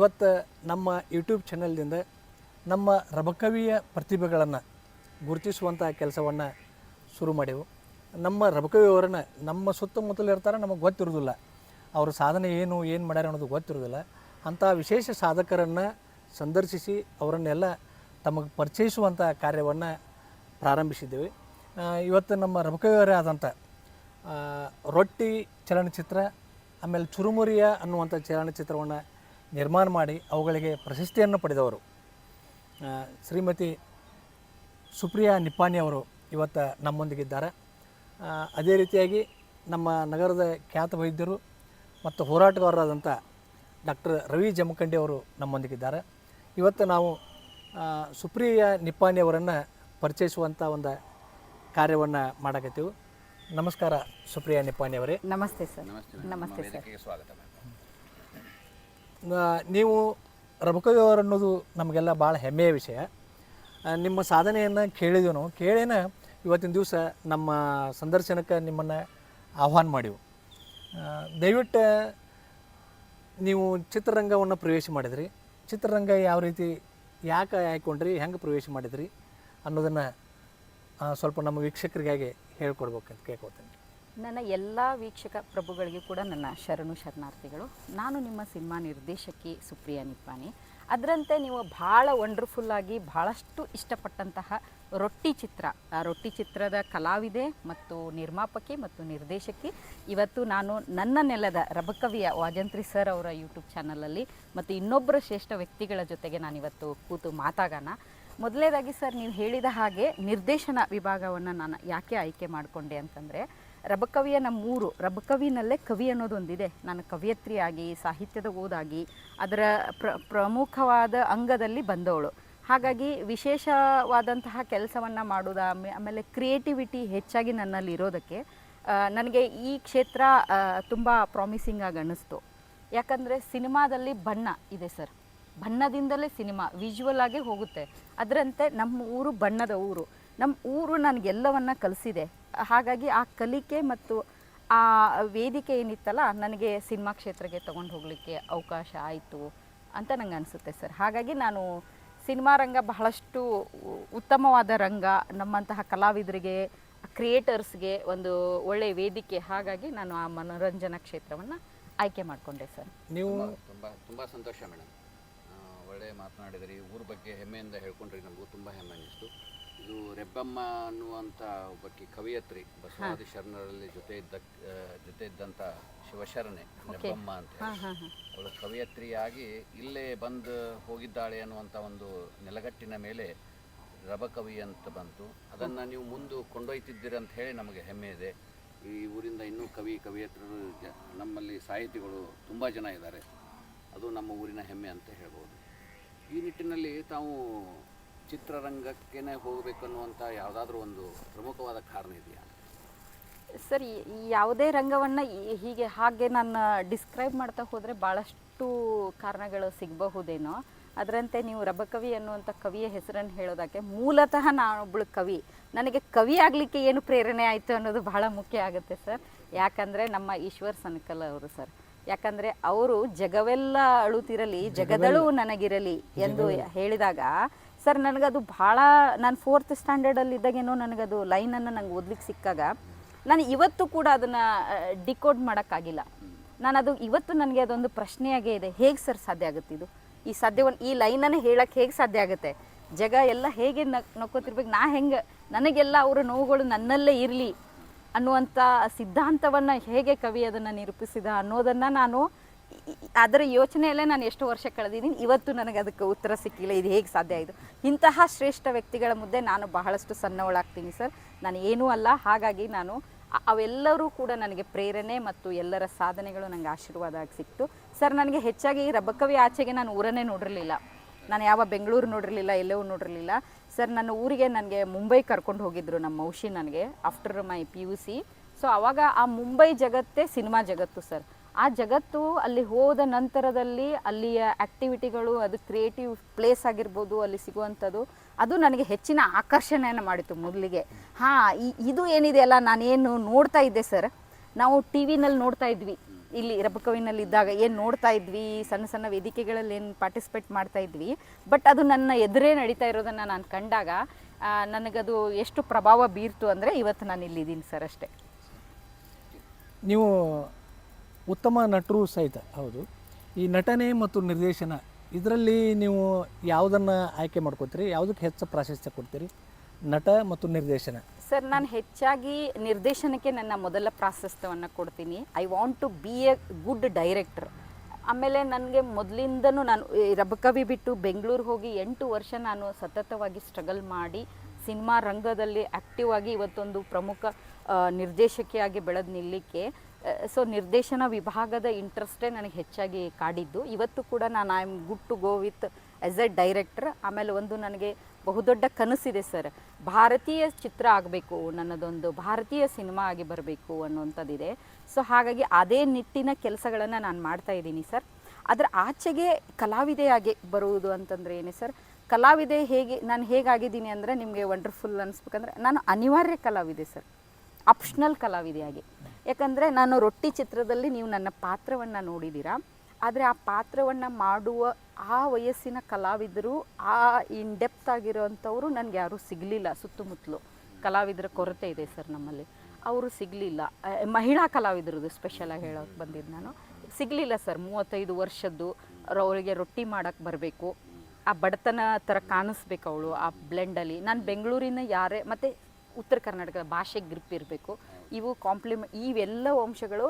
ಇವತ್ತು ನಮ್ಮ ಯೂಟ್ಯೂಬ್ ಚಾನಲ್ದಿಂದ ನಮ್ಮ ರಬಕವಿಯ ಪ್ರತಿಭೆಗಳನ್ನು ಗುರುತಿಸುವಂಥ ಕೆಲಸವನ್ನು ಶುರು ಮಾಡಿವು. ನಮ್ಮ ರಬಕವಿಯವರನ್ನು ನಮ್ಮ ಸುತ್ತಮುತ್ತಲು ಇರ್ತಾರೆ, ನಮಗೆ ಗೊತ್ತಿರೋದಿಲ್ಲ ಅವ್ರ ಸಾಧನೆ ಏನು ಮಾಡ್ಯಾರ ಅನ್ನೋದು ಗೊತ್ತಿರೋದಿಲ್ಲ. ಅಂಥ ವಿಶೇಷ ಸಾಧಕರನ್ನು ಸಂದರ್ಶಿಸಿ ಅವರನ್ನೆಲ್ಲ ತಮಗೆ ಪರಿಚಯಿಸುವಂಥ ಕಾರ್ಯವನ್ನು ಪ್ರಾರಂಭಿಸಿದ್ದೇವೆ. ಇವತ್ತು ನಮ್ಮ ರಬಕವಿಯವರೇ ಆದಂಥ ರೊಟ್ಟಿ ಚಲನಚಿತ್ರ, ಆಮೇಲೆ ಚುರುಮುರಿಯ ಅನ್ನುವಂಥ ಚಲನಚಿತ್ರವನ್ನು ನಿರ್ಮಾಣ ಮಾಡಿ ಅವುಗಳಿಗೆ ಪ್ರಶಸ್ತಿಯನ್ನು ಪಡೆದವರು ಶ್ರೀಮತಿ ಸುಪ್ರಿಯಾ ನಿಪ್ಪಾಣಿ ಅವರು ಇವತ್ತು ನಮ್ಮೊಂದಿಗಿದ್ದಾರೆ. ಅದೇ ರೀತಿಯಾಗಿ ನಮ್ಮ ನಗರದ ಖ್ಯಾತ ವೈದ್ಯರು ಮತ್ತು ಹೋರಾಟಗಾರರಾದಂಥ ಡಾಕ್ಟರ್ ರವಿ ಜಮಖಂಡಿ ಅವರು ನಮ್ಮೊಂದಿಗಿದ್ದಾರೆ. ಇವತ್ತು ನಾವು ಸುಪ್ರಿಯಾ ನಿಪ್ಪಾಣಿ ಅವರನ್ನು ಪರಿಚಯಿಸುವಂಥ ಒಂದು ಕಾರ್ಯವನ್ನು ಮಾಡಕತ್ತೀವಿ. ನಮಸ್ಕಾರ ಸುಪ್ರಿಯಾ ನಿಪ್ಪಾಣಿ ಅವರೇ. ನಮಸ್ತೆ ಸರ್. ನಮಸ್ತೆ ಸರ್. ಸ್ವಾಗತ. ನೀವು ರಬಕವಿಯವರು ಅನ್ನೋದು ನಮಗೆಲ್ಲ ಭಾಳ ಹೆಮ್ಮೆಯ ವಿಷಯ. ನಿಮ್ಮ ಸಾಧನೆಯನ್ನು ಕೇಳಿದ್ವಿ ನಾವು. ಕೇಳೇನ ಇವತ್ತಿನ ದಿವಸ ನಮ್ಮ ಸಂದರ್ಶನಕ್ಕೆ ನಿಮ್ಮನ್ನು ಆಹ್ವಾನ ಮಾಡಿವು. ದಯವಿಟ್ಟು ನೀವು ಚಿತ್ರರಂಗವನ್ನು ಪ್ರವೇಶ ಮಾಡಿದ್ರಿ, ಚಿತ್ರರಂಗ ಯಾವ ರೀತಿ ಯಾಕೆ ಆಯ್ಕೊಂಡ್ರಿ, ಹೆಂಗೆ ಪ್ರವೇಶ ಮಾಡಿದ್ರಿ ಅನ್ನೋದನ್ನು ಸ್ವಲ್ಪ ನಮ್ಮ ವೀಕ್ಷಕರಿಗಾಗಿ ಹೇಳ್ಕೊಡ್ಬೇಕಂತ ಕೇಳ್ಕೊತೀನಿ. ನನ್ನ ಎಲ್ಲ ವೀಕ್ಷಕ ಪ್ರಭುಗಳಿಗೂ ಕೂಡ ನನ್ನ ಶರಣಾರ್ಥಿಗಳು. ನಾನು ನಿಮ್ಮ ಸಿನಿಮಾ ನಿರ್ದೇಶಕಿ ಸುಪ್ರಿಯಾ ನಿಪ್ಪಾಣಿ. ಅದರಂತೆ ನೀವು ಭಾಳ ವಂಡರ್ಫುಲ್ಲಾಗಿ ಭಾಳಷ್ಟು ಇಷ್ಟಪಟ್ಟಂತಹ ರೊಟ್ಟಿ ಚಿತ್ರ, ಆ ರೊಟ್ಟಿ ಚಿತ್ರದ ಕಲಾವಿದೆ ಮತ್ತು ನಿರ್ಮಾಪಕಿ ಮತ್ತು ನಿರ್ದೇಶಕಿ ಇವತ್ತು ನಾನು ನನ್ನ ನೆಲದ ರಬಕವಿಯ ವಾಜಂತ್ರಿ ಸರ್ ಅವರ ಯೂಟ್ಯೂಬ್ ಚಾನಲಲ್ಲಿ ಮತ್ತು ಇನ್ನೊಬ್ಬರ ಶ್ರೇಷ್ಠ ವ್ಯಕ್ತಿಗಳ ಜೊತೆಗೆ ನಾನಿವತ್ತು ಕೂತು ಮಾತಾಗೋಣ. ಮೊದಲನೇದಾಗಿ ಸರ್, ನೀವು ಹೇಳಿದ ಹಾಗೆ ನಿರ್ದೇಶನ ವಿಭಾಗವನ್ನು ನಾನು ಯಾಕೆ ಆಯ್ಕೆ ಮಾಡಿಕೊಂಡೆ ಅಂತಂದರೆ, ರಬಕವಿಯ ನಮ್ಮೂರು ರಬಕವಿನಲ್ಲೇ ಕವಿ ಅನ್ನೋದೊಂದಿದೆ. ನಾನು ಕವಿಯತ್ರಿಯಾಗಿ ಸಾಹಿತ್ಯದ ಓದಾಗಿ ಅದರ ಪ್ರಮುಖವಾದ ಅಂಗದಲ್ಲಿ ಬಂದವಳು. ಹಾಗಾಗಿ ವಿಶೇಷವಾದಂತಹ ಕೆಲಸವನ್ನು ಮಾಡೋದು, ಆಮೇಲೆ ಕ್ರಿಯೇಟಿವಿಟಿ ಹೆಚ್ಚಾಗಿ ನನ್ನಲ್ಲಿ ಇರೋದಕ್ಕೆ ನನಗೆ ಈ ಕ್ಷೇತ್ರ ತುಂಬ ಪ್ರಾಮಿಸಿಂಗ್ ಆಗಿ ಅನ್ನಿಸ್ತು. ಯಾಕಂದರೆ ಸಿನಿಮಾದಲ್ಲಿ ಬಣ್ಣ ಇದೆ ಸರ್, ಬಣ್ಣದಿಂದಲೇ ಸಿನಿಮಾ ವಿಜುವಲ್ ಆಗೇ ಹೋಗುತ್ತೆ. ಅದರಂತೆ ನಮ್ಮ ಊರು ಬಣ್ಣದ ಊರು. ನಮ್ಮ ಊರು ನನಗೆಲ್ಲವನ್ನ ಕಲಿಸಿದೆ. ಹಾಗಾಗಿ ಆ ಕಲಿಕೆ ಮತ್ತು ಆ ವೇದಿಕೆ ಏನಿತ್ತಲ್ಲ, ನನಗೆ ಸಿನಿಮಾ ಕ್ಷೇತ್ರಕ್ಕೆ ತೊಗೊಂಡು ಹೋಗಲಿಕ್ಕೆ ಅವಕಾಶ ಆಯಿತು ಅಂತ ನಂಗೆ ಅನಿಸುತ್ತೆ ಸರ್. ಹಾಗಾಗಿ ನಾನು ಸಿನಿಮಾ ರಂಗ ಬಹಳಷ್ಟು ಉತ್ತಮವಾದ ರಂಗ, ನಮ್ಮಂತಹ ಕಲಾವಿದರಿಗೆ, ಕ್ರಿಯೇಟರ್ಸ್ಗೆ ಒಂದು ಒಳ್ಳೆಯ ವೇದಿಕೆ. ಹಾಗಾಗಿ ನಾನು ಆ ಮನೋರಂಜನಾ ಕ್ಷೇತ್ರವನ್ನು ಆಯ್ಕೆ ಮಾಡಿಕೊಂಡೆ ಸರ್. ನೀವು ತುಂಬ ಸಂತೋಷ ಮೇಡಮ್, ಒಳ್ಳೆ ಮಾತನಾಡಿದ್ರಿ. ಊರ ಬಗ್ಗೆ ಹೆಮ್ಮೆಯಿಂದ ಹೇಳ್ಕೊಂಡ್ರಿ, ನಮಗೂ ತುಂಬ ಹೆಮ್ಮೆ ಅನ್ನಿಸ್ತು. ಇದು ರೆಬ್ಬಮ್ಮ ಅನ್ನುವಂಥ ಒಬ್ಬಕ್ಕೆ ಕವಿಯತ್ರಿ, ಬಸವಾದಿ ಶರಣರಲ್ಲಿ ಜೊತೆ ಇದ್ದಂಥ ಶಿವಶರಣೆ ರೆಬ್ಬಮ್ಮ ಅಂತ ಹೇಳಿ, ಅವಳು ಕವಿಯತ್ರಿಯಾಗಿ ಇಲ್ಲೇ ಬಂದು ಹೋಗಿದ್ದಾಳೆ ಅನ್ನುವಂಥ ಒಂದು ನೆಲಗಟ್ಟಿನ ಮೇಲೆ ರಬಕವಿ ಅಂತ ಬಂತು. ಅದನ್ನು ನೀವು ಮುಂದೆ ಕೊಂಡೊಯ್ತಿದ್ದೀರಿ ಅಂತ ಹೇಳಿ ನಮಗೆ ಹೆಮ್ಮೆ ಇದೆ. ಈ ಊರಿಂದ ಇನ್ನೂ ಕವಿಯತ್ರರು ನಮ್ಮಲ್ಲಿ ಸಾಹಿತಿಗಳು ತುಂಬ ಜನ ಇದ್ದಾರೆ. ಅದು ನಮ್ಮ ಊರಿನ ಹೆಮ್ಮೆ ಅಂತ ಹೇಳ್ಬೋದು. ಈ ನಿಟ್ಟಿನಲ್ಲಿ ತಾವು ಚಿತ್ರರಂಗಕ್ಕೇ ಹೋಗಬೇಕನ್ನುವಂಥ ಯಾವುದಾದ್ರೂ ಒಂದು ಪ್ರಮುಖವಾದ ಕಾರಣ ಇದೆಯಾ ಸರ್? ಯಾವುದೇ ರಂಗವನ್ನು ಹಾಗೆ ನಾನು ಡಿಸ್ಕ್ರೈಬ್ ಮಾಡ್ತಾ ಹೋದರೆ ಭಾಳಷ್ಟು ಕಾರಣಗಳು ಸಿಗಬಹುದೇನೋ. ಅದರಂತೆ ನೀವು ರಬಕವಿ ಅನ್ನುವಂಥ ಕವಿಯ ಹೆಸರನ್ನು ಹೇಳೋದಕ್ಕೆ, ಮೂಲತಃ ನಾನೊಬ್ಬಳು ಕವಿ. ನನಗೆ ಕವಿ ಆಗಲಿಕ್ಕೆ ಏನು ಪ್ರೇರಣೆ ಆಯಿತು ಅನ್ನೋದು ಬಹಳ ಮುಖ್ಯ ಆಗುತ್ತೆ ಸರ್. ಯಾಕಂದರೆ ನಮ್ಮ ಈಶ್ವರ್ ಸನ್ಕಲ್ ಅವರು ಸರ್, ಯಾಕಂದರೆ ಅವರು ಜಗವೆಲ್ಲ ಅಳುತ್ತಿರಲಿ ಜಗದಳು ನನಗಿರಲಿ ಎಂದು ಹೇಳಿದಾಗ ಸರ್, ನನಗದು ಭಾಳ, ನಾನು 4th ಸ್ಟ್ಯಾಂಡರ್ಡಲ್ಲಿ ಇದ್ದಾಗೇನೋ ನನಗದು ಲೈನನ್ನು ನಂಗೆ ಓದ್ಲಿಕ್ಕೆ ಸಿಕ್ಕಾಗ ನಾನು ಇವತ್ತು ಕೂಡ ಅದನ್ನು ಡಿಕೋಡ್ ಮಾಡೋಕ್ಕಾಗಿಲ್ಲ. ನಾನದು ಇವತ್ತು ನನಗೆ ಅದೊಂದು ಪ್ರಶ್ನೆಯಾಗೇ ಇದೆ, ಹೇಗೆ ಸರ್ ಸಾಧ್ಯ ಆಗುತ್ತೆ ಇದು? ಈ ಲೈನನ್ನು ಹೇಳಕ್ಕೆ ಹೇಗೆ ಸಾಧ್ಯ ಆಗುತ್ತೆ? ಜಗ ಎಲ್ಲ ಹೇಗೆ ನಕ್ಕೋತಿರ್ಬೇಕು, ಹೆಂಗೆ ನನಗೆಲ್ಲ ಅವರ ನೋವುಗಳು ನನ್ನಲ್ಲೇ ಇರಲಿ ಅನ್ನುವಂಥ ಸಿದ್ಧಾಂತವನ್ನು ಹೇಗೆ ಕವಿ ಅದನ್ನು ನಿರೂಪಿಸಿದ ಅನ್ನೋದನ್ನು ನಾನು ಅದರ ಯೋಚನೆಯಲ್ಲೇ ನಾನು ಎಷ್ಟು ವರ್ಷ ಕಳೆದಿದ್ದೀನಿ. ಇವತ್ತು ನನಗೆ ಅದಕ್ಕೆ ಉತ್ತರ ಸಿಕ್ಕಿಲ್ಲ, ಇದು ಹೇಗೆ ಸಾಧ್ಯ ಆಯಿತು. ಇಂತಹ ಶ್ರೇಷ್ಠ ವ್ಯಕ್ತಿಗಳ ಮುಂದೆ ನಾನು ಬಹಳಷ್ಟು ಸಣ್ಣವಳಾಗ್ತೀನಿ ಸರ್. ನಾನು ಏನೂ ಅಲ್ಲ. ಹಾಗಾಗಿ ನಾನು ಅವೆಲ್ಲರೂ ಕೂಡ ನನಗೆ ಪ್ರೇರಣೆ ಮತ್ತು ಎಲ್ಲರ ಸಾಧನೆಗಳು ನನಗೆ ಆಶೀರ್ವಾದ ಆಗಿ ಸಿಕ್ತು ಸರ್. ನನಗೆ ಹೆಚ್ಚಾಗಿ ರಬಕವಿ ಆಚೆಗೆ ನಾನು ಊರನ್ನೇ ನೋಡಿರಲಿಲ್ಲ. ನಾನು ಯಾವ ಬೆಂಗಳೂರು ನೋಡಿರಲಿಲ್ಲ, ಎಲ್ಲವೂ ನೋಡಿರಲಿಲ್ಲ ಸರ್. ನನ್ನ ಊರಿಗೆ ನನಗೆ ಮುಂಬೈ ಕರ್ಕೊಂಡು ಹೋಗಿದ್ದರು ನಮ್ಮ ಔಷಿ ನನಗೆ ಆಫ್ಟರ್ ಮೈ PUC. ಸೊ ಆವಾಗ ಆ ಮುಂಬೈ ಜಗತ್ತೇ ಸಿನಿಮಾ ಜಗತ್ತು ಸರ್. ಆ ಜಗತ್ತು ಅಲ್ಲಿ ಹೋದ ನಂತರದಲ್ಲಿ ಅಲ್ಲಿಯ ಆ್ಯಕ್ಟಿವಿಟಿಗಳು, ಅದು ಕ್ರಿಯೇಟಿವ್ ಪ್ಲೇಸ್ ಆಗಿರ್ಬೋದು, ಅಲ್ಲಿ ಸಿಗುವಂಥದ್ದು, ಅದು ನನಗೆ ಹೆಚ್ಚಿನ ಆಕರ್ಷಣೆಯನ್ನು ಮಾಡಿತು ಮೊದಲಿಗೆ. ಇದು ಏನಿದೆ ಅಲ್ಲ, ನಾನೇನು ನೋಡ್ತಾ ಇದ್ದೆ ಸರ್, ನಾವು TV ನಲ್ಲಿ ನೋಡ್ತಾ ಇದ್ವಿ ಇಲ್ಲಿ ರಬಕವಿನಲ್ಲಿ ಇದ್ದಾಗ ಏನು ನೋಡ್ತಾ ಇದ್ವಿ, ಸಣ್ಣ ಸಣ್ಣ ವೇದಿಕೆಗಳಲ್ಲಿ ಏನು ಪಾರ್ಟಿಸಿಪೇಟ್ ಮಾಡ್ತಾ ಇದ್ವಿ, ಬಟ್ ಅದು ನನ್ನ ಎದುರೇ ನಡೀತಾ ಇರೋದನ್ನು ನಾನು ಕಂಡಾಗ ನನಗದು ಎಷ್ಟು ಪ್ರಭಾವ ಬೀರ್ತು ಅಂದರೆ ಇವತ್ತು ನಾನು ಇಲ್ಲಿದ್ದೀನಿ ಸರ್ ಅಷ್ಟೇ. ನೀವು ಉತ್ತಮ ನಟರು ಸಹಿತ ಹೌದು. ಈ ನಟನೆ ಮತ್ತು ನಿರ್ದೇಶನ ಇದರಲ್ಲಿ ನೀವು ಯಾವುದನ್ನು ಆಯ್ಕೆ ಮಾಡ್ಕೋತೀರಿ, ಯಾವುದಕ್ಕೆ ಹೆಚ್ಚು ಪ್ರಾಶಸ್ತ್ಯ ಕೊಡ್ತೀರಿ? ನಟ ಮತ್ತು ನಿರ್ದೇಶನ. ಸರ್, ನಾನು ಹೆಚ್ಚಾಗಿ ನಿರ್ದೇಶನಕ್ಕೆ ನನ್ನ ಮೊದಲ ಪ್ರಾಶಸ್ತ್ಯವನ್ನು ಕೊಡ್ತೀನಿ. I want to be a good director. ಆಮೇಲೆ ನನಗೆ ಮೊದಲಿಂದನೂ ನಾನು ರಬಕವಿ ಬಿಟ್ಟು ಬೆಂಗಳೂರಿಗೆ ಹೋಗಿ 8 ವರ್ಷ ನಾನು ಸತತವಾಗಿ ಸ್ಟ್ರಗಲ್ ಮಾಡಿ ಸಿನಿಮಾ ರಂಗದಲ್ಲಿ ಆ್ಯಕ್ಟಿವ್ ಆಗಿ ಇವತ್ತೊಂದು ಪ್ರಮುಖ ನಿರ್ದೇಶಕಿಯಾಗಿ ಬೆಳೆದು ನಿಲ್ಲಲಿಕ್ಕೆ. ಸೊ ನಿರ್ದೇಶನ ವಿಭಾಗದ ಇಂಟ್ರೆಸ್ಟೇ ನನಗೆ ಹೆಚ್ಚಾಗಿ ಕಾಡಿದ್ದು. ಇವತ್ತು ಕೂಡ ನಾನು I am good to go with as a director. ಆಮೇಲೆ ಒಂದು ನನಗೆ ಬಹುದೊಡ್ಡ ಕನಸಿದೆ ಸರ್, ಭಾರತೀಯ ಚಿತ್ರ ಆಗಬೇಕು, ನನ್ನದೊಂದು ಭಾರತೀಯ ಸಿನಿಮಾ ಆಗಿ ಬರಬೇಕು ಅನ್ನುವಂಥದ್ದಿದೆ. ಸೊ ಹಾಗಾಗಿ ಅದೇ ನಿಟ್ಟಿನ ಕೆಲಸಗಳನ್ನು ನಾನು ಮಾಡ್ತಾ ಇದ್ದೀನಿ ಸರ್. ಅದರ ಆಚೆಗೆ ಕಲಾವಿದೆಯಾಗಿ ಬರುವುದು ಅಂತಂದರೆ ಏನೇ ಸರ್, ಕಲಾವಿದೆ ನಾನು ಹೇಗಾಗಿದ್ದೀನಿ ಅಂದರೆ ನಿಮಗೆ ವಂಡರ್ಫುಲ್ ಅನಿಸ್ಬೇಕಂದ್ರೆ ನಾನು ಅನಿವಾರ್ಯ ಕಲಾವಿದೆ ಸರ್, ಆಪ್ಷನಲ್ ಕಲಾವಿದೆಯಾಗಿ. ಯಾಕಂದರೆ ನಾನು ರೊಟ್ಟಿ ಚಿತ್ರದಲ್ಲಿ ನೀವು ನನ್ನ ಪಾತ್ರವನ್ನು ನೋಡಿದ್ದೀರಾ, ಆದರೆ ಆ ಪಾತ್ರವನ್ನು ಮಾಡುವ ಆ ವಯಸ್ಸಿನ ಕಲಾವಿದರು, ಆ ಇನ್ಡೆಪ್ತ್ ಆಗಿರೋವಂಥವರು ನನಗೆ ಯಾರೂ ಸಿಗಲಿಲ್ಲ. ಸುತ್ತಮುತ್ತಲು ಕಲಾವಿದರ ಕೊರತೆ ಇದೆ ಸರ್ ನಮ್ಮಲ್ಲಿ, ಅವರು ಸಿಗಲಿಲ್ಲ. ಮಹಿಳಾ ಕಲಾವಿದರದು ಸ್ಪೆಷಲಾಗಿ ಹೇಳೋಕೆ ಬಂದಿದ್ದು ನಾನು, ಸಿಗಲಿಲ್ಲ ಸರ್. 35 ವರ್ಷದ್ದು ಅವರಿಗೆ ರೊಟ್ಟಿ ಮಾಡೋಕ್ಕೆ ಬರಬೇಕು, ಆ ಬಡತನ ಥರ ಕಾಣಿಸ್ಬೇಕು ಅವಳು ಆ ಬ್ಲೆಂಡಲ್ಲಿ. ನಾನು ಬೆಂಗಳೂರಿನ ಯಾರೇ ಮತ್ತು ಉತ್ತರ ಕರ್ನಾಟಕದ ಭಾಷೆಗೆ ಗ್ರಿಪ್ ಇರಬೇಕು, ಇವೆಲ್ಲ ಅಂಶಗಳು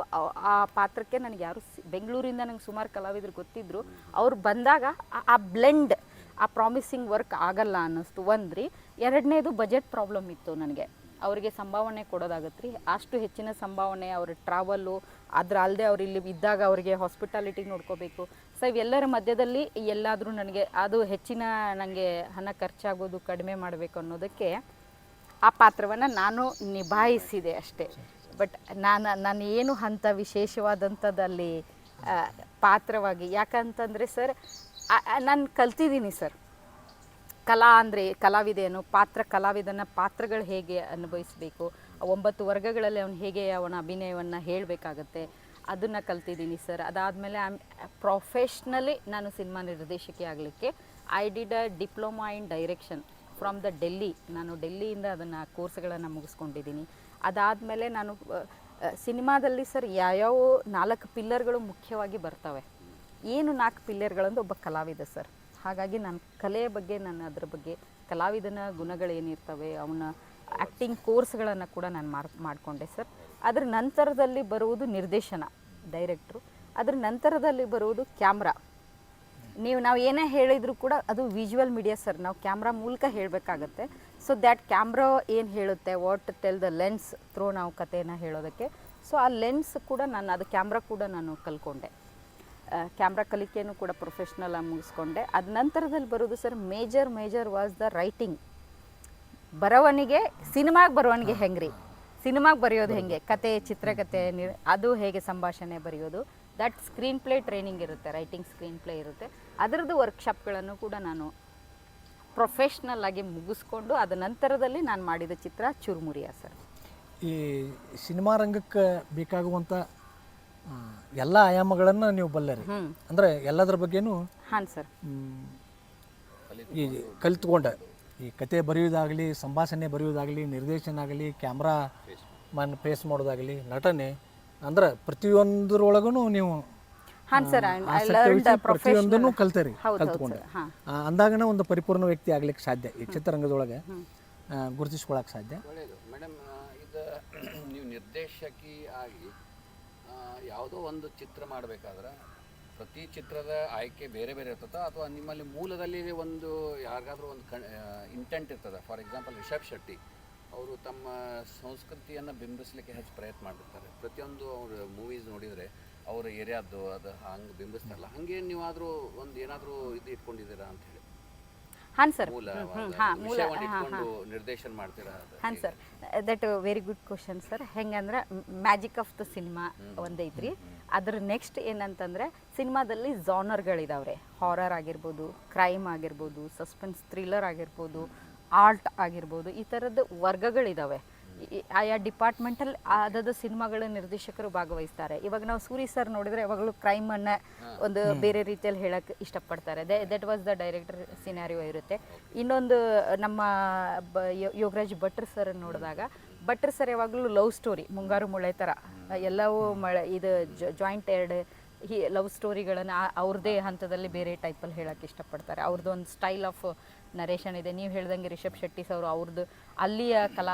ಆ ಪಾತ್ರಕ್ಕೆ ನನಗೆ ಯಾರು ಬೆಂಗಳೂರಿಂದ ನಂಗೆ ಸುಮಾರು ಕಲಾವಿದರು ಗೊತ್ತಿದ್ದರು. ಅವ್ರು ಬಂದಾಗ ಆ ಬ್ಲೆಂಡ್, ಆ ಪ್ರಾಮಿಸಿಂಗ್ ವರ್ಕ್ ಆಗಲ್ಲ ಅನ್ನಿಸ್ತು ಒಂದ್ರಿ. ಎರಡನೇದು ಬಜೆಟ್ ಪ್ರಾಬ್ಲಮ್ ಇತ್ತು ನನಗೆ. ಅವರಿಗೆ ಸಂಭಾವನೆ ಕೊಡೋದಾಗತ್ತೆ ರೀ, ಅಷ್ಟು ಹೆಚ್ಚಿನ ಸಂಭಾವನೆ, ಅವ್ರ ಟ್ರಾವೆಲ್ಲು, ಅದ್ರ ಅಲ್ಲದೆ ಅವ್ರು ಇಲ್ಲಿ ಇದ್ದಾಗ ಅವರಿಗೆ ಹಾಸ್ಪಿಟಾಲಿಟಿ ನೋಡ್ಕೋಬೇಕು. ಸೊ ಇವೆಲ್ಲರ ಮಧ್ಯದಲ್ಲಿ ಎಲ್ಲಾದರೂ ನನಗೆ ಅದು ಹೆಚ್ಚಿನ ನನಗೆ ಹಣ ಖರ್ಚಾಗೋದು ಕಡಿಮೆ ಮಾಡಬೇಕು ಅನ್ನೋದಕ್ಕೆ ಆ ಪಾತ್ರವನ್ನು ನಾನು ನಿಭಾಯಿಸಿದೆ ಅಷ್ಟೇ. ಬಟ್ ನಾನು ಏನು ಅಂಥ ವಿಶೇಷವಾದಂಥದ್ದಲ್ಲಿ ಪಾತ್ರವಾಗಿ, ಯಾಕಂತಂದರೆ ಸರ್ ನಾನು ಕಲ್ತಿದ್ದೀನಿ ಸರ್, ಕಲಾ ಅಂದರೆ ಕಲಾವಿದೆಯನ್ನು ಕಲಾವಿದನ ಪಾತ್ರಗಳು ಹೇಗೆ ಅನುಭವಿಸಬೇಕು, 9 ವರ್ಗಗಳಲ್ಲಿ ಅವನು ಹೇಗೆ ಅವನ ಅಭಿನಯವನ್ನು ಹೇಳಬೇಕಾಗತ್ತೆ, ಅದನ್ನು ಕಲ್ತಿದ್ದೀನಿ ಸರ್. ಅದಾದಮೇಲೆ ಪ್ರೊಫೆಷ್ನಲಿ ನಾನು ಸಿನಿಮಾ ನಿರ್ದೇಶಕಿ ಆಗಲಿಕ್ಕೆ I did a diploma in direction from the Delhi. ನಾನು ಡೆಲ್ಲಿಯಿಂದ ಅದನ್ನು ಕೋರ್ಸ್ಗಳನ್ನು ಮುಗಿಸ್ಕೊಂಡಿದ್ದೀನಿ. ಅದಾದಮೇಲೆ ನಾನು ಸಿನಿಮಾದಲ್ಲಿ ಸರ್ ಯಾವ್ಯಾವ 4 ಪಿಲ್ಲರ್ಗಳು ಮುಖ್ಯವಾಗಿ ಬರ್ತವೆ. ಏನು 4 ಪಿಲ್ಲರ್ಗಳಂದು ಒಬ್ಬ ಕಲಾವಿದ ಸರ್. ಹಾಗಾಗಿ ನಾನು ಕಲೆಯ ಬಗ್ಗೆ, ನಾನು ಅದ್ರ ಬಗ್ಗೆ ಕಲಾವಿದನ ಗುಣಗಳೇನಿರ್ತವೆ, ಅವನ ಆ್ಯಕ್ಟಿಂಗ್ ಕೋರ್ಸ್ಗಳನ್ನು ಕೂಡ ನಾನು ಮಾಡಿಕೊಂಡೆ ಸರ್. ಅದರ ನಂತರದಲ್ಲಿ ಬರುವುದು ನಿರ್ದೇಶನ, ಡೈರೆಕ್ಟ್ರು. ಅದ್ರ ನಂತರದಲ್ಲಿ ಬರುವುದು ಕ್ಯಾಮ್ರಾ. ನಾವು ಏನೇ ಹೇಳಿದರೂ ಕೂಡ ಅದು ವಿಜುವಲ್ ಮೀಡಿಯಾ ಸರ್, ನಾವು ಕ್ಯಾಮ್ರಾ ಮೂಲಕ ಹೇಳಬೇಕಾಗತ್ತೆ. ಸೊ ದ್ಯಾಟ್ ಕ್ಯಾಮ್ರಾ ಏನು ಹೇಳುತ್ತೆ, what tell the lens through ನಾವು ಕಥೆಯನ್ನು ಹೇಳೋದಕ್ಕೆ. ಸೊ ಆ ಲೆನ್ಸ್ ಕೂಡ ಅದು ಕ್ಯಾಮ್ರಾ ಕೂಡ ನಾನು ಕಲ್ತ್ಕೊಂಡೆ. ಕ್ಯಾಮ್ರಾ ಕಲಿಕೆಯನ್ನು ಕೂಡ ಪ್ರೊಫೆಷ್ನಲ್ ಆಗಿ ಮುಗಿಸ್ಕೊಂಡೆ. ಅದ ನಂತರದಲ್ಲಿ ಬರೋದು sir major was the writing. ಬರವಣಿಗೆ, ಸಿನಿಮಾಗೆ ಬರವಣಿಗೆ ಹೆಂಗೆ ರೀ, ಸಿನಿಮಾಗೆ ಬರೆಯೋದು ಹೆಂಗೆ, ಕತೆ, ಚಿತ್ರಕಥೆ, ಅದು ಹೇಗೆ ಸಂಭಾಷಣೆ ಬರೆಯೋದು, ದಟ್ ಸ್ಕ್ರೀನ್ ಪ್ಲೇ ಟ್ರೈನಿಂಗ್ ಇರುತ್ತೆ, ರೈಟಿಂಗ್ ಸ್ಕ್ರೀನ್ ಪ್ಲೇ ಇರುತ್ತೆ. ಅದರದ್ದು ವರ್ಕ್ಶಾಪ್ಗಳನ್ನು ಕೂಡ ನಾನು ಪ್ರೊಫೆಷ್ನಲ್ ಆಗಿ ಮುಗಿಸ್ಕೊಂಡು ಅದ ನಂತರದಲ್ಲಿ ನಾನು ಮಾಡಿದ ಚಿತ್ರ ಚುರುಮುರಿಯ ಸರ್. ಈ ಸಿನಿಮಾ ರಂಗಕ್ಕೆ ಬೇಕಾಗುವಂಥ ಎಲ್ಲ ಆಯಾಮಗಳನ್ನು ನೀವು ಬಲ್ಲರಿ, ಅಂದರೆ ಎಲ್ಲದರ ಬಗ್ಗೆನೂ ಹಾಂ ಸರ್ ಈ ಕಲಿತ್ಕೊಂಡ, ಈ ಕತೆ ಬರೆಯೋದಾಗಲಿ, ಸಂಭಾಷಣೆ ಬರೆಯೋದಾಗಲಿ, ನಿರ್ದೇಶನ ಆಗಲಿ, ಕ್ಯಾಮ್ರಾ ಫೇಸ್ ಮಾಡೋದಾಗಲಿ, ನಟನೆ, ಅಂದ್ರೆ ಪ್ರತಿಯೊಂದರೊಳಗೂ ನೀವು ಹಾಂ ಸರ್ ಪ್ರತಿಯೊಂದನ್ನು ಕಲ್ತ್ಕೊಂಡೆ. ಅಂದಾಗನ ಒಂದು ಪರಿಪೂರ್ಣ ವ್ಯಕ್ತಿ ಆಗ್ಲಿಕ್ಕೆ ಸಾಧ್ಯ, ಈ ಚಿತ್ರರಂಗದೊಳಗೆ ಗುರುತಿಸ್ಕೊಳಕ್ಕೆ ಸಾಧ್ಯ. ಒಳ್ಳೆಯದು ಮೇಡಮ್. ಇದು ನೀವು ನಿರ್ದೇಶಕಿ ಆಗಿ ಯಾವುದೋ ಒಂದು ಚಿತ್ರ ಮಾಡಬೇಕಾದ್ರೆ ಪ್ರತಿ ಚಿತ್ರದ ಆಯ್ಕೆ ಬೇರೆ ಬೇರೆ ಇರ್ತದೆ, ಅಥವಾ ನಿಮ್ಮಲ್ಲಿ ಮೂಲದಲ್ಲಿ ಒಂದು ಯಾರಿಗಾದ್ರೂ ಒಂದು ಇಂಟೆಂಟ್ ಇರ್ತದೆ. ಫಾರ್ ಎಕ್ಸಾಂಪಲ್ ರಿಷಬ್ ಶೆಟ್ಟಿ ಅವರು ತಮ್ಮ ಸಂಸ್ಕೃತಿಯನ್ನು ಬಿಂಬಿಸಲಿಕ್ಕೆ ಹೆಚ್ಚು ಪ್ರಯತ್ನ ಮಾಡಿರ್ತಾರೆ. ಪ್ರತಿಯೊಂದು ಅವ್ರ ಮೂವೀಸ್ ನೋಡಿದರೆ ಅವ್ರ ಏರಿಯಾದ್ದು ಅದು ಹಂಗೆ ಬಿಂಬಿಸ್ತಾರಲ್ಲ, ಹಂಗೆ ನೀವಾದರೂ ಒಂದು ಏನಾದರೂ ಇದು ಇಟ್ಕೊಂಡಿದ್ದೀರಾ ಅಂತ ಹೇಳಿ? ಹಾಂ ಸರ್, ನಿರ್ದೇಶನ ಮಾಡ್ತೀರಾ? ಹಾಂ sir, that very good question sir. ಹೆಂಗಂದ್ರೆ ಮ್ಯಾಜಿಕ್ ಆಫ್ ದ ಸಿನಿಮಾ ಒಂದೈತ್ರಿ. ಅದ್ರ ನೆಕ್ಸ್ಟ್ ಏನಂತಂದರೆ ಸಿನಿಮಾದಲ್ಲಿ ಜಾನರ್ಗಳಿದಾವ್ರೆ. ಹಾರರ್ ಆಗಿರ್ಬೋದು, ಕ್ರೈಮ್ ಆಗಿರ್ಬೋದು, ಸಸ್ಪೆನ್ಸ್ ಥ್ರಿಲ್ಲರ್ ಆಗಿರ್ಬೋದು, ಆರ್ಟ್ ಆಗಿರ್ಬೋದು, ಈ ಥರದ್ದು ವರ್ಗಗಳಿದ್ದಾವೆ. ಆಯಾ ಡಿಪಾರ್ಟ್ಮೆಂಟಲ್ಲಿ ಆದದ ಸಿನಿಮಾಗಳ ನಿರ್ದೇಶಕರು ಭಾಗವಹಿಸ್ತಾರೆ. ಇವಾಗ ನಾವು ಸೂರಿ ಸರ್ ನೋಡಿದರೆ ಯಾವಾಗಲೂ ಕ್ರೈಮನ್ನು ಒಂದು ಬೇರೆ ರೀತಿಯಲ್ಲಿ ಹೇಳಕ್ಕೆ ಇಷ್ಟಪಡ್ತಾರೆ. That was the director scenario ಇರುತ್ತೆ. ಇನ್ನೊಂದು ನಮ್ಮ ಯೋಗರಾಜ್ ಭಟ್ರ್ ಸರ್ ನೋಡಿದಾಗ ಭಟ್ರ್ ಸರ್ ಯಾವಾಗಲೂ ಲವ್ ಸ್ಟೋರಿ ಮುಂಗಾರು ಮಳೆ ಥರ ಎಲ್ಲವೂ ಇದು ಜಾಯಿಂಟ್ ಎರಡು ಲವ್ ಸ್ಟೋರಿಗಳನ್ನು ಅವ್ರದ್ದೇ ಹಂತದಲ್ಲಿ ಬೇರೆ ಟೈಪಲ್ಲಿ ಹೇಳೋಕ್ಕೆ ಇಷ್ಟಪಡ್ತಾರೆ. ಅವ್ರದ್ದು ಒಂದು ಸ್ಟೈಲ್ ಆಫ್ ನರೇಷನ್ ಇದೆ. ನೀವು ಹೇಳ್ದಂಗೆ ರಿಷಬ್ ಶೆಟ್ಟಿ ಅವರು ಅವ್ರದ್ದು ಅಲ್ಲಿಯ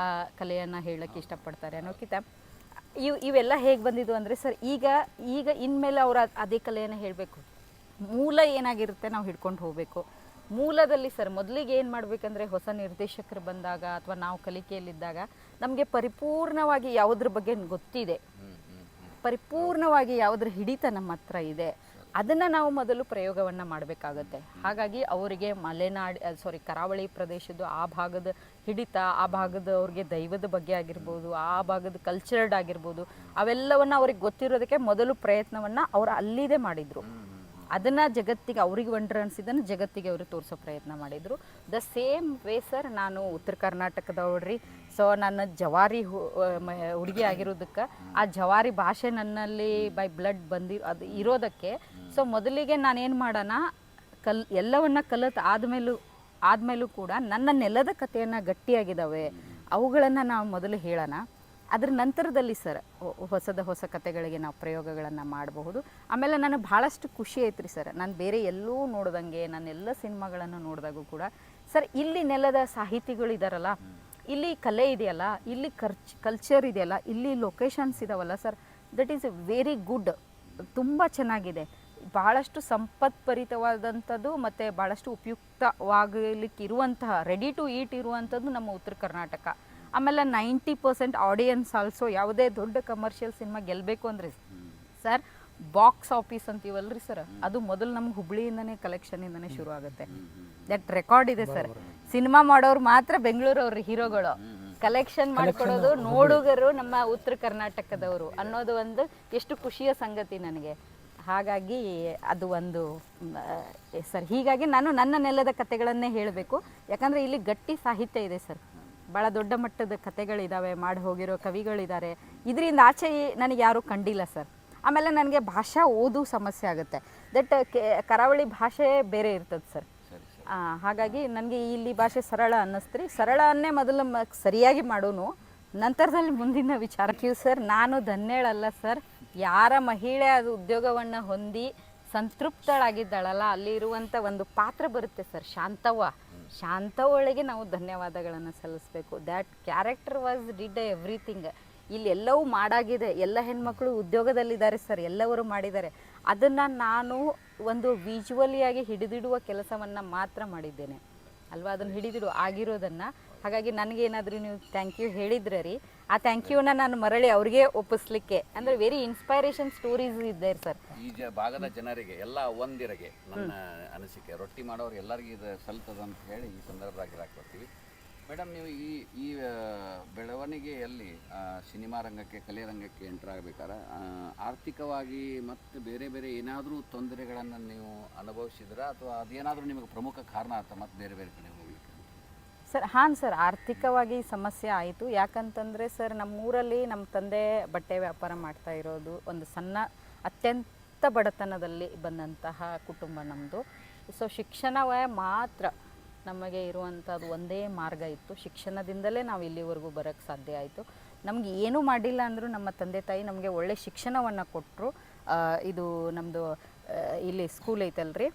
ಕಲೆಯನ್ನು ಹೇಳೋಕ್ಕೆ ಇಷ್ಟಪಡ್ತಾರೆ ಅನ್ನೋಕ್ಕಿಂತ ಇವೆಲ್ಲ ಹೇಗೆ ಬಂದಿದ್ದು ಅಂದರೆ ಸರ್ ಈಗ ಇನ್ಮೇಲೆ ಅವರು ಅದೇ ಕಲೆಯನ್ನು ಹೇಳಬೇಕು. ಮೂಲ ಏನಾಗಿರುತ್ತೆ ನಾವು ಹಿಡ್ಕೊಂಡು ಹೋಗಬೇಕು. ಮೂಲದಲ್ಲಿ ಸರ್ ಮೊದಲಿಗೆ ಏನು ಮಾಡಬೇಕಂದ್ರೆ ಹೊಸ ನಿರ್ದೇಶಕರು ಬಂದಾಗ ಅಥವಾ ನಾವು ಕಲಿಕೆಯಲ್ಲಿದ್ದಾಗ ನಮಗೆ ಪರಿಪೂರ್ಣವಾಗಿ ಯಾವುದ್ರ ಬಗ್ಗೆ ಗೊತ್ತಿದೆ, ಪರಿಪೂರ್ಣವಾಗಿ ಯಾವುದ್ರ ಹಿಡಿತ ನಮ್ಮ ಹತ್ರ ಇದೆ, ಅದನ್ನು ನಾವು ಮೊದಲು ಪ್ರಯೋಗವನ್ನು ಮಾಡಬೇಕಾಗತ್ತೆ. ಹಾಗಾಗಿ ಅವರಿಗೆ ಕರಾವಳಿ ಪ್ರದೇಶದ್ದು ಆ ಭಾಗದ ಹಿಡಿತ, ಆ ಭಾಗದವ್ರಿಗೆ ದೈವದ ಬಗ್ಗೆ ಆಗಿರ್ಬೋದು, ಆ ಭಾಗದ ಕಲ್ಚರ್ಡ್ ಆಗಿರ್ಬೋದು, ಅವೆಲ್ಲವನ್ನು ಅವ್ರಿಗೆ ಗೊತ್ತಿರೋದಕ್ಕೆ ಮೊದಲು ಪ್ರಯತ್ನವನ್ನು ಅವರು ಅಲ್ಲಿದೆ ಮಾಡಿದರು. ಅದನ್ನು ಜಗತ್ತಿಗೆ ಅವ್ರಿಗೆ ವಂಡರ್ ಅನಿಸಿದ್ದನ್ನು ಜಗತ್ತಿಗೆ ಅವರು ತೋರಿಸೋ ಪ್ರಯತ್ನ ಮಾಡಿದರು. ದ ಸೇಮ್ ವೇ ಸರ್ ನಾನು ಉತ್ತರ ಕರ್ನಾಟಕದವ್ರಿ. ಸೊ ನನ್ನ ಜವಾರಿ ಹುಡುಗಿ ಆಗಿರೋದಕ್ಕೆ ಆ ಜವಾರಿ ಭಾಷೆ ನನ್ನಲ್ಲಿ ಬೈ ಬ್ಲಡ್ ಅದು ಇರೋದಕ್ಕೆ ಸೊ ಮೊದಲಿಗೆ ನಾನೇನು ಮಾಡೋಣ ಎಲ್ಲವನ್ನ ಆದಮೇಲೂ ಕೂಡ ನನ್ನ ನೆಲದ ಕಥೆಯನ್ನು ಗಟ್ಟಿಯಾಗಿದ್ದಾವೆ ಅವುಗಳನ್ನು ನಾವು ಮೊದಲು ಹೇಳೋಣ. ಅದ್ರ ನಂತರದಲ್ಲಿ ಸರ್ ಹೊಸ ಕಥೆಗಳಿಗೆ ನಾವು ಪ್ರಯೋಗಗಳನ್ನು ಮಾಡಬಹುದು. ಆಮೇಲೆ ನನಗೆ ಭಾಳಷ್ಟು ಖುಷಿ ಐತ್ರಿ ಸರ್, ನಾನು ಬೇರೆ ಎಲ್ಲೂ ನೋಡ್ದಂಗೆ ನಾನೆಲ್ಲ ಸಿನಿಮಾಗಳನ್ನು ನೋಡಿದಾಗೂ ಕೂಡ ಸರ್ ಇಲ್ಲಿ ನೆಲದ ಸಾಹಿತಿಗಳು ಇದ್ದಾರಲ್ಲ, ಇಲ್ಲಿ ಕಲೆ ಇದೆಯಲ್ಲ, ಇಲ್ಲಿ ಕಲ್ಚರ್ ಇದೆಯಲ್ಲ, ಇಲ್ಲಿ ಲೊಕೇಶನ್ಸ್ ಇದಾವಲ್ಲ sir, that is very good, ತುಂಬ ಚೆನ್ನಾಗಿದೆ. ಭಾಳಷ್ಟು ಸಂಪತ್ಭರಿತವಾದಂಥದ್ದು ಮತ್ತು ಭಾಳಷ್ಟು ಉಪಯುಕ್ತವಾಗಲಿಕ್ಕಿರುವಂತಹ ರೆಡಿ ಟು ಈಟ್ ಇರುವಂಥದ್ದು ನಮ್ಮ ಉತ್ತರ ಕರ್ನಾಟಕ. ಆಮೇಲೆ 90% ಆಡಿಯನ್ಸ್ ಆಲ್ಸೋ ಯಾವುದೇ ದೊಡ್ಡ ಕಮರ್ಷಿಯಲ್ ಸಿನಿಮಾ ಗೆಲ್ಲಬೇಕು ಅಂದರೆ ಸರ್ ಬಾಕ್ಸ್ ಆಫೀಸ್ ಅಂತೀವಲ್ರಿ ಸರ್, ಅದು ಮೊದಲು ನಮ್ಗೆ ಹುಬ್ಳಿಯಿಂದನೇ ಕಲೆಕ್ಷನಿಂದನೇ ಶುರು ಆಗುತ್ತೆ. ದಟ್ ರೆಕಾರ್ಡ್ ಇದೆ ಸರ್. ಸಿನಿಮಾ ಮಾಡೋರು ಮಾತ್ರ ಬೆಂಗಳೂರವ್ರ ಹೀರೋಗಳು, ಕಲೆಕ್ಷನ್ ಮಾಡಿಕೊಡೋದು ನೋಡುಗರು ನಮ್ಮ ಉತ್ತರ ಕರ್ನಾಟಕದವರು ಅನ್ನೋದು ಒಂದು ಎಷ್ಟು ಖುಷಿಯ ಸಂಗತಿ ನನಗೆ. ಹಾಗಾಗಿ ಅದು ಒಂದು ಸರ್, ಹೀಗಾಗಿ ನಾನು ನನ್ನ ನೆಲದ ಕಥೆಗಳನ್ನೇ ಹೇಳಬೇಕು. ಯಾಕಂದರೆ ಇಲ್ಲಿ ಗಟ್ಟಿ ಸಾಹಿತ್ಯ ಇದೆ ಸರ್, ಭಾಳ ದೊಡ್ಡ ಮಟ್ಟದ ಕಥೆಗಳಿದ್ದಾವೆ, ಮಾಡಿ ಹೋಗಿರೋ ಕವಿಗಳಿದ್ದಾರೆ. ಇದರಿಂದ ಆಚೆ ನನಗೆ ಯಾರೂ ಕಂಡಿಲ್ಲ ಸರ್. ಆಮೇಲೆ ನನಗೆ ಭಾಷಾ ಓದು ಸಮಸ್ಯೆ ಆಗುತ್ತೆ. ದಟ್ ಕರಾವಳಿ ಭಾಷೆ ಬೇರೆ ಇರ್ತದೆ ಸರ್. ಹಾಗಾಗಿ ನನಗೆ ಇಲ್ಲಿ ಭಾಷೆ ಸರಳ ಅನ್ನಿಸ್ತ್ರಿ. ಸರಳನ್ನೇ ಮೊದಲು ಸರಿಯಾಗಿ ಮಾಡೋನು, ನಂತರದಲ್ಲಿ ಮುಂದಿನ ವಿಚಾರಕ್ಕೆ ಸರ್ ನಾನು ಧನ್ಯಳಲ್ಲ ಸರ್. ಯಾರ ಮಹಿಳೆ ಅದು ಉದ್ಯೋಗವನ್ನು ಹೊಂದಿ ಸಂತೃಪ್ತಳಾಗಿದ್ದಾಳಲ್ಲ, ಅಲ್ಲಿರುವಂಥ ಒಂದು ಪಾತ್ರ ಬರುತ್ತೆ ಸರ್, ಶಾಂತವಳಿಗೆ ನಾವು ಧನ್ಯವಾದಗಳನ್ನು ಸಲ್ಲಿಸಬೇಕು. That character did everything. ಇಲ್ಲಿ ಎಲ್ಲವೂ ಮಾಡಾಗಿದೆ, ಎಲ್ಲ ಹೆಣ್ಮಕ್ಳು ಉದ್ಯೋಗದಲ್ಲಿದ್ದಾರೆ ಸರ್, ಎಲ್ಲವರು ಮಾಡಿದ್ದಾರೆ. ಅದನ್ನು ನಾನು ಒಂದು ವಿಜುವಲಿಯಾಗಿ ಹಿಡಿದಿಡುವ ಕೆಲಸವನ್ನು ಮಾತ್ರ ಮಾಡಿದ್ದೇನೆ ಅಲ್ವಾ, ಅದನ್ನು ಆಗಿರೋದನ್ನು. ಹಾಗಾಗಿ ನನಗೇನಾದರೂ ನೀವು ಥ್ಯಾಂಕ್ ಯು ಹೇಳಿದ್ರೆ ರೀ, ಆ ಥ್ಯಾಂಕ್ ಯುನ ನಾನು ಮರಳಿ ಅವ್ರಿಗೆ ಒಪ್ಪಿಸ್ಲಿಕ್ಕೆ ಅಂದರೆ ವೆರಿ ಇನ್ಸ್ಪೈರೇಷನ್ ಸ್ಟೋರೀಸ್ ಇದ್ದಾರೆ ಸರ್. ಈ ಭಾಗದ ಜನರಿಗೆ ಎಲ್ಲ ಒಂದಿರಗೆ ನನ್ನ ಅನಿಸಿಕೆ, ರೊಟ್ಟಿ ಮಾಡೋರು ಎಲ್ಲರಿಗೂ ಇದು ಸಲ್ತದಂತ ಹೇಳಿ ಈ ಸಂದರ್ಭದಾಗ ಹಾಕ್ಕೊಡ್ತೀವಿ. ಮೇಡಮ್, ನೀವು ಈ ಬೆಳವಣಿಗೆಯಲ್ಲಿ ಸಿನಿಮಾ ರಂಗಕ್ಕೆ, ಕಲೆ ರಂಗಕ್ಕೆ ಎಂಟರ್ ಆಗಬೇಕಾದ್ರೆ ಆರ್ಥಿಕವಾಗಿ ಮತ್ತು ಬೇರೆ ಬೇರೆ ಏನಾದರೂ ತೊಂದರೆಗಳನ್ನು ನೀವು ಅನುಭವಿಸಿದ್ರಾ, ಅಥವಾ ಅದೇನಾದರೂ ನಿಮಗೆ ಪ್ರಮುಖ ಕಾರಣ ಆಯ್ತಾ ಮತ್ತು ಬೇರೆ ಬೇರೆ ಕಡೆ ಹೋಗ್ಲಿಕ್ಕೆ? ಸರ್ ಹಾಂ ಸರ್, ಆರ್ಥಿಕವಾಗಿ ಸಮಸ್ಯೆ ಆಯಿತು. ಯಾಕಂತಂದರೆ ಸರ್ ನಮ್ಮೂರಲ್ಲಿ ನಮ್ಮ ತಂದೆ ಬಟ್ಟೆ ವ್ಯಾಪಾರ ಮಾಡ್ತಾ ಇರೋದು, ಒಂದು ಸಣ್ಣ ಅತ್ಯಂತ ಬಡತನದಲ್ಲಿ ಬಂದಂತಹ ಕುಟುಂಬ ನಮ್ಮದು. ಸೊ ಶಿಕ್ಷಣವೇ ಮಾತ್ರ ನಮಗೆ ಇರುವಂಥದ್ದು ಒಂದೇ ಮಾರ್ಗ ಇತ್ತು. ಶಿಕ್ಷಣದಿಂದಲೇ ನಾವು ಇಲ್ಲಿವರೆಗೂ ಬರೋಕ್ಕೆ ಸಾಧ್ಯ ಆಯಿತು. ನಮಗೆ ಏನೂ ಮಾಡಿಲ್ಲ ಅಂದರೂ ನಮ್ಮ ತಂದೆ ತಾಯಿ ನಮಗೆ ಒಳ್ಳೆ ಶಿಕ್ಷಣವನ್ನು ಕೊಟ್ಟರು. ಇದು ನಮ್ಮದು ಇಲ್ಲಿ ಸ್ಕೂಲ್ ಐತಲ್ರಿ,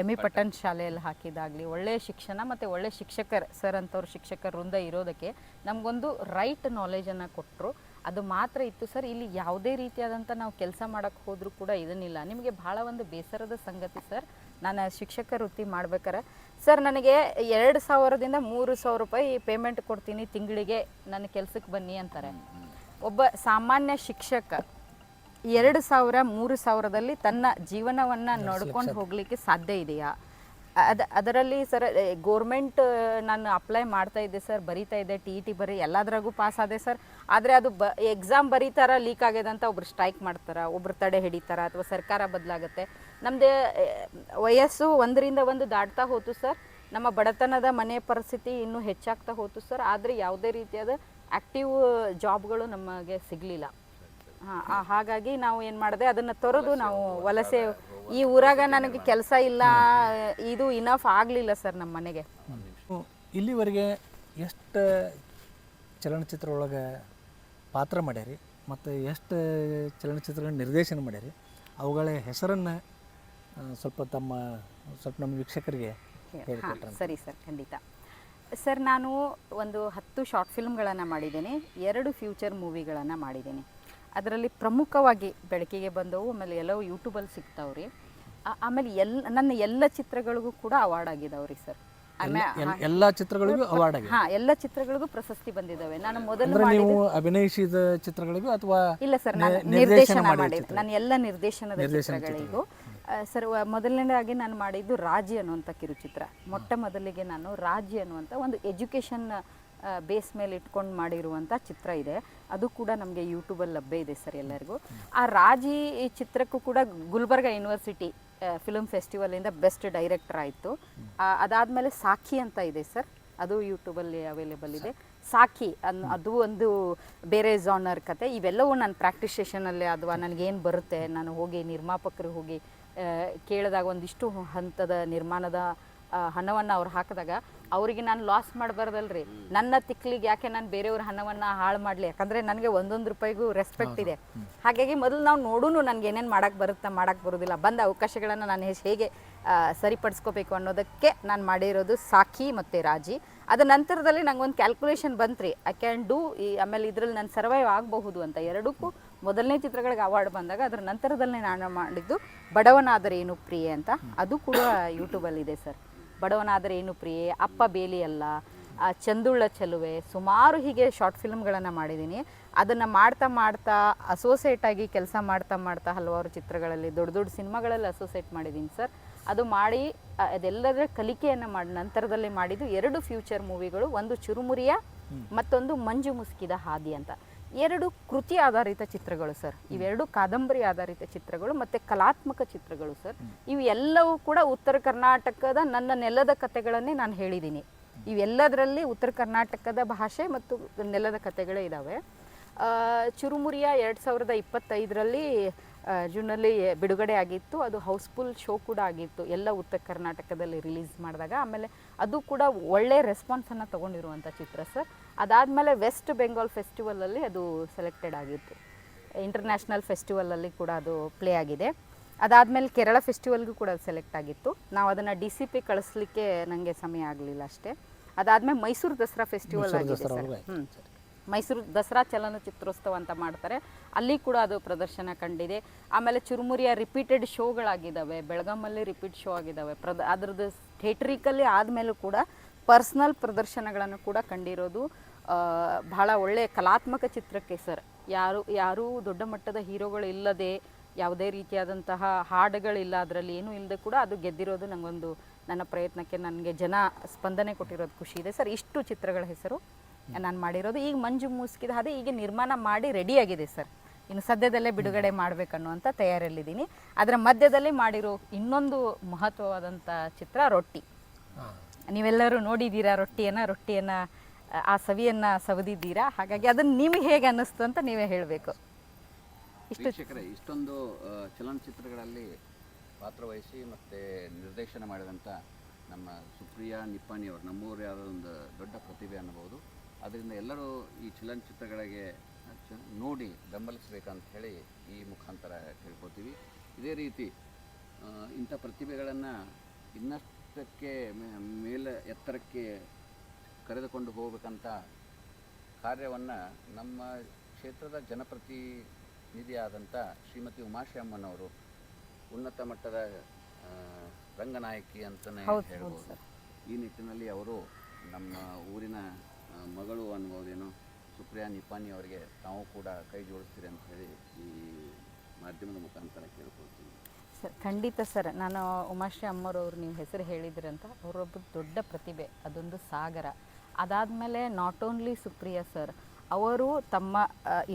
ಎಮ್.ಇ. ಪಟ್ಟಣ ಶಾಲೆಯಲ್ಲಿ ಹಾಕಿದಾಗಲಿ ಒಳ್ಳೆಯ ಶಿಕ್ಷಣ ಮತ್ತು ಒಳ್ಳೆಯ ಶಿಕ್ಷಕರು ಸರ್ ಅಂಥವ್ರು ಶಿಕ್ಷಕರ ವೃಂದ ಇರೋದಕ್ಕೆ ನಮಗೊಂದು ರೈಟ್ ನಾಲೆಜನ್ನು ಕೊಟ್ಟರು. ಅದು ಮಾತ್ರ ಇತ್ತು ಸರ್. ಇಲ್ಲಿ ಯಾವುದೇ ರೀತಿಯಾದಂಥ ನಾವು ಕೆಲಸ ಮಾಡೋಕ್ಕೆ ಹೋದರೂ ಕೂಡ ಇದನ್ನಿಲ್ಲ. ನಿಮಗೆ ಭಾಳ ಒಂದು ಬೇಸರದ ಸಂಗತಿ ಸರ್, ನಾನು ಶಿಕ್ಷಕ ವೃತ್ತಿ ಮಾಡ್ಬೇಕಾರೆ ಸರ್ ನನಗೆ 2,000ದಿಂದ 3,000 ರೂಪಾಯಿ ಪೇಮೆಂಟ್ ಕೊಡ್ತೀನಿ ತಿಂಗಳಿಗೆ, ನನ್ನ ಕೆಲಸಕ್ಕೆ ಬನ್ನಿ ಅಂತಾರೆ. ಒಬ್ಬ ಸಾಮಾನ್ಯ ಶಿಕ್ಷಕ 2,000-3,000ದಲ್ಲಿ ತನ್ನ ಜೀವನವನ್ನು ನೋಡ್ಕೊಂಡು ಹೋಗಲಿಕ್ಕೆ ಸಾಧ್ಯ ಇದೆಯಾ? ಅದರಲ್ಲಿ ಸರ್ ಗೋರ್ಮೆಂಟ್ ನಾನು ಅಪ್ಲೈ ಮಾಡ್ತಾ ಇದ್ದೆ ಸರ್, ಬರೀತಾ ಇದ್ದೆ, TET ಎಲ್ಲದ್ರಾಗೂ ಪಾಸ್ ಆದೆ ಸರ್. ಆದರೆ ಅದು ಎಕ್ಸಾಮ್ ಬರೀತಾರ ಲೀಕ್ ಆಗ್ಯದ ಅಂತ ಒಬ್ರು ಸ್ಟ್ರೈಕ್ ಮಾಡ್ತಾರೆ, ಒಬ್ರು ತಡೆ ಹಿಡಿತಾರೆ, ಅಥವಾ ಸರ್ಕಾರ ಬದಲಾಗುತ್ತೆ. ನಮ್ಮದೇ ವಯಸ್ಸು 1ರಿಂದ 1 ದಾಟ್ತಾ ಹೋತು ಸರ್. ನಮ್ಮ ಬಡತನದ ಮನೆ ಪರಿಸ್ಥಿತಿ ಇನ್ನೂ ಹೆಚ್ಚಾಗ್ತಾ ಹೋತು ಸರ್. ಆದರೆ ಯಾವುದೇ ರೀತಿಯಾದ ಆ್ಯಕ್ಟಿವ್ ಜಾಬ್ಗಳು ನಮಗೆ ಸಿಗಲಿಲ್ಲ. ಹಾಗಾಗಿ ನಾವು ಏನು ಮಾಡಿದೆ, ಅದನ್ನು ತೊರೆದು ನಾವು ವಲಸೆ, ಈ ಊರಾಗ ನನಗೆ ಕೆಲಸ ಇಲ್ಲ, ಇದು ಇನಫ್ ಆಗಲಿಲ್ಲ ಸರ್ ನಮ್ಮ ಮನೆಗೆ. ಇಲ್ಲಿವರೆಗೆ ಎಷ್ಟು ಚಲನಚಿತ್ರ ಒಳಗೆ ಪಾತ್ರ ಮಾಡ್ಯಾರಿ ಮತ್ತು ಎಷ್ಟು ಚಲನಚಿತ್ರಗಳನ್ನ ನಿರ್ದೇಶನ ಮಾಡ್ಯಾರಿ, ಅವುಗಳ ಹೆಸರನ್ನು ಸ್ವಲ್ಪ ನಮ್ಮ ವೀಕ್ಷಕರಿಗೆ ಹೇಳಿಕೊಟ್ರೆ. ಸರಿ ಸರ್, ಖಂಡಿತ ಸರ್. ನಾನು ಒಂದು 10 ಶಾರ್ಟ್ ಫಿಲ್ಮ್ಗಳನ್ನು ಮಾಡಿದ್ದೇನೆ, 2 ಫ್ಯೂಚರ್ ಮೂವಿಗಳನ್ನು ಮಾಡಿದ್ದೇನೆ. ಅದರಲ್ಲಿ ಪ್ರಮುಖವಾಗಿ ಬೆಳಕಿಗೆ ಬಂದವು, ಆಮೇಲೆ ಎಲ್ಲವೂ ಯೂಟ್ಯೂಬಲ್ಲಿ ಸಿಗ್ತಾವ್ರಿ. ಆಮೇಲೆ ನನ್ನ ಎಲ್ಲ ಚಿತ್ರಗಳಿಗೂ ಕೂಡ ಅವಾರ್ಡ್ ಆಗಿದಾವ್ರಿ ಸರ್. ಎಲ್ಲ ಚಿತ್ರಗಳಿಗೂ ಅವಾರ್ಡ್ ಆಗಿದೆ? ಎಲ್ಲ ಚಿತ್ರಗಳಿಗೂ ಪ್ರಶಸ್ತಿ ಬಂದಿದ್ದಾವೆ. ನಾನು ಮೊದಲು ನೀವು ಅಭಿನಯಿಸಿದ ಚಿತ್ರಗಳಿಗೂ ಅಥವಾ ಇಲ್ಲ ಸರ್, ನಾನು ನಿರ್ದೇಶನ ಮಾಡಿದ್ದೆ. ನಾನು ಎಲ್ಲ ನಿರ್ದೇಶನದ ಚಿತ್ರಗಳಿಗೂ ಸರ್. ಮೊದಲನೇದಾಗಿ ನಾನು ಮಾಡಿದ್ದು ರಾಜಿ ಅನ್ನುವಂಥ ಕಿರುಚಿತ್ರ. ಮೊಟ್ಟ ಮೊದಲಿಗೆ ನಾನು ರಾಜಿ ಅನ್ನುವಂಥ ಒಂದು ಎಜುಕೇಷನ್ ಬೇಸ್ ಮೇಲೆ ಇಟ್ಕೊಂಡು ಮಾಡಿರುವಂಥ ಚಿತ್ರ ಇದೆ. ಅದು ಕೂಡ ನಮಗೆ ಯೂಟ್ಯೂಬಲ್ಲಿ ಲಭ್ಯ ಇದೆ ಸರ್ ಎಲ್ಲರಿಗೂ. ಆ ರಾಜಿ ಈ ಚಿತ್ರಕ್ಕೂ ಕೂಡ ಗುಲ್ಬರ್ಗ ಯೂನಿವರ್ಸಿಟಿ ಫಿಲ್ಮ್ ಫೆಸ್ಟಿವಲಿಂದ ಬೆಸ್ಟ್ ಡೈರೆಕ್ಟರ್ ಆಯಿತು. ಅದಾದಮೇಲೆ ಸಾಖಿ ಅಂತ ಇದೆ ಸರ್, ಅದು ಯೂಟ್ಯೂಬಲ್ಲಿ ಅವೈಲೇಬಲ್ ಇದೆ. ಸಾಖಿ ಅದು ಒಂದು ಬೇರೆ ಜಾನರ್ ಕತೆ. ಇವೆಲ್ಲವೂ ನಾನು ಪ್ರಾಕ್ಟೀಸ್ ಸೆಷನಲ್ಲಿ ಅಥವಾ ನನಗೇನು ಬರುತ್ತೆ, ನಾನು ಹೋಗಿ ನಿರ್ಮಾಪಕರಿಗೆ ಹೋಗಿ ಕೇಳಿದಾಗ ಒಂದಿಷ್ಟು ಹಂತದ ನಿರ್ಮಾಣದ ಹಣವನ್ನು ಅವ್ರು ಹಾಕಿದಾಗ ಅವರಿಗೆ ನಾನು ಲಾಸ್ ಮಾಡಬಾರ್ದಲ್ರಿ. ನನ್ನ ತಿಕ್ಲಿಗೆ ಯಾಕೆ ನಾನು ಬೇರೆಯವ್ರ ಹಣವನ್ನು ಹಾಳು ಮಾಡಲಿ, ಯಾಕಂದರೆ ನನಗೆ ಒಂದೊಂದು ರೂಪಾಯಿಗೂ ರೆಸ್ಪೆಕ್ಟ್ ಇದೆ. ಹಾಗಾಗಿ ಮೊದಲು ನಾವು ನೋಡೋಣ ನನಗೆ ಏನೇನು ಮಾಡೋಕ್ಕೆ ಬರುತ್ತಾ, ಮಾಡೋಕ್ಕೆ ಬರೋದಿಲ್ಲ, ಬಂದ ಅವಕಾಶಗಳನ್ನು ನಾನು ಹೇಗೆ ಸರಿಪಡಿಸ್ಕೋಬೇಕು ಅನ್ನೋದಕ್ಕೆ ನಾನು ಮಾಡಿರೋದು ಸಾಖಿ ಮತ್ತು ರಾಜಿ. ಅದ ನಂತರದಲ್ಲಿ ನಂಗೊಂದು ಕ್ಯಾಲ್ಕುಲೇಷನ್ ಬಂತ್ರಿ, ಐ ಕ್ಯಾನ್ ಡೂ ಆಮೇಲೆ ಇದರಲ್ಲಿ ನಾನು ಸರ್ವೈವ್ ಆಗಬಹುದು ಅಂತ. ಎರಡಕ್ಕೂ ಮೊದಲನೇ ಚಿತ್ರಗಳಿಗೆ ಅವಾರ್ಡ್ ಬಂದಾಗ ಅದರ ನಂತರದಲ್ಲೇ ನಾನು ಮಾಡಿದ್ದು ಬಡವನಾದರೆ ಏನು ಪ್ರಿಯೆ ಅಂತ. ಅದು ಕೂಡ ಯೂಟ್ಯೂಬಲ್ಲಿದೆ ಸರ್. ಬಡವನಾದರೆ ಏನು ಪ್ರಿಯೆ, ಅಪ್ಪ ಬೇಲಿ ಅಲ್ಲ, ಚಂದುಳ್ಳ ಚೆಲುವೆ, ಸುಮಾರು ಹೀಗೆ ಶಾರ್ಟ್ ಫಿಲ್ಮ್ಗಳನ್ನು ಮಾಡಿದ್ದೀನಿ. ಅದನ್ನು ಮಾಡ್ತಾ ಅಸೋಸಿಯೇಟಾಗಿ ಕೆಲಸ ಮಾಡ್ತಾ ಹಲವಾರು ಚಿತ್ರಗಳಲ್ಲಿ ದೊಡ್ಡ ದೊಡ್ಡ ಸಿನಿಮಾಗಳಲ್ಲಿ ಅಸೋಸಿಯೇಟ್ ಮಾಡಿದ್ದೀನಿ ಸರ್. ಅದು ಮಾಡಿ ಅದೆಲ್ಲದರ ಕಲಿಕೆಯನ್ನು ಮಾಡಿ ನಂತರದಲ್ಲಿ ಮಾಡಿದ್ದು 2 ಫ್ಯೂಚರ್ ಮೂವಿಗಳು. ಒಂದು ಚುರುಮುರಿಯ, ಮತ್ತೊಂದು ಮಂಜು ಮುಸುಕಿದ ಹಾದಿ ಅಂತ. 2 ಕೃತಿ ಆಧಾರಿತ ಚಿತ್ರಗಳು ಸರ್. ಇವೆರಡು ಕಾದಂಬರಿ ಆಧಾರಿತ ಚಿತ್ರಗಳು ಮತ್ತು ಕಲಾತ್ಮಕ ಚಿತ್ರಗಳು ಸರ್. ಇವು ಎಲ್ಲವೂ ಕೂಡ ಉತ್ತರ ಕರ್ನಾಟಕದ ನನ್ನ ನೆಲದ ಕಥೆಗಳನ್ನೇ ನಾನು ಹೇಳಿದ್ದೀನಿ. ಇವೆಲ್ಲದರಲ್ಲಿ ಉತ್ತರ ಕರ್ನಾಟಕದ ಭಾಷೆ ಮತ್ತು ನೆಲದ ಕಥೆಗಳೇ ಇದ್ದಾವೆ. ಚುರುಮುರಿಯ 2025ರಲ್ಲಿ ಜೂನಲ್ಲಿ ಬಿಡುಗಡೆ ಆಗಿತ್ತು. ಅದು ಹೌಸ್ಫುಲ್ ಶೋ ಕೂಡ ಆಗಿತ್ತು ಎಲ್ಲ ಉತ್ತರ ಕರ್ನಾಟಕದಲ್ಲಿ ರಿಲೀಸ್ ಮಾಡಿದಾಗ. ಆಮೇಲೆ ಅದು ಕೂಡ ಒಳ್ಳೆಯ ರೆಸ್ಪಾನ್ಸನ್ನು ತೊಗೊಂಡಿರುವಂಥ ಚಿತ್ರ ಸರ್. ಅದಾದಮೇಲೆ ವೆಸ್ಟ್ ಬೆಂಗಾಲ್ ಫೆಸ್ಟಿವಲಲ್ಲಿ ಅದು ಸೆಲೆಕ್ಟೆಡ್ ಆಗಿತ್ತು. ಇಂಟರ್ನ್ಯಾಷನಲ್ ಫೆಸ್ಟಿವಲಲ್ಲಿ ಕೂಡ ಅದು ಪ್ಲೇ ಆಗಿದೆ. ಅದಾದಮೇಲೆ ಕೇರಳ ಫೆಸ್ಟಿವಲ್ಗೂ ಕೂಡ ಸೆಲೆಕ್ಟ್ ಆಗಿತ್ತು. ನಾವು ಅದನ್ನು DCP ಕಳಿಸ್ಲಿಕ್ಕೆ ನನಗೆ ಸಮಯ ಆಗಲಿಲ್ಲ ಅಷ್ಟೇ. ಅದಾದಮೇಲೆ ಮೈಸೂರು ದಸರಾ ಫೆಸ್ಟಿವಲ್ ಆಗಿದೆ ಸರ್. ಮೈಸೂರು ದಸರಾ ಚಲನಚಿತ್ರೋತ್ಸವ ಅಂತ ಮಾಡ್ತಾರೆ, ಅಲ್ಲಿ ಕೂಡ ಅದು ಪ್ರದರ್ಶನ ಕಂಡಿದೆ. ಆಮೇಲೆ ಚುರುಮುರಿಯ ರಿಪೀಟೆಡ್ ಶೋಗಳಾಗಿದ್ದಾವೆ, ಬೆಳಗಾಮಲ್ಲಿ ರಿಪೀಟ್ ಶೋ ಆಗಿದ್ದಾವೆ. ಅದರದ್ದು ಥಿಯೇಟ್ರಿಕಲ್ಲಿ ಆದಮೇಲೂ ಕೂಡ ಪರ್ಸ್ನಲ್ ಪ್ರದರ್ಶನಗಳನ್ನು ಕೂಡ ಕಂಡಿರೋದು. ಬಹಳ ಒಳ್ಳೆಯ ಕಲಾತ್ಮಕ ಚಿತ್ರಕ್ಕೆ ಸರ್. ಯಾರೂ ದೊಡ್ಡ ಮಟ್ಟದ ಹೀರೋಗಳು ಇಲ್ಲದೆ, ಯಾವುದೇ ರೀತಿಯಾದಂತಹ ಹಾಡುಗಳಿಲ್ಲ, ಅದರಲ್ಲಿ ಏನೂ ಇಲ್ಲದೆ ಕೂಡ ಅದು ಗೆದ್ದಿರೋದು ನನಗೊಂದು, ನನ್ನ ಪ್ರಯತ್ನಕ್ಕೆ ನನಗೆ ಜನ ಸ್ಪಂದನೆ ಕೊಟ್ಟಿರೋದು ಖುಷಿ ಇದೆ ಸರ್. ಇಷ್ಟು ಚಿತ್ರಗಳ ಹೆಸರು ನಾನು ಮಾಡಿರೋದು. ಈಗ ಮಂಜು ಮುಸುಕಿದ ಹಾದಿ ಈಗ ನಿರ್ಮಾಣ ಮಾಡಿ ರೆಡಿಯಾಗಿದೆ ಸರ್. ಇನ್ನು ಸದ್ಯದಲ್ಲೇ ಬಿಡುಗಡೆ ಮಾಡಬೇಕನ್ನುವಂಥ ತಯಾರಿಯಲ್ಲಿದ್ದೀನಿ. ಅದರ ಮಧ್ಯದಲ್ಲಿ ಮಾಡಿರೋ ಇನ್ನೊಂದು ಮಹತ್ವವಾದಂಥ ಚಿತ್ರ ರೊಟ್ಟಿ. ನೀವೆಲ್ಲರೂ ನೋಡಿದ್ದೀರಾ ರೊಟ್ಟಿಯನ್ನು ಆ ಸವಿಯನ್ನು ಸವಿದಿದ್ದೀರಾ. ಹಾಗಾಗಿ ಅದನ್ನು ನಿಮಗೆ ಹೇಗೆ ಅನ್ನಿಸ್ತು ಅಂತ ನೀವೇ ಹೇಳಬೇಕು. ಇಷ್ಟೊಂದು ಚಲನಚಿತ್ರಗಳಲ್ಲಿ ಪಾತ್ರವಹಿಸಿ ಮತ್ತು ನಿರ್ದೇಶನ ಮಾಡಿದಂಥ ನಮ್ಮ ಸುಪ್ರಿಯಾ ನಿಪ್ಪಾಣಿಯವರು ನಮ್ಮೂರೇ ಆದ ಒಂದು ದೊಡ್ಡ ಪ್ರತಿಭೆ ಅನ್ನಬಹುದು. ಅದರಿಂದ ಎಲ್ಲರೂ ಈ ಚಲನಚಿತ್ರಗಳಿಗೆ ನೋಡಿ ಬೆಂಬಲಿಸಬೇಕಂತ ಹೇಳಿ ಈ ಮುಖಾಂತರ ಕೇಳ್ಕೊತೀವಿ. ಇದೇ ರೀತಿ ಇಂಥ ಪ್ರತಿಭೆಗಳನ್ನು ಇನ್ನಷ್ಟಕ್ಕೆ ಎತ್ತರಕ್ಕೆ ಕರೆದುಕೊಂಡು ಹೋಗಬೇಕಂತ ಕಾರ್ಯವನ್ನು ನಮ್ಮ ಕ್ಷೇತ್ರದ ಜನಪ್ರತಿನಿಧಿಯಾದಂಥ ಶ್ರೀಮತಿ ಉಮಾಶ್ರೀ ಅಮ್ಮನವರು ಉನ್ನತ ಮಟ್ಟದ ರಂಗನಾಯಕಿ ಅಂತಲೇ ಹೇಳ್ಬೋದು. ಈ ನಿಟ್ಟಿನಲ್ಲಿ ಅವರು ನಮ್ಮ ಊರಿನ ಮಗಳು ಅನ್ಬೋದೇನೋ ಸುಪ್ರಿಯಾ ನಿಪ್ಪಾಣಿ ಅವರಿಗೆ ತಾವು ಕೂಡ ಕೈ ಜೋಡಿಸ್ತೀರಿ ಅಂತ ಹೇಳಿ ಈ ಮಾಧ್ಯಮದ ಮುಖಾಂತರ ಕೇಳ್ಕೊಳ್ತೀವಿ ಸರ್. ಖಂಡಿತ ಸರ್. ನಾನು ಉಮಾಶ್ರೀ ಅಮ್ಮರವ್ರು ನೀವು ಹೆಸರು ಹೇಳಿದ್ರಂತ, ಅವರೊಬ್ಬ ದೊಡ್ಡ ಪ್ರತಿಭೆ, ಅದೊಂದು ಸಾಗರ. ಅದಾದಮೇಲೆ ನಾಟ್ ಓನ್ಲಿ ಸುಪ್ರಿಯಾ ಸರ್, ಅವರು ತಮ್ಮ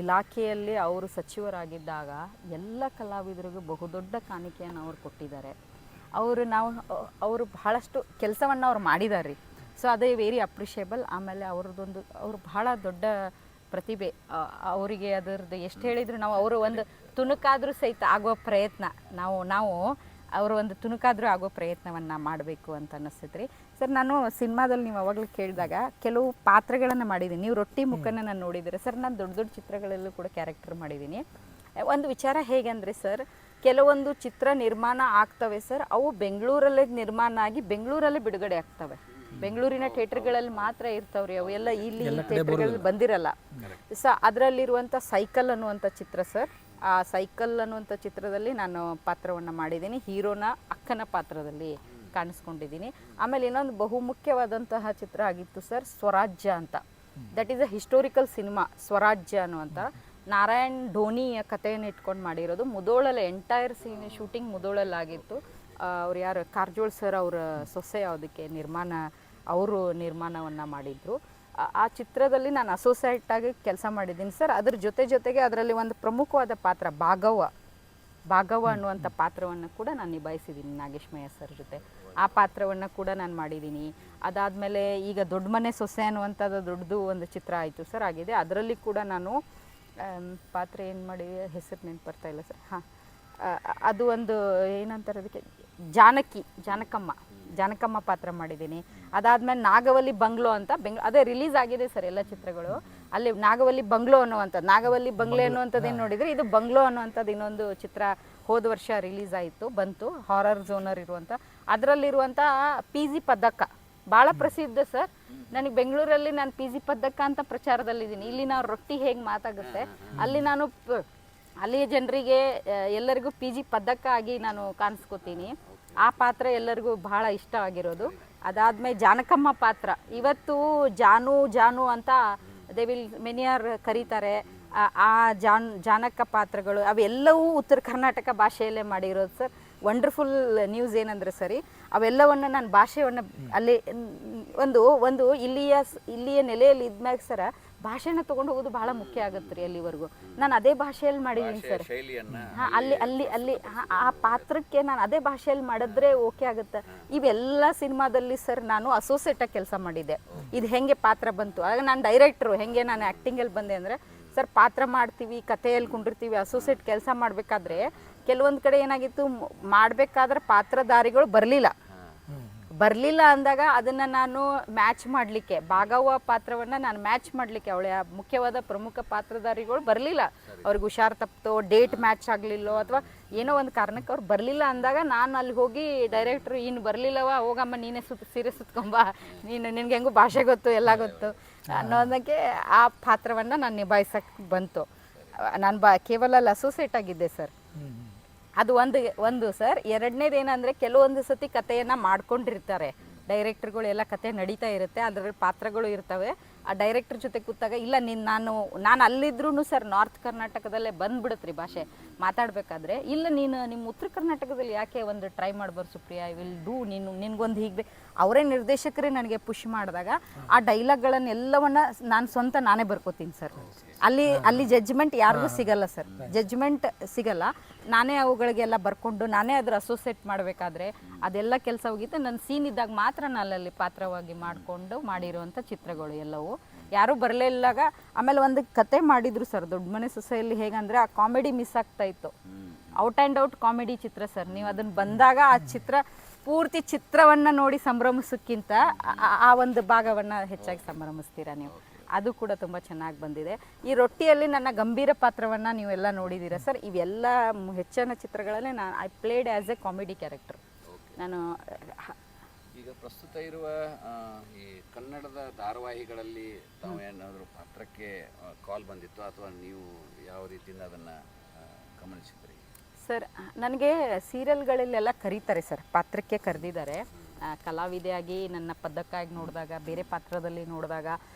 ಇಲಾಖೆಯಲ್ಲಿ ಅವರು ಸಚಿವರಾಗಿದ್ದಾಗ ಎಲ್ಲ ಕಲಾವಿದರಿಗೂ ಬಹುದೊಡ್ಡ ಕಾಣಿಕೆಯನ್ನು ಅವರು ಕೊಟ್ಟಿದ್ದಾರೆ. ಅವರು ಬಹಳಷ್ಟು ಕೆಲಸವನ್ನು ಅವ್ರು ಮಾಡಿದ್ದಾರೆ ರೀ. ಸೊ ಅದೇ ವೆರಿ ಅಪ್ರಿಷಿಯೇಬಲ್. ಆಮೇಲೆ ಅವರು ಬಹಳ ದೊಡ್ಡ ಪ್ರತಿಭೆ ಅವರಿಗೆ ಅದರದ್ದು ಎಷ್ಟು ಹೇಳಿದ್ರು ನಾವು ಅವರು ಒಂದು ತುಣುಕಾದರೂ ಸಹಿತ ಆಗೋ ಪ್ರಯತ್ನ ನಾವು ಅವರು ಒಂದು ತುಣುಕಾದರೂ ಆಗೋ ಪ್ರಯತ್ನವನ್ನು ಮಾಡಬೇಕು ಅಂತ ಅನ್ನಿಸ್ತೈತೆ ರೀ ಸರ್. ನಾನು ಸಿನಿಮಾದಲ್ಲಿ ನೀವು ಅವಾಗಲೂ ಕೇಳಿದಾಗ ಕೆಲವು ಪಾತ್ರಗಳನ್ನು ಮಾಡಿದ್ದೀನಿ. ನೀವು ರೊಟ್ಟಿ ಮುಖನ ನಾನು ನೋಡಿದ್ದೀರ ಸರ್. ನಾನು ದೊಡ್ಡ ದೊಡ್ಡ ಚಿತ್ರಗಳಲ್ಲೂ ಕೂಡ ಕ್ಯಾರೆಕ್ಟರ್ ಮಾಡಿದ್ದೀನಿ. ಒಂದು ವಿಚಾರ ಹೇಗೆ ಅಂದರೆ ಸರ್, ಕೆಲವೊಂದು ಚಿತ್ರ ನಿರ್ಮಾಣ ಆಗ್ತವೆ ಸರ್, ಅವು ಬೆಂಗಳೂರಲ್ಲೇ ನಿರ್ಮಾಣ ಆಗಿ ಬೆಂಗಳೂರಲ್ಲೇ ಬಿಡುಗಡೆ ಆಗ್ತವೆ. ಬೆಂಗಳೂರಿನ ಥಿಯೇಟ್ರ್ಗಳಲ್ಲಿ ಮಾತ್ರ ಇರ್ತಾವ್ರಿ ಅವು, ಎಲ್ಲ ಇಲ್ಲಿ ಥಿಯೇಟ್ರ್ಗಳಲ್ಲಿ ಬಂದಿರಲ್ಲ. ಅದರಲ್ಲಿರುವಂಥ ಸೈಕಲ್ ಅನ್ನುವಂಥ ಚಿತ್ರ ಸರ್, ಆ ಸೈಕಲ್ ಅನ್ನುವಂಥ ಚಿತ್ರದಲ್ಲಿ ನಾನು ಪಾತ್ರವನ್ನು ಮಾಡಿದ್ದೀನಿ. ಹೀರೋನ ಅಕ್ಕನ ಪಾತ್ರದಲ್ಲಿ ಕಾಣಿಸ್ಕೊಂಡಿದ್ದೀನಿ. ಆಮೇಲೆ ಇನ್ನೊಂದು ಬಹುಮುಖ್ಯವಾದಂತಹ ಚಿತ್ರ ಆಗಿತ್ತು ಸರ್, ಸ್ವರಾಜ್ಯ ಅಂತ. That is a historical cinema, ಸ್ವರಾಜ್ಯ ಅನ್ನುವಂಥ. ನಾರಾಯಣ್ ಧೋನಿಯ ಕಥೆಯನ್ನು ಇಟ್ಕೊಂಡು ಮಾಡಿರೋದು. ಮುದೋಳಲ್ಲಿ ಎಂಟೈರ್ ಶೂಟಿಂಗ್ ಮುದೋಳಲ್ಲಾಗಿತ್ತು. ಅವ್ರು ಯಾರು ಕಾರಜೋಳ್ ಸರ್ ಅವರ ಸೊಸೆ ಅದಕ್ಕೆ ಅವರು ನಿರ್ಮಾಣವನ್ನು ಮಾಡಿದರು. ಆ ಚಿತ್ರದಲ್ಲಿ ನಾನು ಅಸೋಸಿಯೇಟಾಗಿ ಕೆಲಸ ಮಾಡಿದ್ದೀನಿ ಸರ್. ಅದ್ರ ಜೊತೆಗೆ ಅದರಲ್ಲಿ ಒಂದು ಪ್ರಮುಖವಾದ ಪಾತ್ರ ಭಾಗವ ಅನ್ನುವಂಥ ಪಾತ್ರವನ್ನು ಕೂಡ ನಾನು ನಿಭಾಯಿಸಿದ್ದೀನಿ ನಾಗೇಶ್ಮಯ್ಯ ಸರ್ ಜೊತೆ. ಆ ಪಾತ್ರವನ್ನು ಕೂಡ ನಾನು ಮಾಡಿದ್ದೀನಿ. ಅದಾದಮೇಲೆ ಈಗ ದೊಡ್ಡ ಮನೆ ಸೊಸೆ ಅನ್ನುವಂಥದ್ದು ದೊಡ್ಡದು ಒಂದು ಚಿತ್ರ ಆಯಿತು ಸರ್, ಆಗಿದೆ. ಅದರಲ್ಲಿ ಕೂಡ ನಾನು ಪಾತ್ರ ಏನು ಮಾಡಿ ಹೆಸರು ನೆನಪು ಬರ್ತಾ ಇಲ್ಲ ಸರ್. ಅದು ಒಂದು ಏನಂತಾರೆ ಅದಕ್ಕೆ, ಜಾನಕಮ್ಮ ಪಾತ್ರ ಮಾಡಿದ್ದೀನಿ. ಅದಾದಮೇಲೆ ನಾಗವಲ್ಲಿ ಬಂಗ್ಲೋ ಅಂತ ಅದೇ ರಿಲೀಸ್ ಆಗಿದೆ ಸರ್ ಎಲ್ಲ ಚಿತ್ರಗಳು. ಅಲ್ಲಿ ನಾಗವಲ್ಲಿ ಬಂಗ್ಲೋ ಅನ್ನುವಂಥದ್ದು, ನಾಗವಲ್ಲಿ ಬಂಗ್ಲೆ ಅನ್ನುವಂಥದ್ದು ಏನು ನೋಡಿದರೆ, ಇದು ಬಂಗ್ಲೋ ಅನ್ನುವಂಥದ್ದು ಇನ್ನೊಂದು ಚಿತ್ರ ಹೋದ ವರ್ಷ ರಿಲೀಸ್ ಆಯಿತು, ಬಂತು. ಹಾರರ್ ಝೋನರ್ ಇರುವಂಥ, ಅದರಲ್ಲಿರುವಂಥ PG ಪದ್ದಕ್ಕ ಭಾಳ ಪ್ರಸಿದ್ಧ ಸರ್. ನನಗೆ ಬೆಂಗಳೂರಲ್ಲಿ ನಾನು PG ಪದ್ದಕ್ಕ ಅಂತ ಪ್ರಚಾರದಲ್ಲಿದ್ದೀನಿ. ಇಲ್ಲಿ ನಾವು ರೊಟ್ಟಿ ಹೇಗೆ ಮಾತಾಗುತ್ತೆ, ಅಲ್ಲಿ ನಾನು ಅಲ್ಲಿಯ ಜನರಿಗೆ ಎಲ್ಲರಿಗೂ PG ಪದ್ದಕ್ಕ ಆಗಿ ನಾನು ಕಾಣಿಸ್ಕೋತೀನಿ. ಆ ಪಾತ್ರ ಎಲ್ಲರಿಗೂ ಬಹಳ ಇಷ್ಟ ಆಗಿರೋದು. ಅದಾದಮೇಲೆ ಜಾನಕಮ್ಮ ಪಾತ್ರ, ಇವತ್ತು ಜಾನು ಅಂತ ದೇ ವಿಲ್ ಮೆನಿಯಾರ್ ಕರೀತಾರೆ. ಆ ಜಾನಕ ಪಾತ್ರಗಳು ಅವೆಲ್ಲವೂ ಉತ್ತರ ಕರ್ನಾಟಕ ಭಾಷೆಯಲ್ಲೇ ಮಾಡಿರೋದು ಸರ್. ವಂಡರ್ಫುಲ್ ನ್ಯೂಸ್ ಏನಂದರೆ ಸರಿ, ಅವೆಲ್ಲವನ್ನು ನಾನು ಭಾಷೆಯನ್ನು ಅಲ್ಲಿ ಒಂದು ಇಲ್ಲಿಯ ನೆಲೆಯಲ್ಲಿ ಇದ್ಮ್ಯಾಗ ಸರ ಭಾಷೆನ ತೊಗೊಂಡು ಹೋಗೋದು ಬಹಳ ಮುಖ್ಯ ಆಗುತ್ತೆ ರೀ. ಅಲ್ಲಿವರೆಗೂ ನಾನು ಅದೇ ಭಾಷೆಯಲ್ಲಿ ಮಾಡಿದ್ದೀನಿ ಸರ್. ಹಾಂ, ಅಲ್ಲಿ ಆ ಪಾತ್ರಕ್ಕೆ ನಾನು ಅದೇ ಭಾಷೆಯಲ್ಲಿ ಮಾಡಿದ್ರೆ ಓಕೆ ಆಗುತ್ತೆ. ಇವೆಲ್ಲ ಸಿನಿಮಾದಲ್ಲಿ ಸರ್ ನಾನು ಅಸೋಸಿಯೇಟಾಗಿ ಕೆಲಸ ಮಾಡಿದ್ದೆ. ಇದು ಹೆಂಗೆ ಪಾತ್ರ ಬಂತು, ಆಗ ನಾನು ಡೈರೆಕ್ಟ್ರು ಹೆಂಗೆ ನಾನು ಆ್ಯಕ್ಟಿಂಗಲ್ಲಿ ಬಂದೆ ಅಂದರೆ ಸರ್, ಪಾತ್ರ ಮಾಡ್ತೀವಿ, ಕಥೆಯಲ್ಲಿ ಕುಂಡಿರ್ತೀವಿ, ಅಸೋಸಿಯೇಟ್ ಕೆಲಸ ಮಾಡಬೇಕಾದ್ರೆ ಕೆಲವೊಂದು ಕಡೆ ಏನಾಗಿತ್ತು, ಮಾಡಬೇಕಾದ್ರೆ ಪಾತ್ರಧಾರಿಗಳು ಬರಲಿಲ್ಲ ಅಂದಾಗ ಅದನ್ನು ನಾನು ಮ್ಯಾಚ್ ಮಾಡಲಿಕ್ಕೆ, ಭಾಗವ ಪಾತ್ರವನ್ನು ನಾನು ಮ್ಯಾಚ್ ಮಾಡಲಿಕ್ಕೆ, ಅವಳ ಮುಖ್ಯವಾದ ಪ್ರಮುಖ ಪಾತ್ರಧಾರಿಗಳು ಬರಲಿಲ್ಲ, ಅವ್ರಿಗೆ ಹುಷಾರು ತಪ್ಪಿತೋ, ಡೇಟ್ ಮ್ಯಾಚ್ ಆಗಲಿಲ್ಲೋ ಅಥವಾ ಏನೋ ಒಂದು ಕಾರಣಕ್ಕೆ ಅವ್ರು ಬರಲಿಲ್ಲ ಅಂದಾಗ ನಾನು ಅಲ್ಲಿ ಹೋಗಿ ಡೈರೆಕ್ಟ್ರು ಇನ್ನು ಬರಲಿಲ್ಲವ, ಹೋಗಮ್ಮ ನೀನೇ ಸೀರೆ ಸುತ್ಕೊಂಬ, ನಿನಗೆ ಹೆಂಗೂ ಭಾಷೆ ಗೊತ್ತು, ಎಲ್ಲ ಗೊತ್ತು ಅನ್ನೋದಕ್ಕೆ ಆ ಪಾತ್ರವನ್ನು ನಾನು ನಿಭಾಯಿಸೋಕ್ಕೆ ಬಂತು. ನಾನು ಕೇವಲ ಅಲ್ಲಿ ಅಸೋಸಿಯೇಟ್ ಆಗಿದ್ದೆ ಸರ್. ಅದು ಒಂದು ಸರ್. ಎರಡನೇದು ಏನಂದರೆ, ಕೆಲವೊಂದು ಸತಿ ಕಥೆಯನ್ನು ಮಾಡ್ಕೊಂಡಿರ್ತಾರೆ ಡೈರೆಕ್ಟರ್ಗಳು, ಎಲ್ಲ ಕತೆ ನಡೀತಾ ಇರುತ್ತೆ, ಅದರಲ್ಲಿ ಪಾತ್ರಗಳು ಇರ್ತವೆ. ಆ ಡೈರೆಕ್ಟರ್ ಜೊತೆ ಕೂತಾಗ ಇಲ್ಲ ನಾನು ಅಲ್ಲಿದ್ರೂ ಸರ್ ನಾರ್ತ್ ಕರ್ನಾಟಕದಲ್ಲೇ ಬಂದ್ಬಿಡುತ್ತೆ ಭಾಷೆ ಮಾತಾಡಬೇಕಾದ್ರೆ, ಇಲ್ಲ ನಿಮ್ಮ ಉತ್ತರ ಕರ್ನಾಟಕದಲ್ಲಿ ಯಾಕೆ ಒಂದು ಟ್ರೈ ಮಾಡ್ಬಾರ್ದು ಸುಪ್ರಿಯಾ, ಐ ವಿಲ್ ಡೂ, ನಿನ್ಗೊಂದು ಹೀಗೆ ಅವರೇ ನಿರ್ದೇಶಕರೇ ನನಗೆ ಪುಷ್ ಮಾಡಿದಾಗ ಆ ಡೈಲಾಗ್ಗಳನ್ನೆಲ್ಲವನ್ನ ನಾನೇ ಬರ್ಕೋತೀನಿ ಸರ್. ಅಲ್ಲಿ ಜಡ್ಜ್ಮೆಂಟ್ ಯಾರಿಗೂ ಸಿಗಲ್ಲ ಸರ್, ಸಿಗಲ್ಲ. ನಾನೇ ಅವುಗಳಿಗೆಲ್ಲ ಬರ್ಕೊಂಡು ನಾನೇ ಅದ್ರ ಅಸೋಸಿಯೇಟ್ ಮಾಡಬೇಕಾದ್ರೆ ಅದೆಲ್ಲ ಕೆಲಸ ಹೋಗಿತ್ತು. ನನ್ನ ಸೀನ್ ಇದ್ದಾಗ ಮಾತ್ರ ನಾನು ಅಲ್ಲಿ ಪಾತ್ರವಾಗಿ ಮಾಡಿಕೊಂಡು ಮಾಡಿರುವಂಥ ಚಿತ್ರಗಳು ಎಲ್ಲವೂ. ಯಾರೂ ಬರಲಿಲ್ಲಾಗ ಆಮೇಲೆ ಒಂದು ಕತೆ ಮಾಡಿದ್ರು ಸರ್ ದೊಡ್ಡ ಮನೆ ಸೊಸೆಯಲ್ಲಿ. ಹೇಗಂದರೆ ಆ ಕಾಮಿಡಿ ಮಿಸ್ ಆಗ್ತಾ ಇತ್ತು, out and out comedy Chitra sir. ನೀವು ಅದನ್ನು ಬಂದಾಗ ಆ ಚಿತ್ರ ಪೂರ್ತಿ ಚಿತ್ರವನ್ನು ನೋಡಿ ಸಂಭ್ರಮಿಸೋಕ್ಕಿಂತ ಆ ಒಂದು ಭಾಗವನ್ನು ಹೆಚ್ಚಾಗಿ ಸಂಭ್ರಮಿಸ್ತೀರಾ ನೀವು. ಅದು ಕೂಡ ತುಂಬ ಚೆನ್ನಾಗಿ ಬಂದಿದೆ. ಈ ರೊಟ್ಟಿಯಲ್ಲಿ ನನ್ನ ಗಂಭೀರ ಪಾತ್ರವನ್ನು ನೀವೆಲ್ಲ ನೋಡಿದ್ದೀರಾ ಸರ್. ಇವೆಲ್ಲ ಹೆಚ್ಚಿನ ಚಿತ್ರಗಳಲ್ಲಿ I played as A comedy character. ನಾನು ಈಗ ಪ್ರಸ್ತುತ ಇರುವ ಈ ಕನ್ನಡದ ಧಾರಾವಾಹಿಗಳಲ್ಲಿ ತಾವು ಏನಾದರೂ ಪಾತ್ರಕ್ಕೆ ಕಾಲ್ ಬಂದಿತ್ತು ಅಥವಾ ನೀವು ಯಾವ ರೀತಿಯಿಂದ ಅದನ್ನು ಗಮನಿಸಿದ್ರಿ? ಸರ್, ನನಗೆ ಸೀರಿಯಲ್ಗಳಲ್ಲೆಲ್ಲ ಕರೀತಾರೆ ಸರ್, ಪಾತ್ರಕ್ಕೆ ಕರೆದಿದ್ದಾರೆ. ಕಲಾವಿದೆಯಾಗಿ ನನ್ನ ಪದಕ್ಕಾಗಿ ನೋಡಿದಾಗ, ಬೇರೆ ಪಾತ್ರದಲ್ಲಿ ನೋಡಿದಾಗ,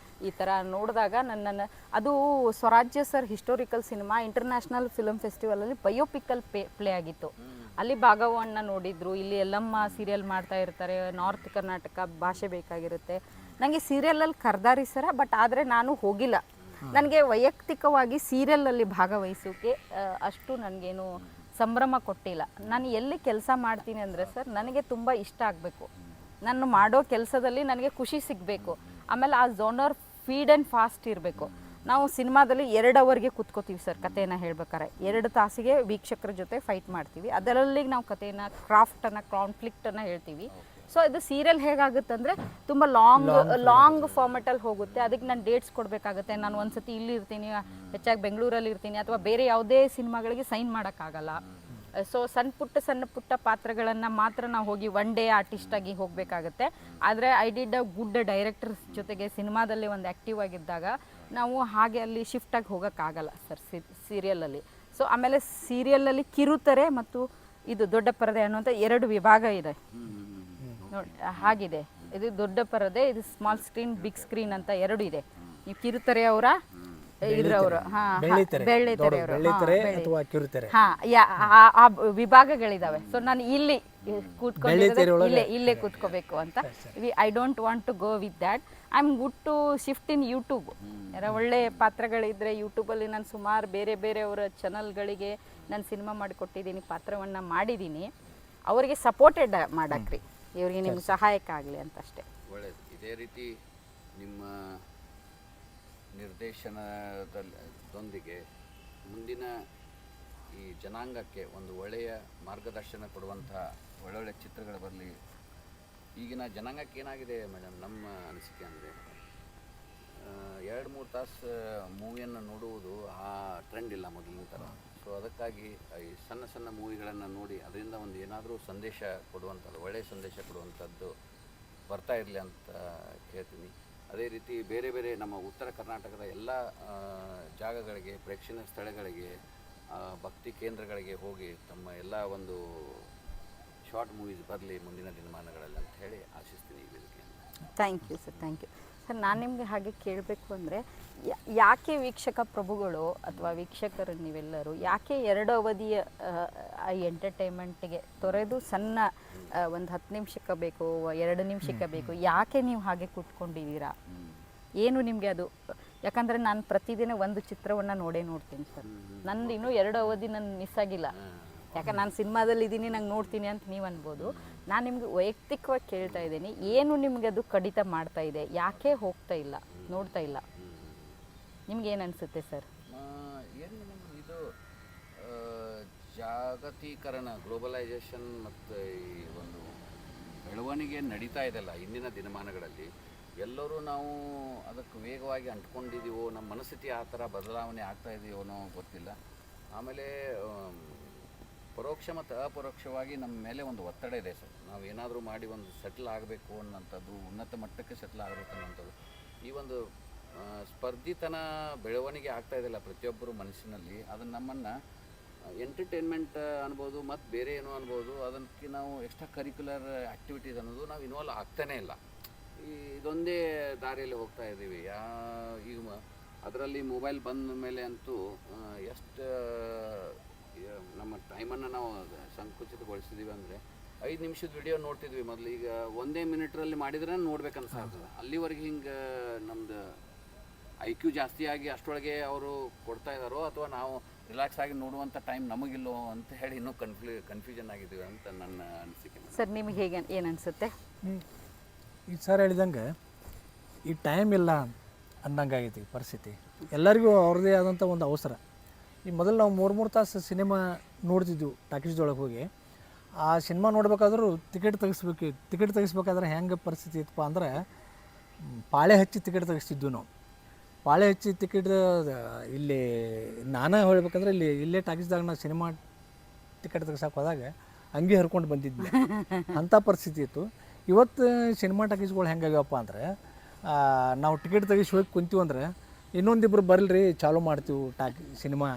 ಈ ಥರ ನೋಡಿದಾಗ ನನ್ನನ್ನು ಅದು Swarajya sir historical cinema international film ಫೆಸ್ಟಿವಲಲ್ಲಿ ಬಯೋಪಿಕಲ್ ಪ್ಲೇ ಆಗಿತ್ತು. ಅಲ್ಲಿ ಭಾಗವನ್ನು ನೋಡಿದ್ರು. ಇಲ್ಲಿ ಎಲ್ಲಮ್ಮ ಸೀರಿಯಲ್ ಮಾಡ್ತಾ ಇರ್ತಾರೆ, ನಾರ್ತ್ ಕರ್ನಾಟಕ ಭಾಷೆ ಬೇಕಾಗಿರುತ್ತೆ. ನನಗೆ ಸೀರಿಯಲಲ್ಲಿ ಕರೆದಾರಿ ಸರ, ಬಟ್ ಆದರೆ ನಾನು ಹೋಗಿಲ್ಲ. ನನಗೆ ವೈಯಕ್ತಿಕವಾಗಿ ಸೀರಿಯಲಲ್ಲಿ ಭಾಗವಹಿಸೋಕ್ಕೆ ಅಷ್ಟು ನನಗೇನು ಸಂಭ್ರಮ ಕೊಟ್ಟಿಲ್ಲ. ನಾನು ಎಲ್ಲಿ ಕೆಲಸ ಮಾಡ್ತೀನಿ ಅಂದರೆ ಸರ್, ನನಗೆ ತುಂಬ ಇಷ್ಟ ಆಗಬೇಕು, ನಾನು ಮಾಡೋ ಕೆಲಸದಲ್ಲಿ ನನಗೆ ಖುಷಿ ಸಿಗಬೇಕು, ಆಮೇಲೆ ಆ ಝೋನರ್ ಫೀಡ್ ಆ್ಯಂಡ್ ಫಾಸ್ಟ್ ಇರಬೇಕು. ನಾವು ಸಿನಿಮಾದಲ್ಲಿ 2 ಅವರ್ಗೆ ಕೂತ್ಕೋತೀವಿ ಸರ್ ಕಥೆನ ಹೇಳ್ಬೇಕಾರೆ. 2 ತಾಸಿಗೆ ವೀಕ್ಷಕರ ಜೊತೆ ಫೈಟ್ ಮಾಡ್ತೀವಿ. ಅದರಲ್ಲಿ ನಾವು ಕಥೆನ ಕ್ರಾಫ್ಟನ್ನು ಕಾನ್ಫ್ಲಿಕ್ಟನ್ನು ಹೇಳ್ತೀವಿ. ಸೊ ಇದು ಸೀರಿಯಲ್ ಹೇಗಾಗುತ್ತಂದರೆ ತುಂಬ ಲಾಂಗ್ ಫಾರ್ಮೆಟಲ್ಲಿ ಹೋಗುತ್ತೆ. ಅದಕ್ಕೆ ನಾನು ಡೇಟ್ಸ್ ಕೊಡಬೇಕಾಗುತ್ತೆ. ನಾನು ಒಂದ್ಸತಿ ಇಲ್ಲಿ ಇರ್ತೀನಿ, ಹೆಚ್ಚಾಗಿ ಬೆಂಗಳೂರಲ್ಲಿ ಇರ್ತೀನಿ, ಅಥವಾ ಬೇರೆ ಯಾವುದೇ ಸಿನಿಮಾಗಳಿಗೆ ಸೈನ್ ಮಾಡೋಕ್ಕಾಗಲ್ಲ. ಸೊ ಸಣ್ಣ ಪುಟ್ಟ ಪಾತ್ರಗಳನ್ನು ಮಾತ್ರ ನಾವು ಹೋಗಿ ಒನ್ ಡೇ ಆರ್ಟಿಸ್ಟಾಗಿ ಹೋಗಬೇಕಾಗತ್ತೆ. ಆದರೆ I did a good director ಜೊತೆಗೆ ಸಿನಿಮಾದಲ್ಲಿ ಒಂದು ಆ್ಯಕ್ಟಿವ್ ಆಗಿದ್ದಾಗ ನಾವು ಹಾಗೆ ಅಲ್ಲಿ ಶಿಫ್ಟಾಗಿ ಹೋಗೋಕ್ಕಾಗಲ್ಲ ಸರ್ ಸೀರಿಯಲಲ್ಲಿ. ಸೊ ಆಮೇಲೆ ಸೀರಿಯಲಲ್ಲಿ ಕಿರುತೆರೆ ಮತ್ತು ಇದು ದೊಡ್ಡ ಪರದೆ ಅನ್ನುವಂಥ 2 ವಿಭಾಗ ಇದೆ ನೋಡಿ. ಹಾಗಿದೆ, ಇದು ದೊಡ್ಡ ಪರದೆ, ಇದು ಸ್ಮಾಲ್ ಸ್ಕ್ರೀನ್, ಬಿಗ್ ಸ್ಕ್ರೀನ್ ಅಂತ 2 ಇದೆ. ನೀವು ಕಿರುತೆರೆಯವರ ಇದ್ರವರು ವಿಭಾಗಗಳಿದಾವೆ. ಸೊ ನಾನು ಇಲ್ಲಿ ಇಲ್ಲೇ ಕೂತ್ಕೋಬೇಕು ಅಂತ. I don't want to go with that. I am good to shift in YouTube. ಒಳ್ಳೆ ಪಾತ್ರಗಳಿದ್ರೆ ಯೂಟ್ಯೂಬಲ್ಲಿ ನಾನು ಸುಮಾರು ಬೇರೆಯವರ ಚಾನಲ್ಗಳಿಗೆ ನಾನು ಸಿನಿಮಾ ಮಾಡಿಕೊಟ್ಟಿದ್ದೀನಿ, ಪಾತ್ರವನ್ನು ಮಾಡಿದ್ದೀನಿ. ಅವರಿಗೆ ಸಪೋರ್ಟೆಡ್ ಮಾಡಕ್ರಿ, ಇವರಿಗೆ ನಿಮ್ಗೆ ಸಹಾಯಕ ಆಗಲಿ ಅಂತ ಅಷ್ಟೇ. ಒಳ್ಳೆಯದು. ಇದೇ ರೀತಿ ನಿಮ್ಮ ನಿರ್ದೇಶನದೊಂದಿಗೆ ಮುಂದಿನ ಈ ಜನಾಂಗಕ್ಕೆ ಒಂದು ಒಳ್ಳೆಯ ಮಾರ್ಗದರ್ಶನ ಕೊಡುವಂಥ ಒಳ್ಳೊಳ್ಳೆ ಚಿತ್ರಗಳು ಬರಲಿ. ಈಗಿನ ಜನಾಂಗಕ್ಕೆ ಏನಾಗಿದೆ ಮೇಡಮ್, ನಮ್ಮ ಅನಿಸಿಕೆ ಅಂದರೆ 2-3 ತಾಸು ಮೂವಿಯನ್ನು ನೋಡುವುದು ಆ ಟ್ರೆಂಡ್ ಇಲ್ಲ ಮೊದಲಿನ ಥರ. ಸೊ ಅದಕ್ಕಾಗಿ ಈ ಸಣ್ಣ ಮೂವಿಗಳನ್ನು ನೋಡಿ ಅದರಿಂದ ಒಂದು ಏನಾದರೂ ಸಂದೇಶ ಕೊಡುವಂಥದ್ದು, ಒಳ್ಳೆಯ ಸಂದೇಶ ಕೊಡುವಂಥದ್ದು ಬರ್ತಾ ಇರಲಿ ಅಂತ ಕೇಳ್ತೀನಿ. ಅದೇ ರೀತಿ ಬೇರೆ ನಮ್ಮ ಉತ್ತರ ಕರ್ನಾಟಕದ ಎಲ್ಲ ಜಾಗಗಳಿಗೆ, ಪ್ರೇಕ್ಷಣೀಯ ಸ್ಥಳಗಳಿಗೆ, ಭಕ್ತಿ ಕೇಂದ್ರಗಳಿಗೆ ಹೋಗಿ ತಮ್ಮ ಎಲ್ಲ ಒಂದು ಶಾರ್ಟ್ ಮೂವೀಸ್ ಬರಲಿ ಮುಂದಿನ ದಿನಮಾನಗಳಲ್ಲಿ ಅಂತ ಹೇಳಿ ಆಶಿಸ್ತೀನಿ ಈ ವೇದಿಕೆಯನ್ನು. Thank you sir, thank you sir. ನಾನು ನಿಮಗೆ ಹಾಗೆ ಕೇಳಬೇಕು ಅಂದರೆ, ಯಾಕೆ ವೀಕ್ಷಕ ಪ್ರಭುಗಳು ಅಥವಾ ವೀಕ್ಷಕರು ನೀವೆಲ್ಲರೂ ಯಾಕೆ 2 ಅವಧಿಯ ಎಂಟರ್ಟೈನ್ಮೆಂಟ್ಗೆ ತೊರೆದು ಸಣ್ಣ ಒಂದು 10 ನಿಮಿಷಕ್ಕೆ ಬೇಕು, 2 ನಿಮಿಷಕ್ಕೆ ಬೇಕು, ಯಾಕೆ ನೀವು ಹಾಗೆ ಕೂತ್ಕೊಂಡಿದ್ದೀರಾ? ಏನು ನಿಮಗೆ ಅದು? ಯಾಕಂದರೆ ನಾನು ಪ್ರತಿದಿನ ಒಂದು ಚಿತ್ರವನ್ನು ನೋಡ್ತೀನಿ ಸರ್. ನಂದು ಇನ್ನೂ 2 ಅವಧಿ ನನ್ನ ಮಿಸ್ ಆಗಿಲ್ಲ. ಯಾಕಂದ್ರೆ ನಾನು ಸಿನಿಮಾದಲ್ಲಿ ಇದ್ದೀನಿ, ನಂಗೆ ನೋಡ್ತೀನಿ ಅಂತ ನೀವು ಅನ್ಬೋದು. ನಾನು ನಿಮ್ಗೆ ವೈಯಕ್ತಿಕವಾಗಿ ಕೇಳ್ತಾ ಇದ್ದೀನಿ, ಏನು ನಿಮಗೆ ಅದು ಕಡಿತ ಮಾಡ್ತಾ ಇದೆ? ಯಾಕೆ ಹೋಗ್ತಾ ಇಲ್ಲ, ನೋಡ್ತಾ ಇಲ್ಲ? ನಿಮ್ಗೆ ಏನು ಅನಿಸುತ್ತೆ ಸರ್? ಏನು ಇದು ಜಾಗತೀಕರಣ, ಗ್ಲೋಬಲೈಸೇಷನ್ ಮತ್ತು ಈ ಒಂದು ಬೆಳವಣಿಗೆ ನಡೀತಾ ಇದೆಯಲ್ಲ ಇಂದಿನ ದಿನಮಾನಗಳಲ್ಲಿ, ಎಲ್ಲರೂ ನಾವು ಅದಕ್ಕೆ ವೇಗವಾಗಿ ಅಂಟ್ಕೊಂಡಿದ್ದೀವೋ, ನಮ್ಮ ಮನಸ್ಥಿತಿ ಆ ಥರ ಬದಲಾವಣೆ ಆಗ್ತಾ ಇದೆಯೋ ಅನ್ನೋ ಗೊತ್ತಿಲ್ಲ. ಆಮೇಲೆ ಪರೋಕ್ಷ ಮತ್ತು ಅಪರೋಕ್ಷವಾಗಿ ನಮ್ಮ ಮೇಲೆ ಒಂದು ಒತ್ತಡ ಇದೆ ಸರ್. ನಾವು ಏನಾದರೂ ಮಾಡಿ ಒಂದು ಸೆಟ್ಲ್ ಆಗಬೇಕು ಅನ್ನೋಂಥದ್ದು, ಉನ್ನತ ಮಟ್ಟಕ್ಕೆ ಸೆಟ್ಲ್ ಆಗಬೇಕು ಅನ್ನೋಂಥದ್ದು, ಈ ಒಂದು ಸ್ಪರ್ಧಿತನ ಬೆಳವಣಿಗೆ ಆಗ್ತಾ ಇದೆಯಲ್ಲ ಪ್ರತಿಯೊಬ್ಬರು ಮನಸ್ಸಿನಲ್ಲಿ. ಅದನ್ನು ನಮ್ಮನ್ನು ಎಂಟರ್ಟೈನ್ಮೆಂಟ್ ಅನ್ಬೋದು ಮತ್ತು ಬೇರೆ ಏನೋ ಅನ್ಬೋದು, ಅದಕ್ಕೆ ನಾವು ಎಕ್ಸ್ಟ್ರಾ ಕರಿಕ್ಯುಲರ್ ಆ್ಯಕ್ಟಿವಿಟೀಸ್ ಅನ್ನೋದು ನಾವು ಇನ್ವಾಲ್ವ್ ಆಗ್ತಾನೇ ಇಲ್ಲ. ಇದೊಂದೇ ದಾರಿಯಲ್ಲಿ ಹೋಗ್ತಾ ಇದ್ದೀವಿ. ಈಗ ಅದರಲ್ಲಿ ಮೊಬೈಲ್ ಬಂದ ಮೇಲೆ ಅಂತೂ ಎಷ್ಟು ನಮ್ಮ ಟೈಮನ್ನು ನಾವು ಸಂಕುಚಿತಗೊಳಿಸಿದ್ದೀವಿ ಅಂದರೆ, 5 ನಿಮಿಷದ ವಿಡಿಯೋ ನೋಡ್ತಿದ್ವಿ ಮೊದಲು, ಈಗ 1 ಮಿನಿಟ್ರಲ್ಲಿ ಮಾಡಿದ್ರೆ ನೋಡ್ಬೇಕನ್ಸಾಗ್ತದೆ. ಅಲ್ಲಿವರೆಗೆ ಹಿಂಗೆ ನಮ್ಮದು IQ ಜಾಸ್ತಿಯಾಗಿ ಅಷ್ಟರೊಳಗೆ ಅವರು ಕೊಡ್ತಾ ಇದ್ದಾರೋ, ಅಥವಾ ನಾವು ರಿಲ್ಯಾಕ್ಸ್ ಆಗಿ ನೋಡುವಂಥ ಟೈಮ್ ನಮಗಿಲ್ಲೋ ಅಂತ ಹೇಳಿ ಇನ್ನೂ ಕನ್ಫ್ಯೂಷನ್ ಆಗಿದ್ದೀವಿ ಅಂತ ನನ್ನ ಅನಿಸಿಕೆ. ಸರ್ ನಿಮಗೆ ಹೇಗೆ ಏನು ಅನಿಸುತ್ತೆ? ಈ ಸರ್ ಹೇಳಿದಂಗೆ ಈ ಟೈಮ್ ಇಲ್ಲ ಅನ್ನಂಗೆ ಆಗೈತಿ ಪರಿಸ್ಥಿತಿ. ಎಲ್ಲರಿಗೂ ಅವ್ರದ್ದೇ ಆದಂಥ ಒಂದು ಅವಸರ. ಈ ಮೊದಲು ನಾವು 3 ತಾಸು ಸಿನಿಮಾ ನೋಡ್ತಿದ್ವು ಟಾಕೀಸ್ದೊಳಗೆ ಹೋಗಿ. ಆ ಸಿನಿಮಾ ನೋಡ್ಬೇಕಾದ್ರೂ ಟಿಕೆಟ್ ತೆಗಿಸ್ಬೇಕಾದ್ರೆ ಹೆಂಗೆ ಪರಿಸ್ಥಿತಿ ಇತ್ತಪ್ಪ ಅಂದ್ರೆ, ಪಾಳೆ ಹಚ್ಚಿ ಟಿಕೆಟ್ ತೆಗಿಸ್ತಿದ್ವಿ ನಾವು. ಪಾಳೆ ಹಚ್ಚಿ ಟಿಕೆಟ್ ಇಲ್ಲಿ ನಾನೇ ಹೇಳ್ಬೇಕಂದ್ರೆ ಇಲ್ಲೇ ಟಾಕೀಸ್ದಾಗ ನಾವು ಸಿನಿಮಾ ಟಿಕೆಟ್ ತೆಗಿಸಕ್ಕೆ ಹೋದಾಗ ಹಂಗೆ ಹರ್ಕೊಂಡು ಬಂದಿದ್ವಿ. ಅಂಥ ಪರಿಸ್ಥಿತಿ ಇತ್ತು. ಇವತ್ತು ಸಿನಿಮಾ ಟಾಕೀಸ್ಗಳು ಹೆಂಗಾಗ್ಯವಪ್ಪ ಅಂದ್ರೆ, ನಾವು ಟಿಕೆಟ್ ತೆಗಿಸಿ ಹೋಗಿ ಕುಂತೀವಂದ್ರೆ ಇನ್ನೊಂದಿಬ್ರು ಬರಲ್ರಿ ಚಾಲೂ ಮಾಡ್ತೀವಿ ಸಿನಿಮಾ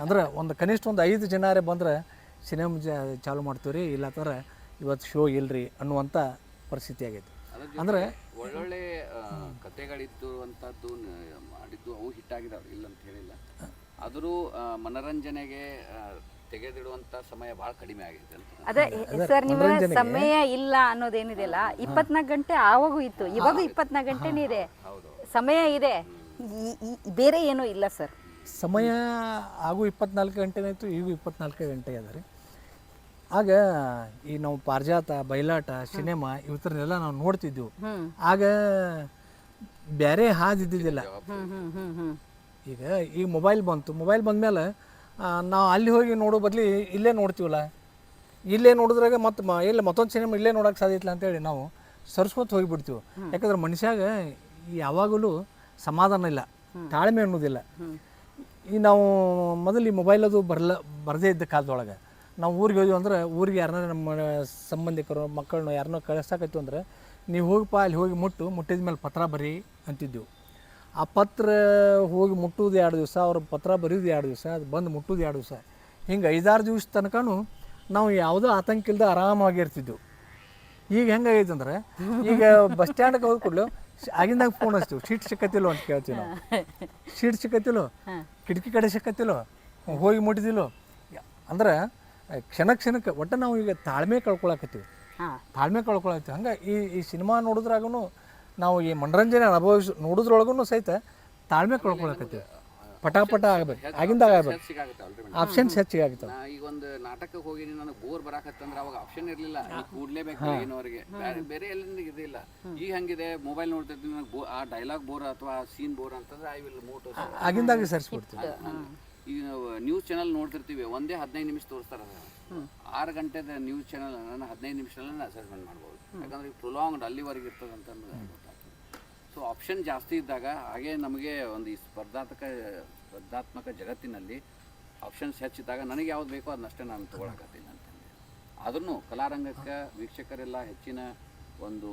ಅಂದ್ರೆ, ಒಂದು ಕನಿಷ್ಠ ಒಂದು 5 ಜನರೇ ಬಂದ್ರೆ ಸಿನಿಮಾ ಚಾಲೂ ಮಾಡ್ತೀವಿ ರೀ, ಇಲ್ಲ ಥರ ಇವತ್ತು ಶೋ ಇಲ್ರಿ ಅನ್ನುವಂಥ ಪರಿಸ್ಥಿತಿ ಆಗೈತಿ. ಅಂದರೆ ಒಳ್ಳೊಳ್ಳೆ ಕಥೆಗಳಿದ್ದು ಅಂಥದ್ದು ಮಾಡಿದ್ದು ಅವು ಹಿಟ್ಟಾಗಿದ್ದಾವೆ, ಇಲ್ಲ ಅಂತ ಹೇಳಿಲ್ಲ. ಆದರೂ ಮನರಂಜನೆಗೆ ತೆಗೆದಿಡುವಂಥ ಸಮಯ ಭಾಳ ಕಡಿಮೆ ಆಗೈತೆ ಅಂತ. ಅದೇ ಸರ್, ನಿಮ್ಮ ಸಮಯ ಇಲ್ಲ ಅನ್ನೋದೇನಿದೆಯಲ್ಲ, 24 ಗಂಟೆ ಆವಾಗೂ ಇತ್ತು, ಇವಾಗ 24 ಗಂಟೆನೇ ಇದೆ, ಸಮಯ ಇದೆ, ಬೇರೆ ಏನೂ ಇಲ್ಲ ಸರ್. ಸಮಯ ಹಾಗೂ 24 ಗಂಟೆನೇ ಇತ್ತು, ಈಗೂ 24 ಗಂಟೆ ಅದ ರೀ. ಆಗ ಈ ನಾವು ಪಾರಿಜಾತ, ಬಯಲಾಟ, ಸಿನಿಮಾ ಇವತ್ತರನ್ನೆಲ್ಲ ನಾವು ನೋಡ್ತಿದ್ದೆವು. ಆಗ ಬೇರೆ ಹಾದಿದ್ದಿದ್ದಿಲ್ಲ. ಈಗ ಮೊಬೈಲ್ ಬಂತು, ಮೊಬೈಲ್ ಬಂದಮೇಲೆ ನಾವು ಅಲ್ಲಿ ಹೋಗಿ ನೋಡೋ ಬದಲಿ ಇಲ್ಲೇ ನೋಡ್ತೀವಲ್ಲ, ಇಲ್ಲೇ ನೋಡಿದ್ರಾಗ ಮತ್ತು ಮತ್ತೊಂದು ಸಿನಿಮಾ ಇಲ್ಲೇ ನೋಡೋಕೆ ಸಾಧ್ಯ ಇಲ್ಲ ಅಂತೇಳಿ ನಾವು ಸರ್ಸ್ಕೊತ ಹೋಗಿಬಿಡ್ತೀವಿ. ಯಾಕಂದ್ರೆ ಮನುಷ್ಯಾಗ ಯಾವಾಗಲೂ ಸಮಾಧಾನ ಇಲ್ಲ, ತಾಳ್ಮೆ ಅನ್ನೋದಿಲ್ಲ. ಈ ನಾವು ಮೊದಲು ಈ ಮೊಬೈಲ್ ಅದು ಬರದೇ ಇದ್ದ ಕಾಲದೊಳಗೆ ನಾವು ಊರಿಗೆ ಹೋದ್ವಿ ಅಂದ್ರೆ, ಊರಿಗೆ ಯಾರನ್ನ ನಮ್ಮ ಸಂಬಂಧಿಕರು ಮಕ್ಕಳನ್ನ ಯಾರನ್ನೋ ಕಳಿಸಕತ್ತೀವಿ ಅಂದ್ರೆ, ನೀವು ಹೋಗಪ್ಪ ಅಲ್ಲಿ ಹೋಗಿ ಮುಟ್ಟಿದ ಮೇಲೆ ಪತ್ರ ಬರೀ ಅಂತಿದ್ದೆವು. ಆ ಪತ್ರ ಹೋಗಿ ಮುಟ್ಟುವುದು 2 ದಿವಸ, ಅವ್ರ ಪತ್ರ ಬರೆಯೋದು 2 ದಿವಸ, ಅದು ಬಂದು ಮುಟ್ಟುವುದು 2 ದಿವಸ, ಹಿಂಗೆ 5-6 ದಿವಸ ತನಕನೂ ನಾವು ಯಾವುದೋ ಆತಂಕ ಇಲ್ಲದೆ ಆರಾಮಾಗಿರ್ತಿದ್ದೆವು. ಈಗ ಹೆಂಗಾಗೈತೆ ಅಂದ್ರೆ, ಈಗ ಬಸ್ ಸ್ಟ್ಯಾಂಡ್ಗೆ ಹೋಗಿ ಕೊಡ್ಲು ಆಗಿಂದಾಗ ಫೋನ್ ಹಚ್ತೀವಿ, ಸೀಟ್ ಸಿಕ್ಕತ್ತಿಲ್ಲೋ ಅಂತ ಕೇಳ್ತೀವಿ ನಾವು. ಸೀಟ್ ಸಿಕ್ಕತ್ತಿಲ್ಲೋ, ಕಿಟಕಿ ಕಡೆ ಸಿಕ್ಕತ್ತಿಲ್ಲೋ, ಹೋಗಿ ಮುಟ್ಟಿದಿಲ್ಲೋ ಅಂದ್ರೆ ಕ್ಷಣಕ್ಕೆ ಒಟ್ಟು ನಾವು ಈಗ ತಾಳ್ಮೆ ಕಳ್ಕೊಳಕತ್ತೀವಿ. ಹಂಗೆ ಈ ಸಿನಿಮಾ ನೋಡಿದ್ರಾಗೂ ನಾವು ಈ ಮನರಂಜನೆ ನೋಡೋದ್ರೊಳಗೂ ಸಹಿತ ತಾಳ್ಮೆ ಕಳ್ಕೊಳಕತ್ತೀವಿ. ಪಟಾಪಟ ಆಗ್ಬೇಕು, ಆಗಿಂದಾಗ ಆಗ್ಬೇಕು, ಆಪ್ಷನ್ಸ್ ಹೆಚ್ಚಿಗೆ ಆಗುತ್ತೆ. ಈಗ ಒಂದು ನಾಟಕಕ್ಕೆ ಹೋಗಿ ನನಗೆ ಬೋರ್ ಬರಾಕತ್ತಂದ್ರೆ ಅವಾಗ ಆಪ್ಷನ್ ಇರಲಿಲ್ಲ, ಕೂಡ್ಲೇಬೇಕು ಏನೋರಿಗೆ, ಬೇರೆ ಎಲ್ಲಿಂದ ಇದಿಲ್ಲ. ಈಗ ಹಂಗಿದೆ, ಮೊಬೈಲ್ ನೋಡ್ತಿರ್ತೀನಿ, ನನಗೆ ಆ ಡೈಲಾಗ್ ಬೋರ್ ಅಥವಾ ಸೀನ್ ಬೋರ್ ಅಂತಂದ್ರೆ ಐ ವಿಲ್ ಮೂವ್ ಟು ಆಗಿಂದಾಗ ಸರಿಸ್ಬಿಡ್ತೀವಿ. ಈಗ ನಾವು ನ್ಯೂಸ್ ಚಾನಲ್ ನೋಡ್ತಿರ್ತೀವಿ, ಒಂದೇ 15 ನಿಮಿಷ ತೋರಿಸ್ತಾರೆ. 6 ಗಂಟೆದ ನ್ಯೂಸ್ ಚಾನಲ್ ನಾನು 15 ನಿಮಿಷದಲ್ಲಿ ಅಸೆಸ್ಮೆಂಟ್ ಮಾಡ್ಬೋದು. ಯಾಕಂದ್ರೆ ಈಗ ಪ್ರೊಲಾಂಗ್ಡ್ ಅಲ್ಲಿವರೆಗೆ ಇರ್ತದೆ ಅಂತ ಗೊತ್ತಾಗ್ತದೆ. ಸೊ ಆಪ್ಷನ್ ಜಾಸ್ತಿ ಇದ್ದಾಗ ಹಾಗೆ ನಮಗೆ ಒಂದು ಈ ಸ್ಪರ್ಧಾತ್ಮಕ ಜಗತ್ತಿನಲ್ಲಿ ಆಪ್ಷನ್ಸ್ ಹೆಚ್ಚಿದ್ದಾಗ ನನಗೆ ಯಾವ್ದು ಬೇಕೋ ಅದನ್ನಷ್ಟೇ ನಾನು ತೊಗೊಳಕತ್ತೀನಿ ಅಂತಂದೆ. ಆದ್ರೂ ಕಲಾರಂಗಕ್ಕೆ ವೀಕ್ಷಕರೆಲ್ಲ ಹೆಚ್ಚಿನ ಒಂದು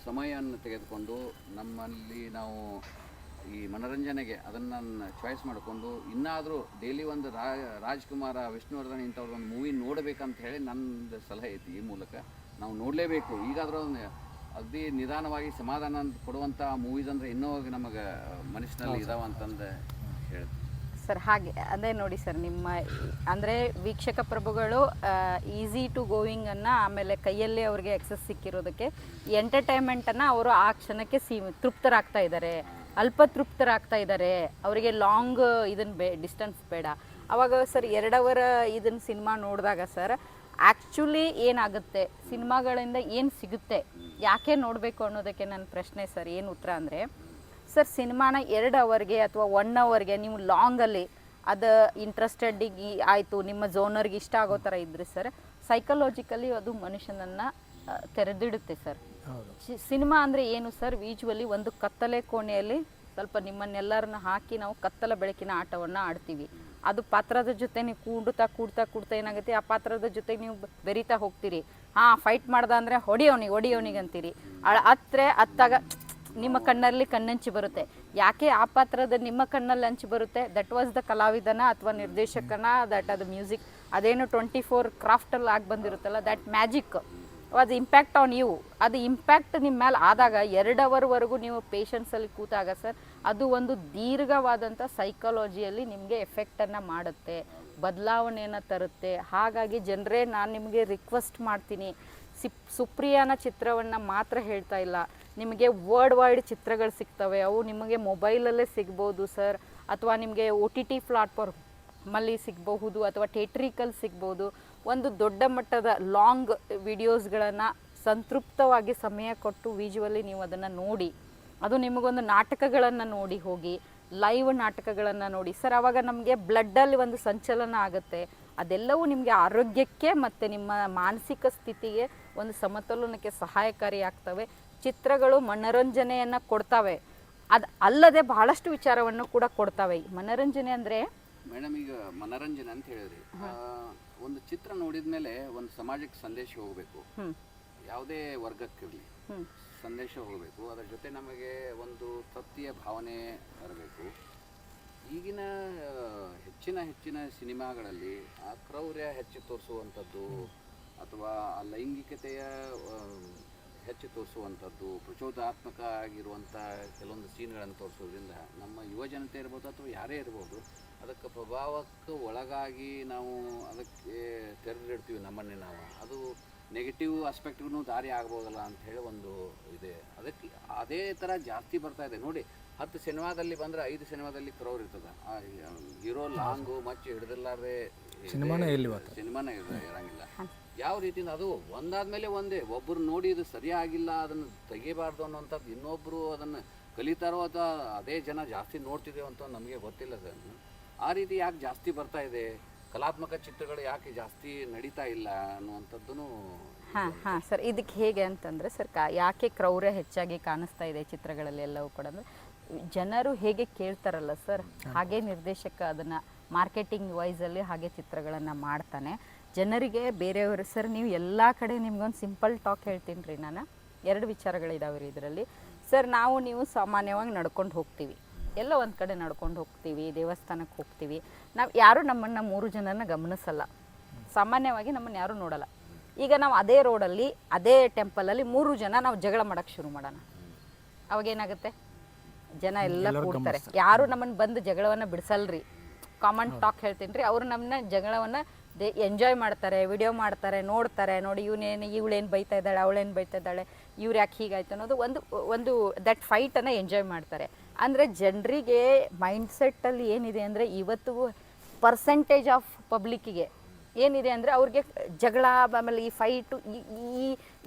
ಸಮಯವನ್ನು ತೆಗೆದುಕೊಂಡು ನಮ್ಮಲ್ಲಿ ನಾವು ಈ ಮನೋರಂಜನೆಗೆ ಅದನ್ನು ಚಾಯ್ಸ್ ಮಾಡಿಕೊಂಡು ಇನ್ನಾದರೂ ಡೈಲಿ ಒಂದು ರಾಜ್ಕುಮಾರ, ವಿಷ್ಣುವರ್ಧನ್ ಇಂಥವ್ರದ್ದೊಂದು ಮೂವಿ ನೋಡಬೇಕಂತ ಹೇಳಿ ನನ್ನದು ಸಲಹೆ ಐತಿ. ಈ ಮೂಲಕ ನಾವು ನೋಡಲೇಬೇಕು. ಈಗಾದರೂ ಅಗದಿ ನಿಧಾನವಾಗಿ ಸಮಾಧಾನ ಕೊಡುವಂಥ ಮೂವೀಸ್ ಅಂದರೆ ಇನ್ನೂ ನಮಗೆ ಮನಸ್ಸಿನಲ್ಲಿ ಇದಾವೆ ಅಂತಂದು ಹೇಳ್ತೀವಿ ಸರ್. ಹಾಗೆ ಅದೇ ನೋಡಿ ಸರ್, ನಿಮ್ಮ ಅಂದರೆ ವೀಕ್ಷಕ ಪ್ರಭುಗಳು ಈಸಿ ಟು ಗೋಯಿಂಗನ್ನು, ಆಮೇಲೆ ಕೈಯಲ್ಲೇ ಅವ್ರಿಗೆ ಎಕ್ಸಸ್ ಸಿಕ್ಕಿರೋದಕ್ಕೆ ಎಂಟರ್ಟೈನ್ಮೆಂಟನ್ನು ಅವರು ಆ ಕ್ಷಣಕ್ಕೆ ತೃಪ್ತರಾಗ್ತಾ ಇದ್ದಾರೆ, ಅಲ್ಪ ತೃಪ್ತರಾಗ್ತಾ ಇದ್ದಾರೆ. ಅವರಿಗೆ ಲಾಂಗ್ ಇದನ್ನು ಡಿಸ್ಟೆನ್ಸ್ ಬೇಡ. ಅವಾಗ ಸರ್ 2 ಅವರ್ ಇದನ್ನು ಸಿನಿಮಾ ನೋಡಿದಾಗ ಸರ್ ಆ್ಯಕ್ಚುಲಿ ಏನಾಗುತ್ತೆ, ಸಿನಿಮಾಗಳಿಂದ ಏನು ಸಿಗುತ್ತೆ, ಯಾಕೆ ನೋಡಬೇಕು ಅನ್ನೋದಕ್ಕೆ ನನ್ನ ಪ್ರಶ್ನೆ ಸರ್. ಏನು ಉತ್ತರ ಅಂದರೆ ಸರ್, ಸಿನಿಮಾನ 2 ಅವರ್ಗೆ ಅಥವಾ 1 ಅವರ್ಗೆ ನೀವು ಲಾಂಗಲ್ಲಿ ಅದು ಇಂಟ್ರೆಸ್ಟೆಡ್ಡಿಗೆ ಆಯಿತು, ನಿಮ್ಮ ಝೋನರ್ಗೆ ಇಷ್ಟ ಆಗೋ ಥರ ಇದ್ದರೆ ಸರ್, ಸೈಕಲಾಜಿಕಲಿ ಅದು ಮನುಷ್ಯನನ್ನು ತೆರೆದಿಡುತ್ತೆ ಸರ್. ಸಿನಿಮಾ ಅಂದರೆ ಏನು ಸರ್, ವಿಜುವಲಿ ಒಂದು ಕತ್ತಲೆ ಕೋಣೆಯಲ್ಲಿ ಸ್ವಲ್ಪ ನಿಮ್ಮನ್ನೆಲ್ಲರನ್ನ ಹಾಕಿ ನಾವು ಕತ್ತಲ ಬೆಳಕಿನ ಆಟವನ್ನು ಆಡ್ತೀವಿ. ಅದು ಪಾತ್ರದ ಜೊತೆ ನೀವು ಕೂಡ್ತಾ ಏನಾಗುತ್ತೆ, ಆ ಪಾತ್ರದ ಜೊತೆ ನೀವು ಬೆರಿತಾ ಹೋಗ್ತೀರಿ. ಫೈಟ್ ಮಾಡ್ದ ಅಂದರೆ ಹೊಡಿಯೋನಿಗೆ ಅಂತೀರಿ. ಹತ್ತಾಗ ನಿಮ್ಮ ಕಣ್ಣಲ್ಲಿ ಕಣ್ಣಂಚು ಬರುತ್ತೆ. ಯಾಕೆ ಆ ಪಾತ್ರದ ನಿಮ್ಮ ಕಣ್ಣಲ್ಲಿ ಅಂಚು ಬರುತ್ತೆ? ದಟ್ ವಾಸ್ ದ ಕಲಾವಿದನ ಅಥವಾ ನಿರ್ದೇಶಕನ, ದಟ್ ಅದು ಮ್ಯೂಸಿಕ್, ಅದೇನು 24 ಕ್ರಾಫ್ಟಲ್ಲಿ ಆಗಿ ಬಂದಿರುತ್ತಲ್ಲ, that magic was impact on you. ಅದು ಇಂಪ್ಯಾಕ್ಟ್ ನಿಮ್ಮ ಮೇಲೆ ಆದಾಗ 2 ಅವರ್ವರೆಗೂ ನೀವು ಪೇಷನ್ಸಲ್ಲಿ ಕೂತಾಗ ಸರ್, ಅದು ಒಂದು ದೀರ್ಘವಾದಂಥ ಸೈಕಾಲಜಿಯಲ್ಲಿ ನಿಮಗೆ ಎಫೆಕ್ಟನ್ನು ಮಾಡುತ್ತೆ, ಬದಲಾವಣೆಯನ್ನು ತರುತ್ತೆ. ಹಾಗಾಗಿ ಜನರೇ, ನಾನು ನಿಮಗೆ ರಿಕ್ವೆಸ್ಟ್ ಮಾಡ್ತೀನಿ, ಸುಪ್ರಿಯಾನ ಚಿತ್ರವನ್ನು ಮಾತ್ರ ಹೇಳ್ತಾ ಇಲ್ಲ, ನಿಮಗೆ ವರ್ಲ್ಡ್ ವೈಡ್ ಚಿತ್ರಗಳು ಸಿಗ್ತವೆ. ಅವು ನಿಮಗೆ ಮೊಬೈಲಲ್ಲೇ ಸಿಗ್ಬೋದು ಸರ್, ಅಥವಾ ನಿಮಗೆ OTT ಪ್ಲಾಟ್ಫಾರ್ಮಲ್ಲಿ ಸಿಗಬಹುದು, ಅಥವಾ ಥಿಯೇಟ್ರಿಕಲ್ ಸಿಗ್ಬೋದು. ಒಂದು ದೊಡ್ಡ ಮಟ್ಟದ ಲಾಂಗ್ ವಿಡಿಯೋಸ್ಗಳನ್ನು ಸಂತೃಪ್ತವಾಗಿ ಸಮಯ ಕೊಟ್ಟು ವಿಜುವಲಿ ನೀವು ಅದನ್ನು ನೋಡಿ, ಅದು ನಿಮಗೊಂದು ನಾಟಕಗಳನ್ನು ನೋಡಿ ಹೋಗಿ, ಲೈವ್ ನಾಟಕಗಳನ್ನು ನೋಡಿ ಸರ್. ಆವಾಗ ನಮಗೆ ಬ್ಲಡ್ಡಲ್ಲಿ ಒಂದು ಸಂಚಲನ ಆಗುತ್ತೆ. ಅದೆಲ್ಲವೂ ನಿಮಗೆ ಆರೋಗ್ಯಕ್ಕೆ ಮತ್ತು ನಿಮ್ಮ ಮಾನಸಿಕ ಸ್ಥಿತಿಗೆ ಒಂದು ಸಮತೋಲನಕ್ಕೆ ಸಹಾಯಕಾರಿ ಆಗ್ತವೆ. ಚಿತ್ರಗಳು ಮನೋರಂಜನೆಯನ್ನು ಕೊಡ್ತವೆ, ಅದು ಅಲ್ಲದೆ ಬಹಳಷ್ಟು ವಿಚಾರವನ್ನು ಕೂಡ ಕೊಡ್ತವೆ. ಮನೋರಂಜನೆ ಅಂದರೆ ಮೇಡಮ್, ಈಗ ಮನೋರಂಜನೆ ಅಂತ ಹೇಳಿದ್ರಿ, ಒಂದು ಚಿತ್ರ ನೋಡಿದ ಮೇಲೆ ಒಂದು ಸಮಾಜಕ್ಕೆ ಸಂದೇಶ ಹೋಗಬೇಕು, ಯಾವುದೇ ವರ್ಗಕ್ಕಿರಲಿ ಸಂದೇಶ ಹೋಗಬೇಕು. ಅದರ ಜೊತೆ ನಮಗೆ ಒಂದು ತೃಪ್ತಿಯ ಭಾವನೆ ಬರಬೇಕು. ಈಗಿನ ಹೆಚ್ಚಿನ ಸಿನಿಮಾಗಳಲ್ಲಿ ಆ ಕ್ರೌರ್ಯ ಹೆಚ್ಚು ತೋರಿಸುವಂಥದ್ದು ಅಥವಾ ಆ ಲೈಂಗಿಕತೆಯ ಹೆಚ್ಚು ತೋರಿಸುವಂಥದ್ದು, ಪ್ರಚೋದನಾತ್ಮಕ ಆಗಿರುವಂಥ ಕೆಲವೊಂದು ಸೀನ್ಗಳನ್ನು ತೋರಿಸೋದ್ರಿಂದ ನಮ್ಮ ಯುವಜನತೆ ಇರ್ಬೋದು ಅಥವಾ ಯಾರೇ ಇರ್ಬೋದು, ಅದಕ್ಕೆ ಪ್ರಭಾವಕ್ಕೆ ಒಳಗಾಗಿ ನಾವು ಅದಕ್ಕೆ ತೆರೆದಿಡ್ತೀವಿ ನಮ್ಮನ್ನೇ ನಾವು. ಅದು ನೆಗೆಟಿವ್ ಆಸ್ಪೆಕ್ಟ್ಗೂ ದಾರಿ ಆಗ್ಬೋದಲ್ಲ ಅಂತ ಹೇಳಿ ಒಂದು ಇದೆ. ಅದಕ್ಕೆ ಅದೇ ಥರ ಜಾಸ್ತಿ ಬರ್ತಾ ಇದೆ ನೋಡಿ. 10 ಸಿನಿಮಾದಲ್ಲಿ ಬಂದರೆ 5 ಸಿನಿಮಾದಲ್ಲಿ ಕ್ರೌರ್ ಇರ್ತದೆ. ಹೀರೋ ಲಾಂಗು ಮಚ್ಚಿ ಹಿಡಿದಿಲ್ಲಾರ್ದೆ ಸಿನಿಮಾನೇ ಇರಂಗಿಲ್ಲ. ಯಾವ ರೀತಿಯಿಂದ ಅದು ಒಂದಾದ್ಮೇಲೆ ಒಂದೇ ಒಬ್ಬರು ನೋಡಿ ಇದು ಸರಿಯಾಗಿಲ್ಲ ಅದನ್ನು ತೆಗಿಬಾರ್ದು ಅನ್ನೋಂಥದ್ದು ಇನ್ನೊಬ್ಬರು ಅದನ್ನು ಕಲಿತಾರೋ ಅಥವಾ ಅದೇ ಜನ ಜಾಸ್ತಿ ನೋಡ್ತಿದ್ದೇವೆ ಅಂತ ನಮಗೆ ಗೊತ್ತಿಲ್ಲ ಸರ್. ಆ ರೀತಿ ಯಾಕೆ ಜಾಸ್ತಿ ಬರ್ತಾ ಇದೆ, ಕಲಾತ್ಮಕ ಚಿತ್ರಗಳು ಯಾಕೆ ಜಾಸ್ತಿ ನಡೀತಾ ಇಲ್ಲ ಅನ್ನುವಂಥದ್ದು. ಹಾಂ ಸರ್, ಇದಕ್ಕೆ ಹೇಗೆ ಅಂತಂದರೆ ಸರ್, ಯಾಕೆ ಕ್ರೌರ್ಯ ಹೆಚ್ಚಾಗಿ ಕಾಣಿಸ್ತಾ ಇದೆ ಚಿತ್ರಗಳಲ್ಲಿ ಎಲ್ಲವೂ ಕೂಡ ಅಂದರೆ ಜನರು ಹೇಗೆ ಕೇಳ್ತಾರಲ್ಲ ಸರ್, ಹಾಗೆ ನಿರ್ದೇಶಕ ಅದನ್ನು ಮಾರ್ಕೆಟಿಂಗ್ ವೈಸಲ್ಲಿ ಹಾಗೆ ಚಿತ್ರಗಳನ್ನು ಮಾಡ್ತಾನೆ. ಜನರಿಗೆ ಬೇರೆಯವರು ಸರ್, ನೀವು ಎಲ್ಲ ಕಡೆ ನಿಮ್ಗೊಂದು ಸಿಂಪಲ್ ಟಾಕ್ ಹೇಳ್ತೀನಿ ರೀ ನಾನು. 2 ವಿಚಾರಗಳಿದಾವೆ ರೀ ಇದರಲ್ಲಿ ಸರ್. ನೀವು ಸಾಮಾನ್ಯವಾಗಿ ನಡ್ಕೊಂಡು ಹೋಗ್ತೀವಿ, ಎಲ್ಲ ಒಂದು ಕಡೆ ನಡ್ಕೊಂಡು ಹೋಗ್ತೀವಿ, ದೇವಸ್ಥಾನಕ್ಕೆ ಹೋಗ್ತೀವಿ, ನಾವು ಯಾರೂ ನಮ್ಮನ್ನು 3 ಜನನ ಗಮನಿಸಲ್ಲ, ಸಾಮಾನ್ಯವಾಗಿ ನಮ್ಮನ್ನು ಯಾರೂ ನೋಡಲ್ಲ. ಈಗ ನಾವು ಅದೇ ರೋಡಲ್ಲಿ ಅದೇ ಟೆಂಪಲಲ್ಲಿ 3 ಜನ ನಾವು ಜಗಳ ಮಾಡೋಕ್ಕೆ ಶುರು ಮಾಡೋಣ, ಅವಾಗೇನಾಗುತ್ತೆ? ಜನ ಎಲ್ಲ ಕೂಡ್ತಾರೆ, ಯಾರು ನಮ್ಮನ್ನು ಬಂದು ಜಗಳವನ್ನು ಬಿಡಿಸಲ್ರಿ. ಕಾಮನ್ ಟಾಕ್ ಹೇಳ್ತೀನಿ ರೀ, ಅವರು ನಮ್ಮನ್ನ ಜಗಳವನ್ನು ಎಂಜಾಯ್ ಮಾಡ್ತಾರೆ, ವಿಡಿಯೋ ಮಾಡ್ತಾರೆ, ನೋಡ್ತಾರೆ, ನೋಡಿ ಇವಳೇನು ಬೈತಾ ಇದ್ದಾಳೆ, ಅವಳೇನು ಬೈತಾ ಇದ್ದಾಳೆ, ಇವ್ರು ಯಾಕೆ ಹೀಗಾಯ್ತು ಅನ್ನೋದು ಒಂದು ದಟ್ ಫೈಟನ್ನು ಎಂಜಾಯ್ ಮಾಡ್ತಾರೆ. ಅಂದರೆ ಜನರಿಗೆ ಮೈಂಡ್ಸೆಟ್ಟಲ್ಲಿ ಏನಿದೆ ಅಂದರೆ ಇವತ್ತು ಪರ್ಸೆಂಟೇಜ್ ಆಫ್ ಪಬ್ಲಿಕ್ಕಿಗೆ ಏನಿದೆ ಅಂದರೆ ಅವ್ರಿಗೆ ಜಗಳ, ಆಮೇಲೆ ಈ ಫೈಟು,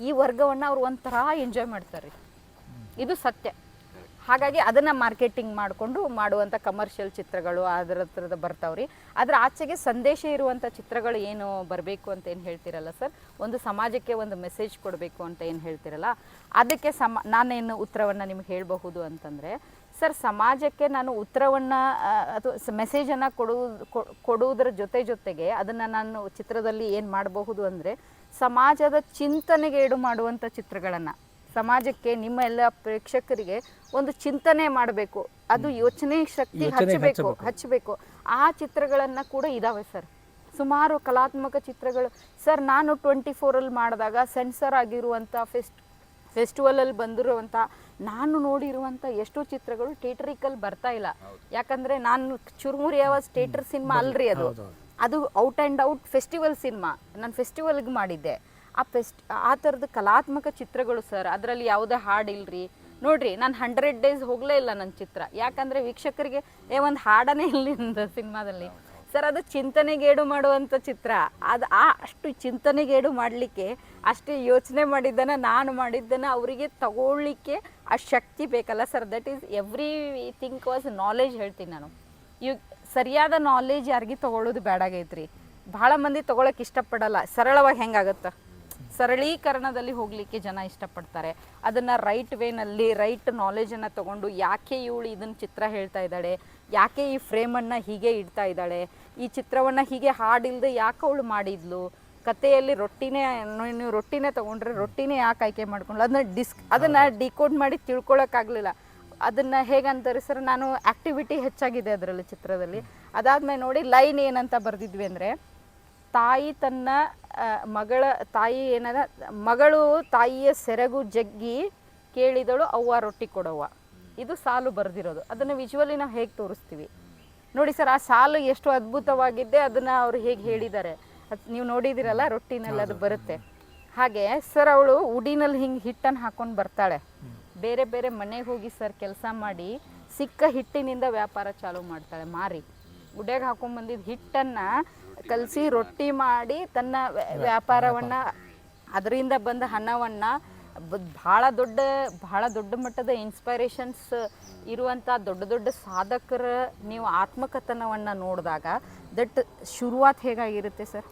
ಈ ವರ್ಗವನ್ನು ಅವ್ರು ಒಂಥರ ಎಂಜಾಯ್ ಮಾಡ್ತಾರೆ. ಇದು ಸತ್ಯ. ಹಾಗಾಗಿ ಅದನ್ನು ಮಾರ್ಕೆಟಿಂಗ್ ಮಾಡಿಕೊಂಡು ಮಾಡುವಂಥ ಕಮರ್ಷಿಯಲ್ ಚಿತ್ರಗಳು ಅದರ ಥರದ ಬರ್ತಾವ್ರಿ. ಅದರ ಆಚೆಗೆ ಸಂದೇಶ ಇರುವಂಥ ಚಿತ್ರಗಳು ಏನು ಬರಬೇಕು ಅಂತ ಏನು ಹೇಳ್ತಿರಲ್ಲ ಸರ್, ಒಂದು ಸಮಾಜಕ್ಕೆ ಒಂದು ಮೆಸೇಜ್ ಕೊಡಬೇಕು ಅಂತ ಏನು ಹೇಳ್ತಿರಲ್ಲ, ಅದಕ್ಕೆ ನಾನೇನು ಉತ್ತರವನ್ನು ನಿಮ್ಗೆ ಹೇಳಬಹುದು ಅಂತಂದರೆ ಸರ್, ಸಮಾಜಕ್ಕೆ ನಾನು ಉತ್ತರವನ್ನು ಅಥವಾ ಮೆಸೇಜನ್ನು ಕೊಡುವುದರ ಜೊತೆಗೆ ಅದನ್ನು ನಾನು ಚಿತ್ರದಲ್ಲಿ ಏನು ಮಾಡಬಹುದು ಅಂದರೆ ಸಮಾಜದ ಚಿಂತನೆಗೆ ಈಡು ಮಾಡುವಂಥ ಚಿತ್ರಗಳನ್ನು, ಸಮಾಜಕ್ಕೆ ನಿಮ್ಮ ಎಲ್ಲ ಪ್ರೇಕ್ಷಕರಿಗೆ ಒಂದು ಚಿಂತನೆ ಮಾಡಬೇಕು, ಅದು ಯೋಚನೆ ಶಕ್ತಿ ಹಚ್ಚಬೇಕು. ಆ ಚಿತ್ರಗಳನ್ನು ಕೂಡ ಇದ್ದಾವೆ ಸರ್, ಸುಮಾರು ಕಲಾತ್ಮಕ ಚಿತ್ರಗಳು ಸರ್. ನಾನು 24 ಮಾಡಿದಾಗ ಸೆನ್ಸರ್ ಆಗಿರುವಂಥ ಫೆಸ್ಟಿವಲಲ್ಲಿ ಬಂದಿರುವಂಥ ನಾನು ನೋಡಿರುವಂಥ ಎಷ್ಟೋ ಚಿತ್ರಗಳು ಥಿಯೇಟ್ರಿಕಲ್ ಬರ್ತಾ ಇಲ್ಲ. ಯಾಕಂದರೆ ನಾನು ಚುರುಮುರಿ ಯಾವ ಥಿಯೇಟರ್ ಸಿನಿಮಾ ಅಲ್ರಿ, ಅದು out and out festival cinema. ನಾನು ಫೆಸ್ಟಿವಲ್ಗೆ ಮಾಡಿದ್ದೆ. ಆ ಥರದ ಕಲಾತ್ಮಕ ಚಿತ್ರಗಳು ಸರ್, ಅದರಲ್ಲಿ ಯಾವುದೇ ಹಾಡಿಲ್ರಿ. ನೋಡ್ರಿ, ನಾನು 100 ಡೇಸ್ ಹೋಗಲೇ ಇಲ್ಲ ನನ್ನ ಚಿತ್ರ, ಯಾಕಂದರೆ ವೀಕ್ಷಕರಿಗೆ ಒಂದು ಹಾಡನೇ ಇಲ್ಲ ಸಿನಿಮಾದಲ್ಲಿ ಸರ್. ಅದು ಚಿಂತನೆಗೇಡು ಮಾಡುವಂಥ ಚಿತ್ರ. ಅಷ್ಟು ಚಿಂತನೆಗೇಡು ಮಾಡಲಿಕ್ಕೆ ಅಷ್ಟೇ ಯೋಚನೆ ನಾನು ಮಾಡಿದ್ದನ್ನು ಅವರಿಗೆ ತಗೊಳ್ಳಿಕ್ಕೆ ಆ ಶಕ್ತಿ ಬೇಕಲ್ಲ sir. That is everything was knowledge ಹೇಳ್ತೀನಿ ನಾನು. ಸರಿಯಾದ ನಾಲೆಜ್ ಯಾರಿಗೆ ತೊಗೊಳ್ಳೋದು ಬೇಡಾಗೈತ್ರಿ. ಭಾಳ ಮಂದಿ ತೊಗೊಳಕ್ಕೆ ಇಷ್ಟಪಡಲ್ಲ. ಸರಳವಾಗಿ ಹೆಂಗಾಗುತ್ತೆ, ಸರಳೀಕರಣದಲ್ಲಿ ಹೋಗಲಿಕ್ಕೆ ಜನ ಇಷ್ಟಪಡ್ತಾರೆ. ಅದನ್ನು ರೈಟ್ ವೇನಲ್ಲಿ ರೈಟ್ ನಾಲೆಜನ್ನು ತೊಗೊಂಡು ಯಾಕೆ ಇವಳು ಇದನ್ನು ಚಿತ್ರ ಹೇಳ್ತಾ ಇದ್ದಾಳೆ, ಯಾಕೆ ಈ ಫ್ರೇಮನ್ನು ಹೀಗೆ ಇಡ್ತಾ ಇದ್ದಾಳೆ, ಈ ಚಿತ್ರವನ್ನು ಹೀಗೆ ಹಾಡಿಲ್ಲದೆ ಯಾಕೆ ಅವಳು ಮಾಡಿದ್ಲು, ಕಥೆಯಲ್ಲಿ ನೀವು ರೊಟ್ಟಿನೇ ತೊಗೊಂಡ್ರೆ ರೊಟ್ಟಿನೇ ಯಾಕೆ ಆಯ್ಕೆ ಮಾಡ್ಕೊಂಡು ಅದನ್ನು ಡಿಕೋಡ್ ಮಾಡಿ ತಿಳ್ಕೊಳಕ್ಕಾಗಲಿಲ್ಲ. ಅದನ್ನು ಹೇಗಂತಾರೆ ಸರ್, ನಾನು ಆ್ಯಕ್ಟಿವಿಟಿ ಹೆಚ್ಚಾಗಿದೆ ಅದರಲ್ಲಿ ಚಿತ್ರದಲ್ಲಿ. ಅದಾದಮೇಲೆ ನೋಡಿ ಲೈನ್ ಏನಂತ ಬರೆದಿದ್ವಿ ಅಂದರೆ, ತಾಯಿ ತನ್ನ ಮಗಳು ತಾಯಿಯ ಸೆರಗು ಜಗ್ಗಿ ಕೇಳಿದಳು ಅವ್ವ ರೊಟ್ಟಿ ಕೊಡವ್ವ. ಇದು ಸಾಲು ಬರೆದಿರೋದು. ಅದನ್ನು ವಿಜುವಲಿ ನಾವು ಹೇಗೆ ತೋರಿಸ್ತೀವಿ ನೋಡಿ ಸರ್. ಆ ಸಾಲು ಎಷ್ಟು ಅದ್ಭುತವಾಗಿದ್ದೆ, ಅದನ್ನು ಅವ್ರು ಹೇಗೆ ಹೇಳಿದ್ದಾರೆ ನೀವು ನೋಡಿದಿರಲ್ಲ, ರೊಟ್ಟಿನಲ್ಲಿ ಅದು ಬರುತ್ತೆ. ಹಾಗೆ ಸರ್, ಅವಳು ಉಡಿನಲ್ಲಿ ಹಿಂಗೆ ಹಿಟ್ಟನ್ನು ಹಾಕೊಂಡು ಬರ್ತಾಳೆ. ಬೇರೆ ಬೇರೆ ಮನೆಗೆ ಹೋಗಿ ಸರ್ ಕೆಲಸ ಮಾಡಿ ಸಿಕ್ಕ ಹಿಟ್ಟಿನಿಂದ ವ್ಯಾಪಾರ ಚಾಲೂ ಮಾಡ್ತಾಳೆ. ಮಾರಿ ಉಡ್ಯಾಗ ಹಾಕೊಂಡ್ಬಂದಿದ್ದು ಹಿಟ್ಟನ್ನು ಕಲಸಿ ರೊಟ್ಟಿ ಮಾಡಿ ತನ್ನ ವ್ಯಾಪಾರವನ್ನು, ಅದರಿಂದ ಬಂದ ಹಣವನ್ನು ಭಾಳ ದೊಡ್ಡ ಮಟ್ಟದ ಇನ್ಸ್ಪೈರೇಷನ್ಸ್ ಇರುವಂಥ ದೊಡ್ಡ ಸಾಧಕರ ನೀವು ಆತ್ಮಕಥನವನ್ನು ನೋಡಿದಾಗ ದಟ್ ಶುರುವಾತ್ ಹೇಗಾಗಿರುತ್ತೆ ಸರ್,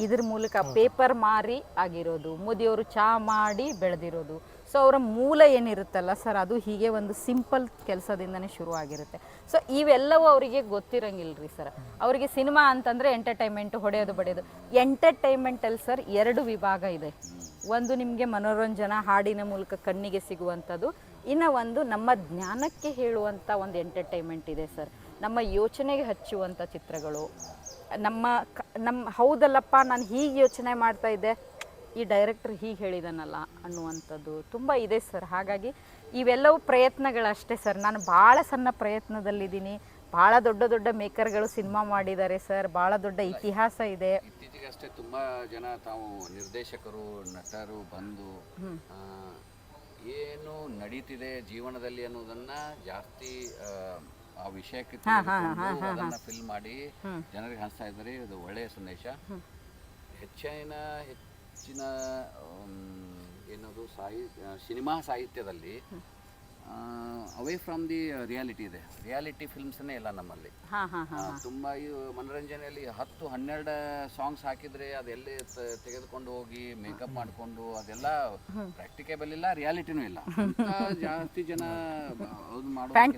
ಇದ್ರ ಮೂಲಕ ಪೇಪರ್ ಮಾರಿ ಆಗಿರೋದು, ಮೋದಿಯವರು ಚಹಾ ಮಾಡಿ ಬೆಳೆದಿರೋದು. ಸೊ ಅವರ ಮೂಲ ಏನಿರುತ್ತಲ್ಲ ಸರ್, ಅದು ಹೀಗೆ ಒಂದು ಸಿಂಪಲ್ ಕೆಲಸದಿಂದನೇ ಶುರುವಾಗಿರುತ್ತೆ. ಸೊ ಇವೆಲ್ಲವೂ ಅವರಿಗೆ ಗೊತ್ತಿರಂಗಿಲ್ಲ ರೀ ಸರ್. ಅವರಿಗೆ ಸಿನಿಮಾ ಅಂತಂದರೆ ಎಂಟರ್ಟೈನ್ಮೆಂಟ್, ಹೊಡೆಯೋದು ಬಡಿಯೋದು. ಎಂಟರ್ಟೈನ್ಮೆಂಟಲ್ಲಿ ಸರ್ 2 ವಿಭಾಗ ಇದೆ. ಒಂದು ನಿಮಗೆ ಮನೋರಂಜನಾ ಹಾಡಿನ ಮೂಲಕ ಕಣ್ಣಿಗೆ ಸಿಗುವಂಥದ್ದು, ಇನ್ನು ಒಂದು ನಮ್ಮ ಜ್ಞಾನಕ್ಕೆ ಹೇಳುವಂಥ ಒಂದು ಎಂಟರ್ಟೈನ್ಮೆಂಟ್ ಇದೆ ಸರ್. ನಮ್ಮ ಯೋಚನೆಗೆ ಹಚ್ಚುವಂಥ ಚಿತ್ರಗಳು, ನಮ್ಮ ಹೌದಲ್ಲಪ್ಪ ನಾನು ಹೀಗೆ ಯೋಚನೆ ಮಾಡ್ತಾ ಇದ್ದೆ, ಈ ಡೈರೆಕ್ಟರ್ ಹೀಗೆ ಹೇಳಿದಾನಲ್ಲ ಅನ್ನುವಂಥದ್ದು ತುಂಬ ಇದೆ ಸರ್. ಹಾಗಾಗಿ ಇವೆಲ್ಲವೂ ಪ್ರಯತ್ನಗಳಷ್ಟೇ ಸರ್. ನಾನು ಭಾಳ ಸಣ್ಣ ಪ್ರಯತ್ನದಲ್ಲಿದ್ದೀನಿ. ಭಾಳ ದೊಡ್ಡ ಮೇಕರ್ಗಳು ಸಿನಿಮಾ ಮಾಡಿದ್ದಾರೆ ಸರ್. ಭಾಳ ದೊಡ್ಡ ಇತಿಹಾಸ ಇದೆ. ಇತ್ತೀಚೆಗಷ್ಟೇ ತುಂಬ ಜನ ತಾವು ನಿರ್ದೇಶಕರು, ನಟರು ಬಂದು ಏನು ನಡೀತಿದೆ ಜೀವನದಲ್ಲಿ ಅನ್ನೋದನ್ನ ಜಾಸ್ತಿ ಆ ವಿಷಯಕ್ಕೆ ಅದನ್ನ ಫಿಲ್ ಮಾಡಿ ಜನರಿಗೆ ಹಂಚ್ತಾ ಇದ್ದಾರೆ. ಇದು ಒಳ್ಳೆಯ ಸಂದೇಶ. ಹೆಚ್ಚಿನ ಏನದು ಸಿನಿಮಾ ಸಾಹಿತ್ಯದಲ್ಲಿ ಅವೇ ಫ್ರಮ್ ದಿ ರಿಯಾಲಿಟಿ ಇದೆ. ರಿಯಾಲಿಟಿ ಫಿಲ್ಮ್ಸ್ನೇ ಇಲ್ಲ ನಮ್ಮಲ್ಲಿ. ತುಂಬ ಈ ಮನೋರಂಜನೆಯಲ್ಲಿ 10-12 ಸಾಂಗ್ಸ್ ಹಾಕಿದರೆ ಅದೆಲ್ಲಿ ತೆಗೆದುಕೊಂಡು ಹೋಗಿ ಮೇಕಪ್ ಮಾಡಿಕೊಂಡು ಅದೆಲ್ಲ ಪ್ರಾಕ್ಟಿಕೇಬಲ್ ಇಲ್ಲ, ರಿಯಾಲಿಟಿನೂ ಇಲ್ಲ. ಜಾಸ್ತಿ ಜನ ಅದು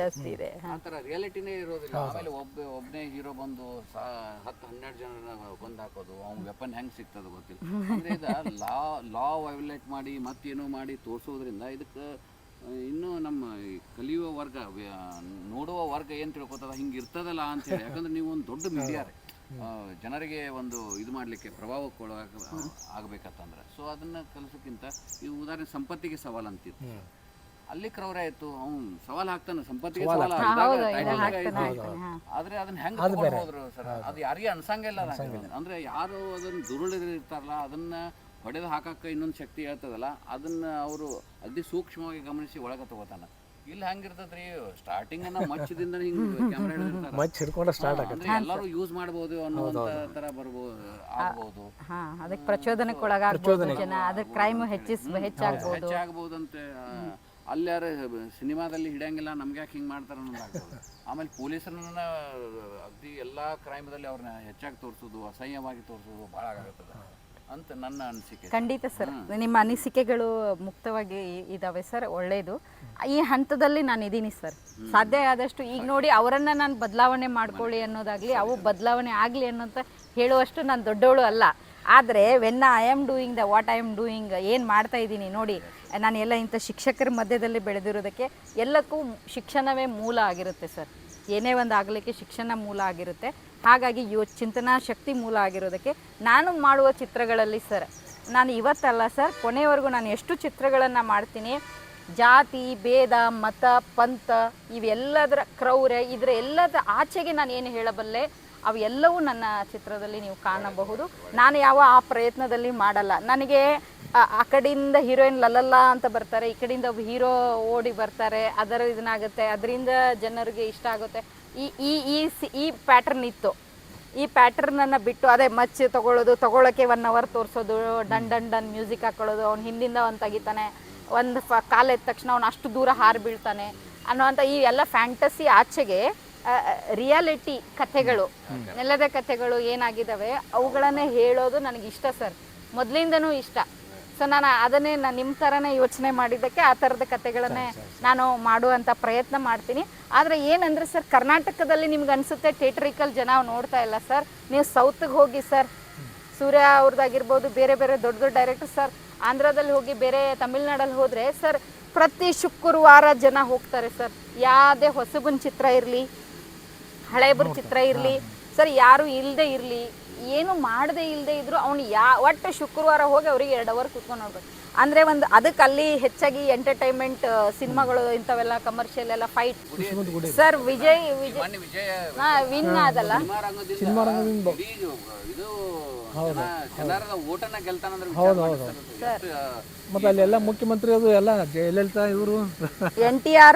ಜಾಸ್ತಿ ಇದೆ, ಆ ಥರ ರಿಯಾಲಿಟಿನೇ ಇರೋದಿಲ್ಲ. ಆಮೇಲೆ ಒಬ್ಬನೇ ಹೀರೋ ಬಂದು 10-12 ಜನರನ್ನ ಕೊಂದು ಹಾಕೋದು, ಅವ್ನು ವೆಪನ್ ಹೆಂಗೆ ಸಿಗ್ತದೆ ಗೊತ್ತಿಲ್ಲ. ಅಂದರೆ ಇದು ಲಾ ವೈಲೇಟ್ ಮಾಡಿ ಮತ್ತೇನೋ ಮಾಡಿ ತೋರಿಸೋದ್ರಿಂದ ಇದಕ್ಕೆ ಇನ್ನೂ ನಮ್ಮ ಕಲಿಯುವ ವರ್ಗ, ನೋಡುವ ವರ್ಗ ಏನು ತಿಳ್ಕೊತದ ಹಿಂಗೆ ಇರ್ತದಲ್ಲ ಅಂತೇಳಿ. ಯಾಕಂದ್ರೆ ನೀವು ಒಂದು ದೊಡ್ಡ ಮೀಡಿಯಾ ರೀ, ಜನರಿಗೆ ಒಂದು ಇದು ಮಾಡಲಿಕ್ಕೆ ಪ್ರಭಾವಕ್ಕೊಳಗ ಆಗ್ಬೇಕಂತಂದ್ರೆ. ಸೊ ಅದನ್ನು ಕಲಿಸೋಕ್ಕಿಂತ ಈ ಉದಾಹರಣೆ ಸಂಪತ್ತಿಗೆ ಸವಾಲು ಅಂತಿತ್ತು, ಅಲ್ಲಿ ಕ್ರೌರ್ಯ ಆಯ್ತು, ಅವ್ನು ಸವಾಲು ಹಾಕ್ತಾನೆ, ಸಂಪತ್ತಿಗೆ ಸವಾಲು ಆದ್ರೆ ಅದನ್ನ ಹೆಂಗೆ ಹೋದ್ರು ಸರ್, ಅದು ಯಾರಿಗೆ ಅನ್ಸಂಗಿಲ್ಲ. ಅಂದ್ರೆ ಯಾರು ಅದನ್ನ ದುರುಳಿರ್ತಾರಲ್ಲ ಅದನ್ನ ಹೊಡೆದು ಹಾಕಕ್ಕೆ ಇನ್ನೊಂದು ಶಕ್ತಿ ಹೇಳ್ತದಲ್ಲ, ಅದನ್ನ ಅವರು ಅತಿ ಸೂಕ್ಷ್ಮವಾಗಿ ಗಮನಿಸಿ ಒಳಗೆ ತಗೋತಾನ. ಇಲ್ಲಿ ಹಂಗಿರ್ತದ್ರಿ, ಸ್ಟಾರ್ಟಿಂಗ್ ಮಚ್ಚದಿಂದ ಹಿಂಗೆ ಕ್ಯಾಮ್ರಾ ಅಂದ್ರೆ ಎಲ್ಲರೂ ಯೂಸ್ ಮಾಡಬಹುದು ಅನ್ನುವಂತ ತರ ಬರ್ಬೋದು, ಆಗ್ಬಹುದು. ಅದಕ್ಕೆ ಪ್ರಚೋದನೆಗೆ ಒಳಗಾಗಬಹುದು ಜನ, ಅದಕ್ಕೆ ಕ್ರೈಮ್ ಹೆಚ್ಚಾಗಬಹುದು ಅಂತ. ಅಲ್ಲಾರ ಸಿನಿಮಾದಲ್ಲಿ ಹಿಡಿಯಂಗಿಲ್ಲ, ನಮ್ಗೆ ಯಾಕೆ ಹಿಂಗೆ ಮಾಡ್ತಾರೆ ಅನ್ನೋದಾಗ್ತದೆ. ಆಮೇಲೆ ಪೊಲೀಸರನ್ನ ಅಗದಿ ಎಲ್ಲ ಕ್ರೈಮ್ದಲ್ಲಿ ಅವ್ರನ್ನ ಹೆಚ್ಚಾಗಿ ತೋರಿಸೋದು, ಅಸಹ್ಯವಾಗಿ ತೋರಿಸೋದು ಭಾಳ ಆಗುತ್ತದೆ ಅಂತ ನನ್ನ ಅನಿಸಿಕೆ. ಖಂಡಿತ ಸರ್, ನಿಮ್ಮ ಅನಿಸಿಕೆಗಳು ಮುಕ್ತವಾಗಿ ಇದಾವೆ ಸರ್, ಒಳ್ಳೆಯದು. ಈ ಹಂತದಲ್ಲಿ ನಾನು ಇದ್ದೀನಿ ಸರ್, ಸಾಧ್ಯ ಆದಷ್ಟು ಈಗ ನೋಡಿ ಅವರನ್ನು ನಾನು ಬದಲಾವಣೆ ಮಾಡ್ಕೊಳ್ಳಿ ಅನ್ನೋದಾಗಲಿ, ಅವು ಬದಲಾವಣೆ ಆಗಲಿ ಅನ್ನೋಂಥ ಹೇಳುವಷ್ಟು ನಾನು ದೊಡ್ಡವಳು ಅಲ್ಲ. ಆದರೆ when I am doing what I am doing, ಏನು ಮಾಡ್ತಾ ಇದ್ದೀನಿ ನೋಡಿ, ನಾನು ಎಲ್ಲ ಇಂಥ ಶಿಕ್ಷಕರ ಮಧ್ಯದಲ್ಲಿ ಬೆಳೆದಿರೋದಕ್ಕೆ ಎಲ್ಲಕ್ಕೂ ಶಿಕ್ಷಣವೇ ಮೂಲ ಆಗಿರುತ್ತೆ ಸರ್. ಏನೇ ಒಂದು ಆಗಲಿಕ್ಕೆ ಶಿಕ್ಷಣ ಮೂಲ ಆಗಿರುತ್ತೆ. ಹಾಗಾಗಿ ಚಿಂತನಾ ಶಕ್ತಿ ಮೂಲ ಆಗಿರೋದಕ್ಕೆ ನಾನು ಮಾಡುವ ಚಿತ್ರಗಳಲ್ಲಿ ಸರ್, ನಾನು ಇವತ್ತಲ್ಲ ಸರ್, ಕೊನೆಯವರೆಗೂ ನಾನು ಎಷ್ಟು ಚಿತ್ರಗಳನ್ನು ಮಾಡ್ತೀನಿ, ಜಾತಿ ಭೇದ ಮತ ಪಂಥ ಇವೆಲ್ಲದರ ಕ್ರೌರ್ಯ ಇದರ ಎಲ್ಲದರ ಆಚೆಗೆ ನಾನು ಏನು ಹೇಳಬಲ್ಲೆ ಅವೆಲ್ಲವೂ ನನ್ನ ಚಿತ್ರದಲ್ಲಿ ನೀವು ಕಾಣಬಹುದು. ನಾನು ಆ ಪ್ರಯತ್ನದಲ್ಲಿ ಮಾಡಲ್ಲ. ನನಗೆ ಆ ಕಡೆಯಿಂದ ಹೀರೋಯಿನ್ ಲಲ್ಲಲ್ಲ ಅಂತ ಬರ್ತಾರೆ, ಈ ಕಡೆಯಿಂದ ಹೀರೋ ಓಡಿ ಬರ್ತಾರೆ, ಅದರ ಇದನ್ನಾಗುತ್ತೆ, ಅದರಿಂದ ಜನರಿಗೆ ಇಷ್ಟ ಆಗುತ್ತೆ. ಈ ಪ್ಯಾಟರ್ನ್ ಇತ್ತು. ಈ ಪ್ಯಾಟರ್ನನ್ನು ಬಿಟ್ಟು ಅದೇ ಮಚ್ಚಿ ತೊಗೊಳಕ್ಕೆ 1 hour ತೋರಿಸೋದು, ಡನ್ ಮ್ಯೂಸಿಕ್ ಹಾಕೊಳ್ಳೋದು, ಅವ್ನು ಹಿಂದಿಂದ ಒಂದು ತೆಗಿತಾನೆ, ಒಂದು ಕಾಲ ಎದ್ದ ತಕ್ಷಣ ಅವ್ನು ಅಷ್ಟು ದೂರ ಹಾರು ಬೀಳ್ತಾನೆ ಅನ್ನೋವಂಥ ಈ ಎಲ್ಲ ಫ್ಯಾಂಟಸಿ ಆಚೆಗೆ ರಿಯಾಲಿಟಿ ಕಥೆಗಳು, ನೆಲದ ಕಥೆಗಳು ಏನಾಗಿದ್ದಾವೆ ಅವುಗಳನ್ನೇ ಹೇಳೋದು ನನಗೆ ಇಷ್ಟ ಸರ್, ಮೊದಲಿಂದನೂ ಇಷ್ಟ. ಸೊ ನಾನು ಅದನ್ನೇ ನಿಮ್ಮ ಥರನೇ ಯೋಚನೆ ಮಾಡಿದ್ದಕ್ಕೆ ಆ ಥರದ ಕಥೆಗಳನ್ನೇ ನಾನು ಮಾಡುವಂಥ ಪ್ರಯತ್ನ ಮಾಡ್ತೀನಿ. ಆದರೆ ಏನಂದರೆ ಸರ್, ಕರ್ನಾಟಕದಲ್ಲಿ ನಿಮ್ಗೆ ಅನಿಸುತ್ತೆ ಥಿಯೇಟ್ರಿಕಲ್ ಜನ ನೋಡ್ತಾ ಇಲ್ಲ ಸರ್, ನೀವು ಸೌತ್ಗೆ ಹೋಗಿ ಸರ್, ಸೂರ್ಯ ಅವ್ರದ್ದಾಗಿರ್ಬೋದು, ಬೇರೆ ಬೇರೆ ದೊಡ್ಡ ದೊಡ್ಡ ಡೈರೆಕ್ಟರ್ ಸರ್, ಆಂಧ್ರದಲ್ಲಿ ಹೋಗಿ, ಬೇರೆ ತಮಿಳ್ನಾಡಲ್ಲಿ ಹೋದರೆ ಸರ್, ಪ್ರತಿ ಶುಕ್ರವಾರ ಜನ ಹೋಗ್ತಾರೆ ಸರ್. ಯಾವುದೇ ಹೊಸಬನ ಚಿತ್ರ ಇರಲಿ, ಹಳೇಬರ ಚಿತ್ರ ಇರಲಿ ಸರ್, ಯಾರು ಇಲ್ಲದೆ ಇರಲಿ, ಏನು ಮಾಡದೆ ಇಲ್ಲದೆ ಇದ್ರು ಅವ್ನು ಒಟ್ಟು ಶುಕ್ರವಾರ ಹೋಗಿ ಅವ್ರಿಗೆ 2 hour ಕೂತ್ಕೊಂಡು ನೋಡ್ಬೇಕು. ಅಂದರೆ ಒಂದು ಅದಕ್ಕೆ ಅಲ್ಲಿ ಹೆಚ್ಚಾಗಿ ಎಂಟರ್ಟೈನ್ಮೆಂಟ್ ಸಿನಿಮಾಗಳು ಇಂಥವೆಲ್ಲ ಕಮರ್ಷಿಯಲ್ ಎಲ್ಲ ಫೈಟ್ ಸರ್. ವಿಜಯ್ ವಿನ್ ಆದಲ್ಲ, ಮತ್ತೆ ಅಲ್ಲೆಲ್ಲ ಮುಖ್ಯಮಂತ್ರಿ ಅದು ಎಲ್ಲ ಜಯಲಲಿತಾ, ಇವರು NTR,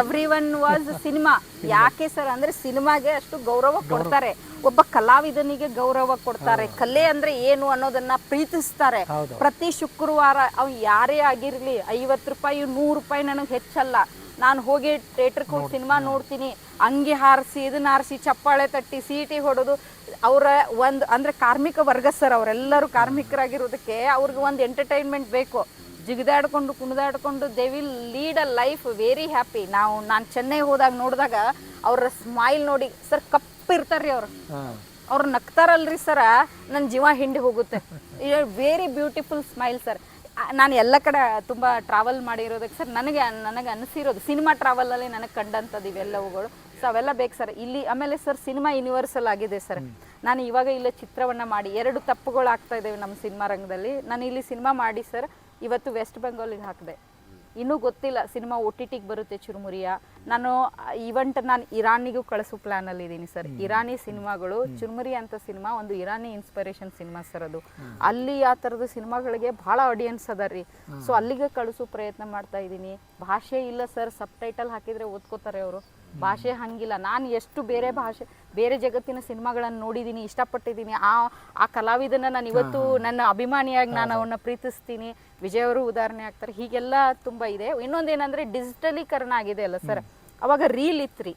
ಎವ್ರಿವನ್ ವಾಸ್ ಸಿನಿಮಾ. ಯಾಕೆ ಸರ್ ಅಂದ್ರೆ ಸಿನಿಮಾಗೆ ಅಷ್ಟು ಗೌರವ ಕೊಡ್ತಾರೆ, ಒಬ್ಬ ಕಲಾವಿದನಿಗೆ ಗೌರವ ಕೊಡ್ತಾರೆ, ಕಲೆ ಅಂದ್ರೆ ಏನು ಅನ್ನೋದನ್ನ ಪ್ರೀತಿಸ್ತಾರೆ. ಪ್ರತಿ ಶುಕ್ರವಾರ ಅವ್ ಯಾರೇ ಆಗಿರ್ಲಿ, 50 ರೂಪಾಯಿ 100 ರೂಪಾಯಿ ನನಗೆ ಹೆಚ್ಚಲ್ಲ. ನಾನು ಹೋಗಿ ಥಿಯೇಟ್ರಿಗೆ ಹೋಗಿ ಸಿನಿಮಾ ನೋಡ್ತೀನಿ, ಅಂಗಿ ಹಾರಿಸಿ ಇದನ್ನ ಹಾರಿಸಿ ಚಪ್ಪಾಳೆ ತಟ್ಟಿ ಸೀಟಿ ಹೊಡೋದು. ಅವರ ಒಂದು ಅಂದರೆ ಕಾರ್ಮಿಕ ವರ್ಗ ಸರ್, ಅವರೆಲ್ಲರೂ ಕಾರ್ಮಿಕರಾಗಿರೋದಕ್ಕೆ ಅವ್ರಿಗೆ ಒಂದು ಎಂಟರ್ಟೈನ್ಮೆಂಟ್ ಬೇಕು. ಜಿಗಿದಾಡ್ಕೊಂಡು ಕುಣಿದಾಡ್ಕೊಂಡು they will lead a life very happy. ನಾನು ಚೆನ್ನೈ ಹೋದಾಗ ನೋಡಿದಾಗ ಅವ್ರ ಸ್ಮೈಲ್ ನೋಡಿ ಸರ್, ಕಪ್ಪಿರ್ತಾರ್ರಿ ಅವ್ರು ನಗ್ತಾರಲ್ರಿ ಸರ, ನನ್ನ ಜೀವ ಹಿಂಡಿ ಹೋಗುತ್ತೆ. Very beautiful smile sir. ನಾನು ಎಲ್ಲ ಕಡೆ ತುಂಬ ಟ್ರಾವೆಲ್ ಮಾಡಿರೋದಕ್ಕೆ ಸರ್, ನನಗೆ ಅನಿಸಿರೋದು ಸಿನಿಮಾ ಟ್ರಾವೆಲಲ್ಲಿ ನನಗೆ ಕಂಡಂಥದ್ದು ಇವೆಲ್ಲವುಗಳು. ಸೊ ಅವೆಲ್ಲ ಬೇಕು ಸರ್ ಇಲ್ಲಿ. ಆಮೇಲೆ ಸರ್, ಸಿನಿಮಾ ಯೂನಿವರ್ಸಲ್ ಆಗಿದೆ ಸರ್. ನಾನು ಇವಾಗ ಇಲ್ಲೇ ಚಿತ್ರವನ್ನು ಮಾಡಿ 2 ತಪ್ಪುಗಳು ಆಗ್ತಾ ಇದ್ದಾವೆ ನಮ್ಮ ಸಿನಿಮಾ ರಂಗದಲ್ಲಿ. ನಾನು ಇಲ್ಲಿ ಸಿನಿಮಾ ಮಾಡಿ ಸರ್, ಇವತ್ತು ವೆಸ್ಟ್ ಬೆಂಗಾಲಿಗೆ ಹಾಕಿದೆ, ಇನ್ನೂ ಗೊತ್ತಿಲ್ಲ ಸಿನಿಮಾ OTTಗೆ ಬರುತ್ತೆ ಚುರುಮುರಿಯ. ನಾನು ಇರಾನಿಗೂ ಕಳಿಸೋ ಪ್ಲ್ಯಾನಲ್ಲಿ ಇದ್ದೀನಿ ಸರ್. ಇರಾನಿ ಸಿನಿಮಾಗಳು, ಚುರುಮುರಿ ಅಂತ ಸಿನಿಮಾ ಒಂದು ಇರಾನಿ ಇನ್ಸ್ಪಿರೇಷನ್ ಸಿನಿಮಾ ಸರ್ ಅದು. ಅಲ್ಲಿ ಆ ಥರದ ಸಿನಿಮಾಗಳಿಗೆ ಭಾಳ ಆಡಿಯನ್ಸ್ ಅದ ರೀ. ಸೊ ಅಲ್ಲಿಗೆ ಕಳಿಸೋ ಪ್ರಯತ್ನ ಮಾಡ್ತಾ ಇದ್ದೀನಿ. ಭಾಷೆ ಇಲ್ಲ ಸರ್, ಸಬ್ ಟೈಟಲ್ ಹಾಕಿದರೆ ಓದ್ಕೋತಾರೆ ಅವರು. ಭಾಷೆ ಹಂಗಿಲ್ಲ. ನಾನು ಎಷ್ಟು ಬೇರೆ ಜಗತ್ತಿನ ಸಿನಿಮಾಗಳನ್ನು ನೋಡಿದ್ದೀನಿ, ಇಷ್ಟಪಟ್ಟಿದ್ದೀನಿ. ಆ ಕಲಾವಿದನ ನಾನು ಇವತ್ತು ನನ್ನ ಅಭಿಮಾನಿಯಾಗಿ ನಾನು ಅವನ್ನ ಪ್ರೀತಿಸ್ತೀನಿ. ವಿಜಯ್ ಅವರು ಉದಾಹರಣೆ ಆಗ್ತಾರೆ. ಹೀಗೆಲ್ಲ ತುಂಬ ಇದೆ. ಇನ್ನೊಂದೇನಂದರೆ ಡಿಜಿಟಲೀಕರಣ ಆಗಿದೆ ಅಲ್ಲ ಸರ್, ಅವಾಗ ರೀಲ್ ಇತ್ತು ರೀ.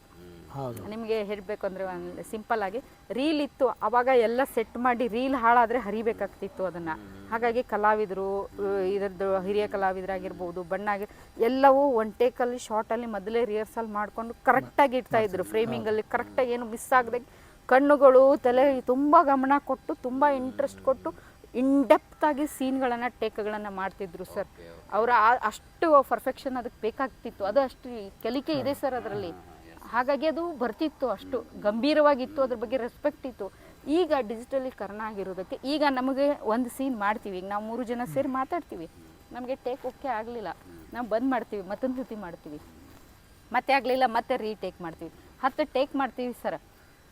ನಿಮಗೆ ಹೇಳಬೇಕು ಅಂದರೆ ಒಂದು ಸಿಂಪಲ್ ಆಗಿ ರೀಲ್ ಇತ್ತು. ಅವಾಗ ಎಲ್ಲ ಸೆಟ್ ಮಾಡಿ ರೀಲ್ ಹಾಳಾದರೆ ಹರಿಬೇಕಾಗ್ತಿತ್ತು ಅದನ್ನು. ಹಾಗಾಗಿ ಕಲಾವಿದರು, ಇದರದ್ದು ಹಿರಿಯ ಕಲಾವಿದರಾಗಿರ್ಬೋದು, ಬಣ್ಣ ಎಲ್ಲವೂ ಒನ್ ಟೇಕಲ್ಲಿ ಶಾರ್ಟಲ್ಲಿ ಮೊದಲೇ ರಿಹರ್ಸಲ್ ಮಾಡಿಕೊಂಡು ಕರೆಕ್ಟಾಗಿ ಇಡ್ತಾ ಇದ್ರು. ಫ್ರೇಮಿಂಗಲ್ಲಿ ಕರೆಕ್ಟಾಗಿ ಏನು ಮಿಸ್ ಆಗದೆ ಕಣ್ಣುಗಳು ತಲೆ ತುಂಬ ಗಮನ ಕೊಟ್ಟು ತುಂಬ ಇಂಟ್ರೆಸ್ಟ್ ಕೊಟ್ಟು ಇನ್ಡೆಪ್ತಾಗಿ ಸೀನ್ಗಳನ್ನು ಟೇಕ್ಗಳನ್ನು ಮಾಡ್ತಿದ್ರು ಸರ್. ಅವರ ಅಷ್ಟು ಪರ್ಫೆಕ್ಷನ್ ಅದಕ್ಕೆ ಬೇಕಾಗ್ತಿತ್ತು. ಅದು ಅಷ್ಟು ಕಲಿಕೆ ಇದೆ ಸರ್ ಅದರಲ್ಲಿ. ಹಾಗಾಗಿ ಅದು ಬರ್ತಿತ್ತು, ಅಷ್ಟು ಗಂಭೀರವಾಗಿತ್ತು, ಅದ್ರ ಬಗ್ಗೆ ರೆಸ್ಪೆಕ್ಟ್ ಇತ್ತು. ಈಗ ಡಿಜಿಟಲೀಕರಣ ಆಗಿರೋದಕ್ಕೆ ಈಗ ನಮಗೆ ಒಂದು ಸೀನ್ ಮಾಡ್ತೀವಿ, ಈಗ ನಾವು 3 ಜನ ಸೇರಿ ಮಾತಾಡ್ತೀವಿ, ನಮಗೆ ಟೇಕ್ ಓಕೆ ಆಗಲಿಲ್ಲ, ನಾವು ಬಂದ್ ಮಾಡ್ತೀವಿ, ಮತ್ತೊಂದು ಸತಿ ಮಾಡ್ತೀವಿ, ಮತ್ತೆ ಆಗಲಿಲ್ಲ ಮತ್ತೆ ರೀಟೇಕ್ ಮಾಡ್ತೀವಿ, 10 ಟೇಕ್ ಮಾಡ್ತೀವಿ ಸರ್.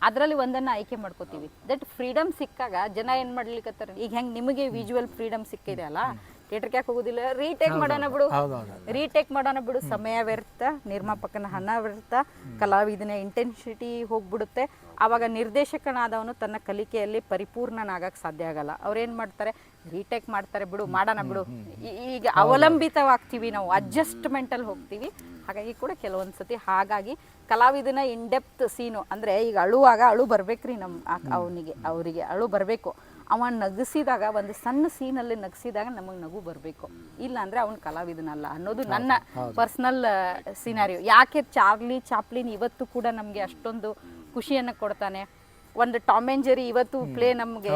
ಅದರಲ್ಲಿ ಒಂದನ್ನು ಆಯ್ಕೆ ಮಾಡ್ಕೋತೀವಿ. ದಟ್ ಫ್ರೀಡಮ್ ಸಿಕ್ಕಾಗ ಜನ ಏನು ಮಾಡ್ಲಿಕ್ಕತ್ತಾರೆ, ಈಗ ಹೆಂಗೆ ನಿಮಗೆ ವಿಜುವಲ್ ಫ್ರೀಡಮ್ ಸಿಕ್ಕಿದೆ ಅಲ್ಲ, ಥಿಯೇಟರ್ಗೆ ಯಾಕೆ ಹೋಗೋದಿಲ್ಲ, ರೀಟೇಕ್ ಮಾಡೋಣ ಬಿಡು, ಸಮಯ ವ್ಯರ್ಥ, ನಿರ್ಮಾಪಕನ ಹಣ ವ್ಯರ್ಥ, ಕಲಾವಿದನ ಇಂಟೆನ್ಸಿಟಿ ಹೋಗ್ಬಿಡುತ್ತೆ. ಆವಾಗ ನಿರ್ದೇಶಕನಾದವನು ತನ್ನ ಕಲಿಕೆಯಲ್ಲಿ ಪರಿಪೂರ್ಣನಾಗಕ್ಕೆ ಸಾಧ್ಯ ಆಗಲ್ಲ. ಅವ್ರೇನು ಮಾಡ್ತಾರೆ, ರೀಟೇಕ್ ಮಾಡ್ತಾರೆ, ಮಾಡೋಣ ಬಿಡು. ಈಗ ಅವಲಂಬಿತವಾಗ್ತೀವಿ ನಾವು, ಅಡ್ಜಸ್ಟ್ಮೆಂಟಲ್ಲಿ ಹೋಗ್ತೀವಿ. ಹಾಗಾಗಿ ಕೂಡ ಕೆಲವೊಂದು ಸತಿ ಹಾಗಾಗಿ ಕಲಾವಿದನ ಇನ್ಡೆಪ್ತ್ ಸೀನು ಅಂದರೆ, ಈಗ ಅಳುವಾಗ ಅಳು ಬರ್ಬೇಕ್ರಿ ಅವರಿಗೆ ಅಳು ಬರಬೇಕು. ಅವ ನಗಿಸಿದಾಗ, ಒಂದು ಸಣ್ಣ ಸೀನಲ್ಲಿ ನಗಿಸಿದಾಗ ನಮಗೆ ನಗು ಬರಬೇಕು. ಇಲ್ಲ ಅಂದರೆ ಅವನು ಕಲಾವಿದನಲ್ಲ ಅನ್ನೋದು ನನ್ನ ಪರ್ಸ್ನಲ್ ಸಿನಾರಿಯೋ. ಯಾಕೆ ಚಾರ್ಲಿ ಚಾಪ್ಲಿನ್ ಇವತ್ತು ಕೂಡ ನಮಗೆ ಅಷ್ಟೊಂದು ಖುಷಿಯನ್ನು ಕೊಡ್ತಾನೆ. ಒಂದು ಟಾಮ್ ಆ್ಯಂಡ್ ಜೆರಿ ಇವತ್ತು ಪ್ಲೇ ನಮಗೆ,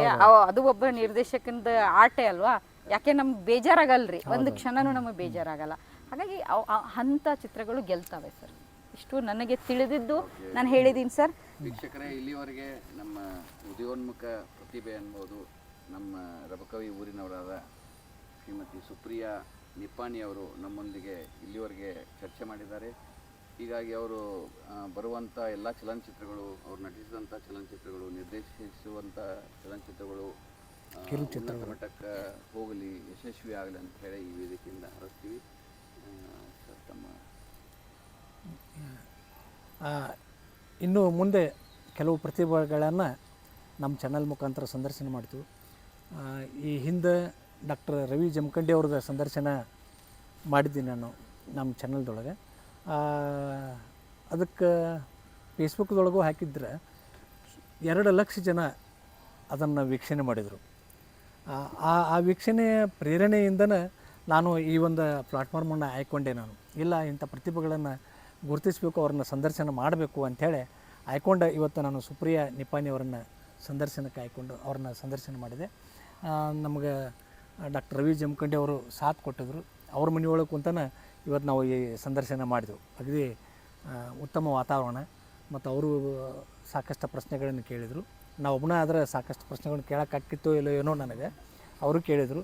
ಅದು ಒಬ್ಬ ನಿರ್ದೇಶಕನ ಆಟೆ ಅಲ್ವಾ. ಯಾಕೆ ನಮ್ಗೆ ಬೇಜಾರಾಗಲ್ರಿ, ಒಂದು ಕ್ಷಣನೂ ನಮಗೆ ಬೇಜಾರಾಗಲ್ಲ. ಹಾಗಾಗಿ ಅಂಥ ಚಿತ್ರಗಳು ಗೆಲ್ತವೆ ಸರ್. ಇಷ್ಟು ನನಗೆ ತಿಳಿದಿದ್ದು ನಾನು ಹೇಳಿದ್ದೀನಿ ಸರ್. ವೀಕ್ಷಕರೇ, ಇಲ್ಲಿವರೆಗೆ ನಮ್ಮ ಉದಯೋನ್ಮುಖ ಪ್ರತಿಭೆ ಅನ್ಬೋದು ನಮ್ಮ ರಬಕವಿ ಊರಿನವರಾದ ಶ್ರೀಮತಿ ಸುಪ್ರಿಯಾ ನಿಪ್ಪಾಣಿ ಅವರು ನಮ್ಮೊಂದಿಗೆ ಇಲ್ಲಿವರೆಗೆ ಚರ್ಚೆ ಮಾಡಿದ್ದಾರೆ. ಹೀಗಾಗಿ ಅವರು ಬರುವಂಥ ಎಲ್ಲ ಚಲನಚಿತ್ರಗಳು, ಅವರು ನಟಿಸಿದಂಥ ಚಲನಚಿತ್ರಗಳು, ನಿರ್ದೇಶಿಸುವಂಥ ಚಲನಚಿತ್ರಗಳು ಉನ್ನತ ಮಟ್ಟಕ್ಕೆ ಹೋಗಲಿ, ಯಶಸ್ವಿ ಆಗಲಿ ಅಂತ ಹೇಳಿ ಈ ವೇದಿಕೆಯಿಂದ ಹಾರೈಸ್ತೀವಿ. ಸರ್, ತಮ್ಮ ಇನ್ನು ಮುಂದೆ ಕೆಲವು ಪ್ರತಿಭೆಗಳನ್ನು ನಮ್ಮ ಚಾನಲ್ ಮುಖಾಂತರ ಸಂದರ್ಶನ ಮಾಡ್ತೀವಿ. ಈ ಹಿಂದೆ ಡಾಕ್ಟರ್ ರವಿ ಜಮಖಂಡಿ ಅವ್ರದ್ದು ಸಂದರ್ಶನ ಮಾಡಿದ್ದೀನಿ ನಾನು ನಮ್ಮ ಚಾನಲ್ದೊಳಗೆ. ಅದಕ್ಕೆ ಫೇಸ್ಬುಕ್ದೊಳಗೂ ಹಾಕಿದ್ರೆ 2 ಲಕ್ಷ ಜನ ಅದನ್ನು ವೀಕ್ಷಣೆ ಮಾಡಿದರು. ಆ ವೀಕ್ಷಣೆಯ ಪ್ರೇರಣೆಯಿಂದನೇ ನಾನು ಈ ಒಂದು ಪ್ಲಾಟ್ಫಾರ್ಮನ್ನು ಆಯ್ಕೊಂಡೆ. ನಾನು ಇಲ್ಲ, ಇಂಥ ಪ್ರತಿಭೆಗಳನ್ನು ಗುರುತಿಸಬೇಕು, ಅವ್ರನ್ನ ಸಂದರ್ಶನ ಮಾಡಬೇಕು ಅಂಥೇಳಿ ಆಯ್ಕೊಂಡು ಇವತ್ತು ನಾನು ಸುಪ್ರಿಯಾ ನಿಪ್ಪಾಣಿ ಅವರನ್ನು ಸಂದರ್ಶನಕ್ಕೆ ಆಯ್ಕೊಂಡು ಅವ್ರನ್ನ ಸಂದರ್ಶನ ಮಾಡಿದೆ. ನಮಗೆ ಡಾಕ್ಟರ್ ರವಿ ಜಮಖಂಡಿ ಅವರು ಸಾಥ್ ಕೊಟ್ಟಿದ್ರು. ಅವ್ರ ಮನೆಯೊಳಗೆ ಕುಂತನ ಇವತ್ತು ನಾವು ಈ ಸಂದರ್ಶನ ಮಾಡಿದೆವು. ಅಗದಿ ಉತ್ತಮ ವಾತಾವರಣ, ಮತ್ತು ಅವರು ಸಾಕಷ್ಟು ಪ್ರಶ್ನೆಗಳನ್ನು ಕೇಳಿದರು. ನಾವು ಒಬ್ಬನೇ ಆದರೆ ಸಾಕಷ್ಟು ಪ್ರಶ್ನೆಗಳನ್ನು ಕೇಳೋಕ್ಕಾಗ್ತಿತ್ತೋ ಇಲ್ಲೋ ಏನೋ ನನಗೆ, ಅವರು ಕೇಳಿದರು.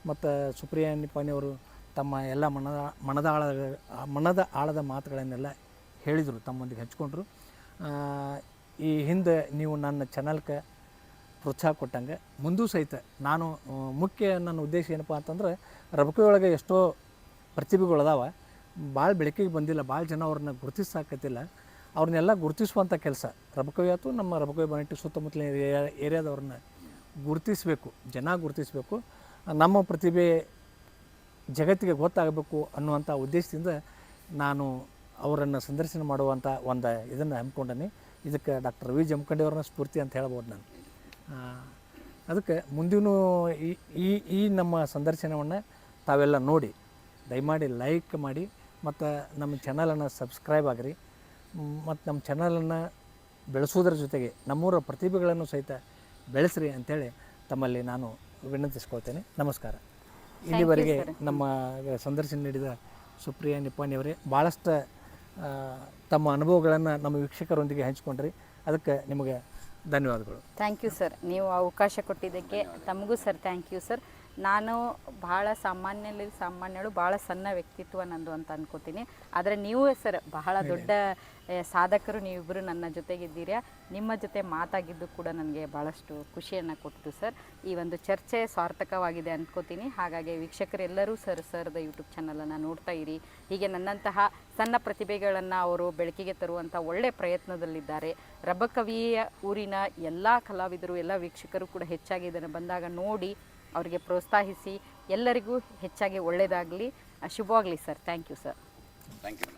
ಮತ್ತು ಸುಪ್ರಿಯಾ ನಿಪ್ಪಾಣಿ ಅವರು ತಮ್ಮ ಎಲ್ಲ ಮನದ ಆಳದ ಮಾತುಗಳನ್ನೆಲ್ಲ ಹೇಳಿದರು, ತಮ್ಮೊಂದಿಗೆ ಹಂಚ್ಕೊಂಡ್ರು. ಈ ಹಿಂದೆ ನೀವು ನನ್ನ ಚಾನಲ್ಗೆ ಪ್ರೋತ್ಸಾಹ ಕೊಟ್ಟಂಗೆ ಮುಂದೂ ಸಹಿತ ನಾನು ನನ್ನ ಉದ್ದೇಶ ಏನಪ್ಪ ಅಂತಂದ್ರೆ, ರಬಕವಿ ಒಳಗೆ ಎಷ್ಟೋ ಪ್ರತಿಭೆಗಳದಾವ, ಭಾಳ ಬೆಳಕಿಗೆ ಬಂದಿಲ್ಲ, ಭಾಳ ಜನ ಅವ್ರನ್ನ ಗುರುತಿಸಾಕತ್ತಿಲ್ಲ. ಅವ್ರನ್ನೆಲ್ಲ ಗುರುತಿಸುವಂಥ ಕೆಲಸ ರಬಕವಿ ಆಯ್ತು, ನಮ್ಮ ರಬಕವಿ ಬನಟ್ಟಿ ಸುತ್ತಮುತ್ತಲಿನ ಏರಿಯಾದವ್ರನ್ನ ಗುರುತಿಸಬೇಕು, ಜನ ಗುರುತಿಸಬೇಕು, ನಮ್ಮ ಪ್ರತಿಭೆ ಜಗತ್ತಿಗೆ ಗೊತ್ತಾಗಬೇಕು ಅನ್ನುವಂಥ ಉದ್ದೇಶದಿಂದ ನಾನು ಅವರನ್ನು ಸಂದರ್ಶನ ಮಾಡುವಂಥ ಒಂದು ಇದನ್ನು ಹಮ್ಮಿಕೊಂಡೀನಿ. ಇದಕ್ಕೆ ಡಾಕ್ಟರ್ ರವಿ ಜಮಖಂಡಿ ಅವ್ರನ್ನ ಸ್ಫೂರ್ತಿ ಅಂತ ಹೇಳ್ಬೋದು ನಾನು. ಅದಕ್ಕೆ ಮುಂದಿನ ಈ ನಮ್ಮ ಸಂದರ್ಶನವನ್ನು ತಾವೆಲ್ಲ ನೋಡಿ ದಯಮಾಡಿ ಲೈಕ್ ಮಾಡಿ, ಮತ್ತು ನಮ್ಮ ಚಾನಲನ್ನು ಸಬ್ಸ್ಕ್ರೈಬ್ ಆಗಿರಿ, ಮತ್ತು ನಮ್ಮ ಚಾನಲನ್ನು ಬೆಳೆಸೋದ್ರ ಜೊತೆಗೆ ನಮ್ಮೂರ ಪ್ರತಿಭೆಗಳನ್ನು ಸಹಿತ ಬೆಳೆಸ್ರಿ ಅಂಥೇಳಿ ತಮ್ಮಲ್ಲಿ ನಾನು ವಿನಂತಿಸ್ಕೊಳ್ತೇನೆ. ನಮಸ್ಕಾರ. ಇಲ್ಲಿವರೆಗೆ ನಮ್ಮ ಸಂದರ್ಶನ ನೀಡಿದ ಸುಪ್ರಿಯಾ ನಿಪ್ಪಾಣಿ ಅವರೇ ಭಾಳಷ್ಟು ತಮ್ಮ ಅನುಭವಗಳನ್ನು ನಮ್ಮ ವೀಕ್ಷಕರೊಂದಿಗೆ ಹಂಚಿಕೊಂಡ್ರಿ. ಅದಕ್ಕೆ ನಿಮಗೆ ಧನ್ಯವಾದಗಳು. ಥ್ಯಾಂಕ್ ಯು ಸರ್, ನೀವು ಅವಕಾಶ ಕೊಟ್ಟಿದ್ದಕ್ಕೆ ತಮಗೂ ಸರ್ ಥ್ಯಾಂಕ್ ಯು ಸರ್. ನಾನು ಭಾಳ ಸಾಮಾನ್ಯಳು ಭಾಳ ಸಣ್ಣ ವ್ಯಕ್ತಿತ್ವ ನಂದು ಅಂತ ಅನ್ಕೋತೀನಿ. ಆದರೆ ನೀವು ಸರ್ ಬಹಳ ದೊಡ್ಡ ಸಾಧಕರು, ನೀವಿಬ್ಬರು ನನ್ನ ಜೊತೆಗಿದ್ದೀರಾ. ನಿಮ್ಮ ಜೊತೆ ಮಾತಾಗಿದ್ದು ಕೂಡ ನನಗೆ ಭಾಳಷ್ಟು ಖುಷಿಯನ್ನು ಕೊಟ್ಟಿತು ಸರ್. ಈ ಒಂದು ಚರ್ಚೆ ಸಾರ್ಥಕವಾಗಿದೆ ಅಂದ್ಕೋತೀನಿ. ಹಾಗಾಗಿ ವೀಕ್ಷಕರೆಲ್ಲರೂ ಸರ್ದ ಯೂಟ್ಯೂಬ್ ಚಾನಲನ್ನು ನೋಡ್ತಾ ಇರಿ. ಹೀಗೆ ನನ್ನಂತಹ ಸಣ್ಣ ಪ್ರತಿಭೆಗಳನ್ನು ಅವರು ಬೆಳಕಿಗೆ ತರುವಂಥ ಒಳ್ಳೆಯ ಪ್ರಯತ್ನದಲ್ಲಿದ್ದಾರೆ. ರಬಕವಿಯ ಊರಿನ ಎಲ್ಲ ಕಲಾವಿದರು, ಎಲ್ಲ ವೀಕ್ಷಕರು ಕೂಡ ಹೆಚ್ಚಾಗಿ ಇದನ್ನು ಬಂದಾಗ ನೋಡಿ ಅವರಿಗೆ ಪ್ರೋತ್ಸಾಹಿಸಿ. ಎಲ್ಲರಿಗೂ ಹೆಚ್ಚಾಗಿ ಒಳ್ಳೆಯದಾಗಲಿ, ಶುಭವಾಗಲಿ sir. Thank you sir. Thank you.